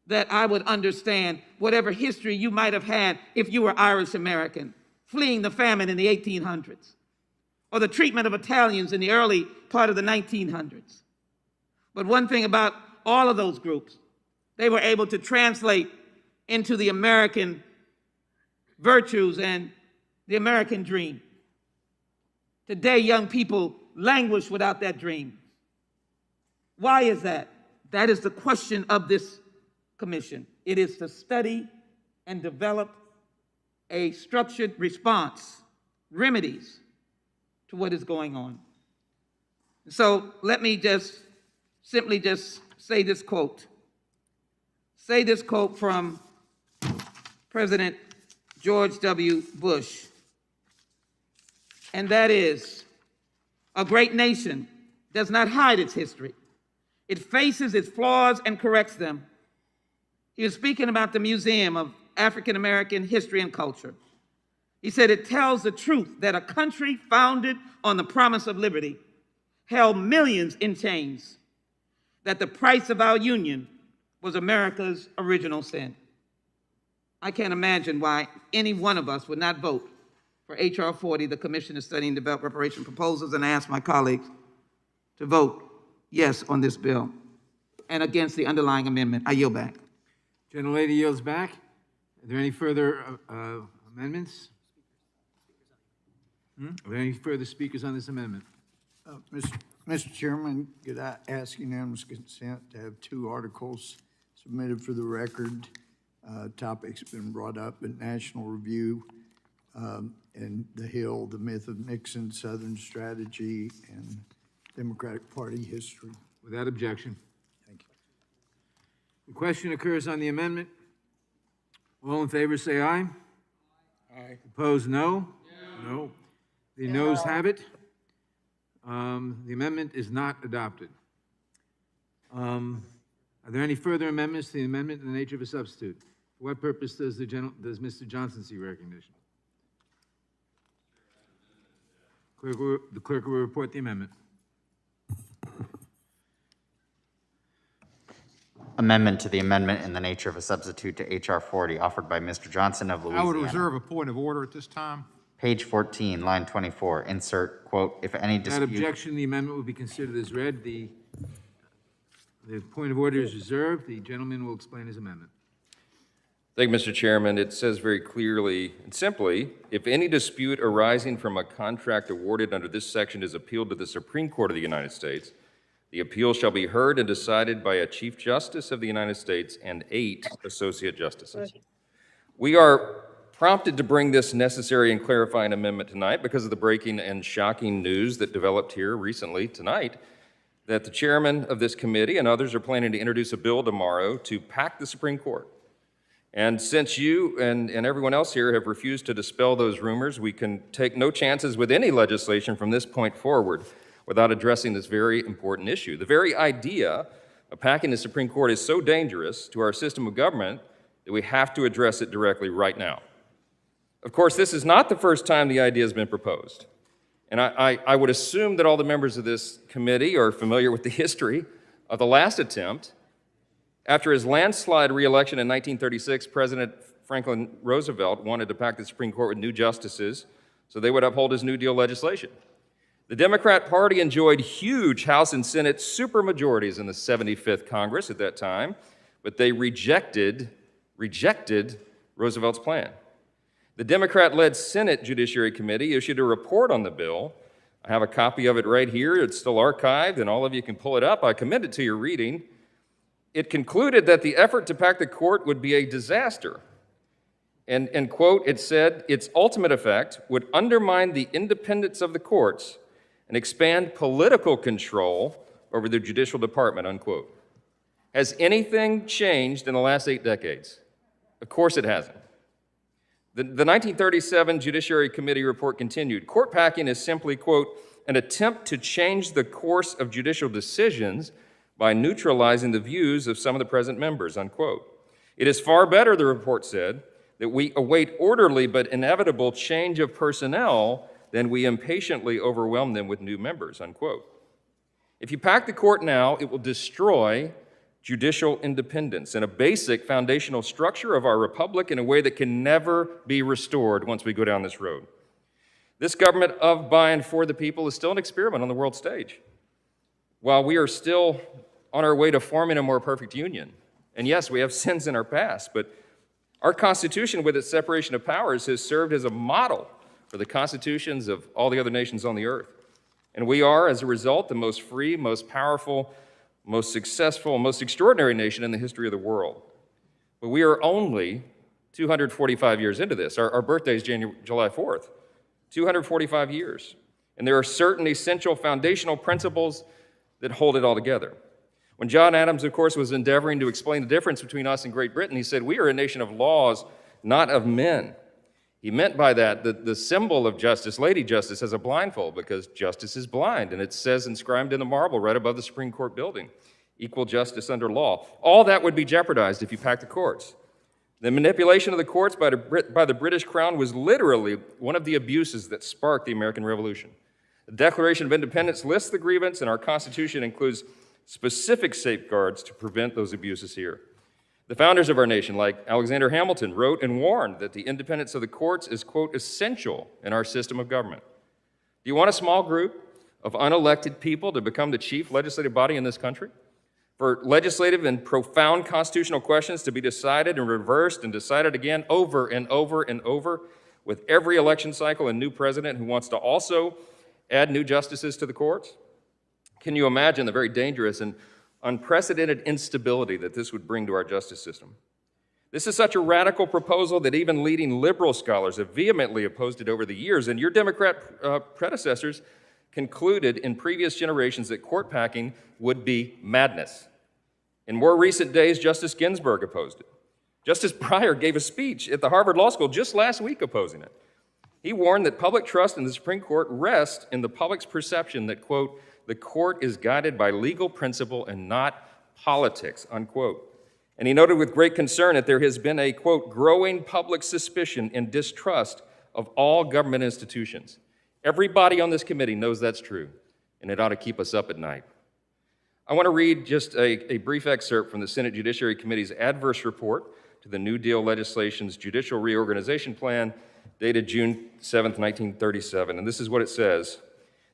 that I would understand whatever history you might have had if you were Irish American, fleeing the famine in the 1800s, or the treatment of Italians in the early part of the 1900s. But one thing about all of those groups, they were able to translate into the American virtues and the American dream. Today, young people languish without that dream. Why is that? That is the question of this commission. It is to study and develop a structured response, remedies to what is going on. So let me just simply say this quote. Say this quote from President George W. Bush. And that is, a great nation does not hide its history. It faces its flaws and corrects them. He was speaking about the Museum of African American History and Culture. He said, it tells the truth that a country founded on the promise of liberty held millions in chains, that the price of our union was America's original sin. I can't imagine why any one of us would not vote for H.R. 40, the Commission to Study and Develop Reparation Proposals, and I ask my colleagues to vote yes on this bill and against the underlying amendment. I yield back. Gentlelady yields back. Are there any further amendments? Are there any further speakers on this amendment? Mr. Chairman, could I ask unanimous consent to have two articles submitted for the record? Topics have been brought up in National Review and The Hill, The Myth of Nixon, Southern Strategy, and Democratic Party History. Without objection. Thank you. The question occurs on the amendment. All in favor say aye. Aye. Opposed, no? No. The noes have it. The amendment is not adopted. Are there any further amendments to the amendment in the nature of a substitute? For what purpose does Mr. Johnson seek recognition? The clerk will report the amendment. Amendment to the amendment in the nature of a substitute to H.R. 40, offered by Mr. Johnson of Louisiana. I would reserve a point of order at this time. Page 14, line 24, insert, quote, if any Without dispute. objection, the amendment will be considered as read. The point of order is reserved. The gentleman will explain his amendment. Thank you, Mr. Chairman. It says very clearly and simply, if any dispute arising from a contract awarded under this section is appealed to the Supreme Court of the United States, the appeal shall be heard and decided by a Chief Justice of the United States and 8 Associate Justices. We are prompted to bring this necessary and clarifying amendment tonight because of the breaking and shocking news that developed here recently tonight that the chairman of this committee and others are planning to introduce a bill tomorrow to pack the Supreme Court. And since you and everyone else here have refused to dispel those rumors, we can take no chances with any legislation from this point forward without addressing this very important issue. The very idea of packing the Supreme Court is so dangerous to our system of government that we have to address it directly right now. Of course, this is not the first time the idea has been proposed. And I would assume that all the members of this committee are familiar with the history of the last attempt. After his landslide re-election in 1936, President Franklin Roosevelt wanted to pack the Supreme Court with new justices so they would uphold his New Deal legislation. The Democrat Party enjoyed huge House and Senate supermajorities in the 75th Congress at that time, but they rejected Roosevelt's plan. The Democrat-led Senate Judiciary Committee issued a report on the bill. I have a copy of it right here. It's still archived, and all of you can pull it up. I commend it to your reading. It concluded that the effort to pack the court would be a disaster. And quote, it said, its ultimate effect would undermine the independence of the courts and expand political control over the judicial department, unquote. Has anything changed in the last 8 decades? Of course it hasn't. The 1937 Judiciary Committee report continued, court packing is simply, quote, an attempt to change the course of judicial decisions by neutralizing the views of some of the present members, unquote. It is far better, the report said, that we await orderly but inevitable change of personnel than we impatiently overwhelm them with new members, unquote. If you pack the court now, it will destroy judicial independence and a basic foundational structure of our republic in a way that can never be restored once we go down this road. This government of, by, and for the people is still an experiment on the world stage. While we are still on our way to forming a more perfect union, and yes, we have sins in our past, but our Constitution, with its separation of powers, has served as a model for the constitutions of all the other nations on the earth. And we are, as a result, the most free, most powerful, most successful, most extraordinary nation in the history of the world. But we are only 245 years into this. Our birthday is July 4th, 245 years. And there are certain essential foundational principles that hold it all together. When John Adams, of course, was endeavoring to explain the difference between us and Great Britain, he said, we are a nation of laws, not of men. He meant by that the symbol of justice, Lady Justice, has a blindfold because justice is blind, and it says inscribed in the marble right above the Supreme Court building, equal justice under law. All that would be jeopardized if you pack the courts. The manipulation of the courts by the British Crown was literally one of the abuses that sparked the American Revolution. The Declaration of Independence lists the grievance, and our Constitution includes specific safeguards to prevent those abuses here. The founders of our nation, like Alexander Hamilton, wrote and warned that the independence of the courts is, quote, essential in our system of government. Do you want a small group of unelected people to become the chief legislative body in this country? For legislative and profound constitutional questions to be decided and reversed and decided again over and over and over with every election cycle and new president who wants to also add new justices to the courts? Can you imagine the very dangerous and unprecedented instability that this would bring to our justice system? This is such a radical proposal that even leading liberal scholars have vehemently opposed it over the years, and your Democrat predecessors concluded in previous generations that court packing would be madness. In more recent days, Justice Ginsburg opposed it. Justice Breyer gave a speech at the Harvard Law School just last week opposing it. He warned that public trust in the Supreme Court rests in the public's perception that, quote, the court is guided by legal principle and not politics, unquote. And he noted with great concern that there has been a, quote, growing public suspicion and distrust of all government institutions. Everybody on this committee knows that's true, and it ought to keep us up at night. I want to read just a brief excerpt from the Senate Judiciary Committee's adverse report to the New Deal legislation's Judicial Reorganization Plan dated June 7th, 1937. And this is what it says.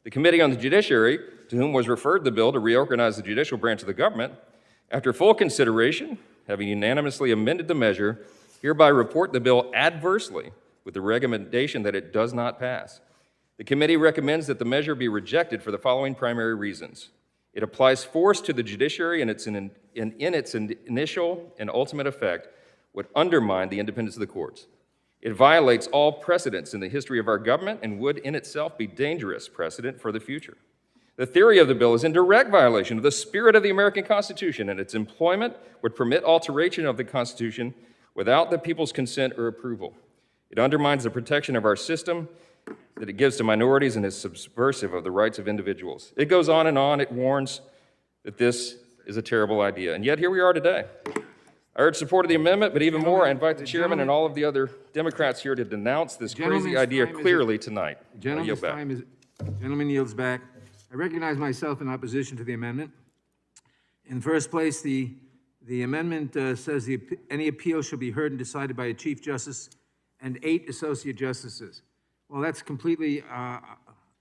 The Committee on the Judiciary, to whom was referred the bill to reorganize the judicial branch of the government, after full consideration, having unanimously amended the measure, hereby report the bill adversely with the recommendation that it does not pass. The committee recommends that the measure be rejected for the following primary reasons. It applies force to the judiciary and in its initial and ultimate effect would undermine the independence of the courts. It violates all precedents in the history of our government and would in itself be dangerous precedent for the future. The theory of the bill is in direct violation of the spirit of the American Constitution, and its employment would permit alteration of the Constitution without the people's consent or approval. It undermines the protection of our system that it gives to minorities and is subversive of the rights of individuals. It goes on and on. It warns that this is a terrible idea. And yet here we are today. I urge support of the amendment, but even more, I invite the chairman and all of the other Democrats here to denounce this crazy idea clearly tonight. Gentleman yields back. I recognize myself in opposition to the amendment. In the first place, the amendment says any appeal shall be heard and decided by a Chief Justice and 8 Associate Justices. Well, that's completely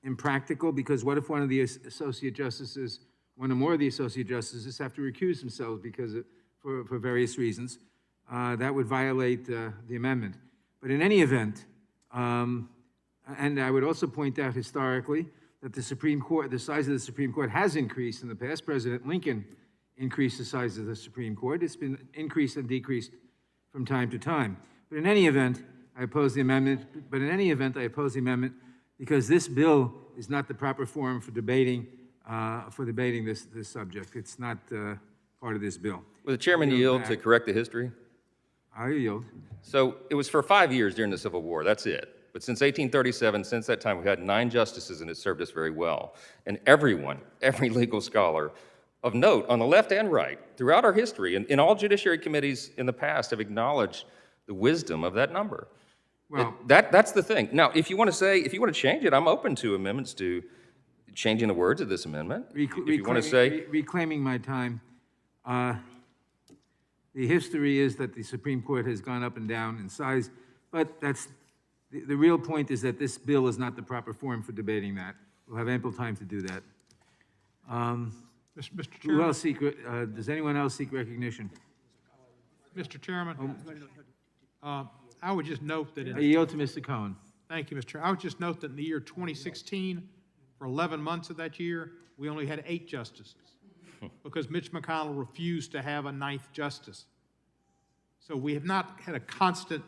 impractical, because what if one of the Associate Justices, one or more of the Associate Justices have to recuse themselves because for various reasons? That would violate the amendment. But in any event, and I would also point out historically that the Supreme Court, the size of the Supreme Court has increased in the past. President Lincoln increased the size of the Supreme Court. It's been increased and decreased from time to time. But in any event, I oppose the amendment. Because this bill is not the proper forum for debating this subject. It's not part of this bill. Will the chairman yield to correct the history? I yield. So it was for 5 years during the Civil War, that's it. But since 1837, since that time, we've had 9 justices, and it served us very well. And everyone, every legal scholar of note on the left and right throughout our history, and in all judiciary committees in the past, have acknowledged the wisdom of that number. Well, that's the thing. Now, if you want to change it, I'm open to amendments to changing the words of this amendment. If you want to say, reclaiming my time, the history is that the Supreme Court has gone up and down in size, but that's the real point is that this bill is not the proper forum for debating that. We'll have ample time to do that. Mr. Who Chairman, else does anyone else seek recognition? Mr. Chairman, I would just note that I yield to Mr. Cohen. thank you, Mr. Chair. I would just note that in the year 2016, for 11 months of that year, we only had 8 justices because Mitch McConnell refused to have a 9th justice. So we have not had a constant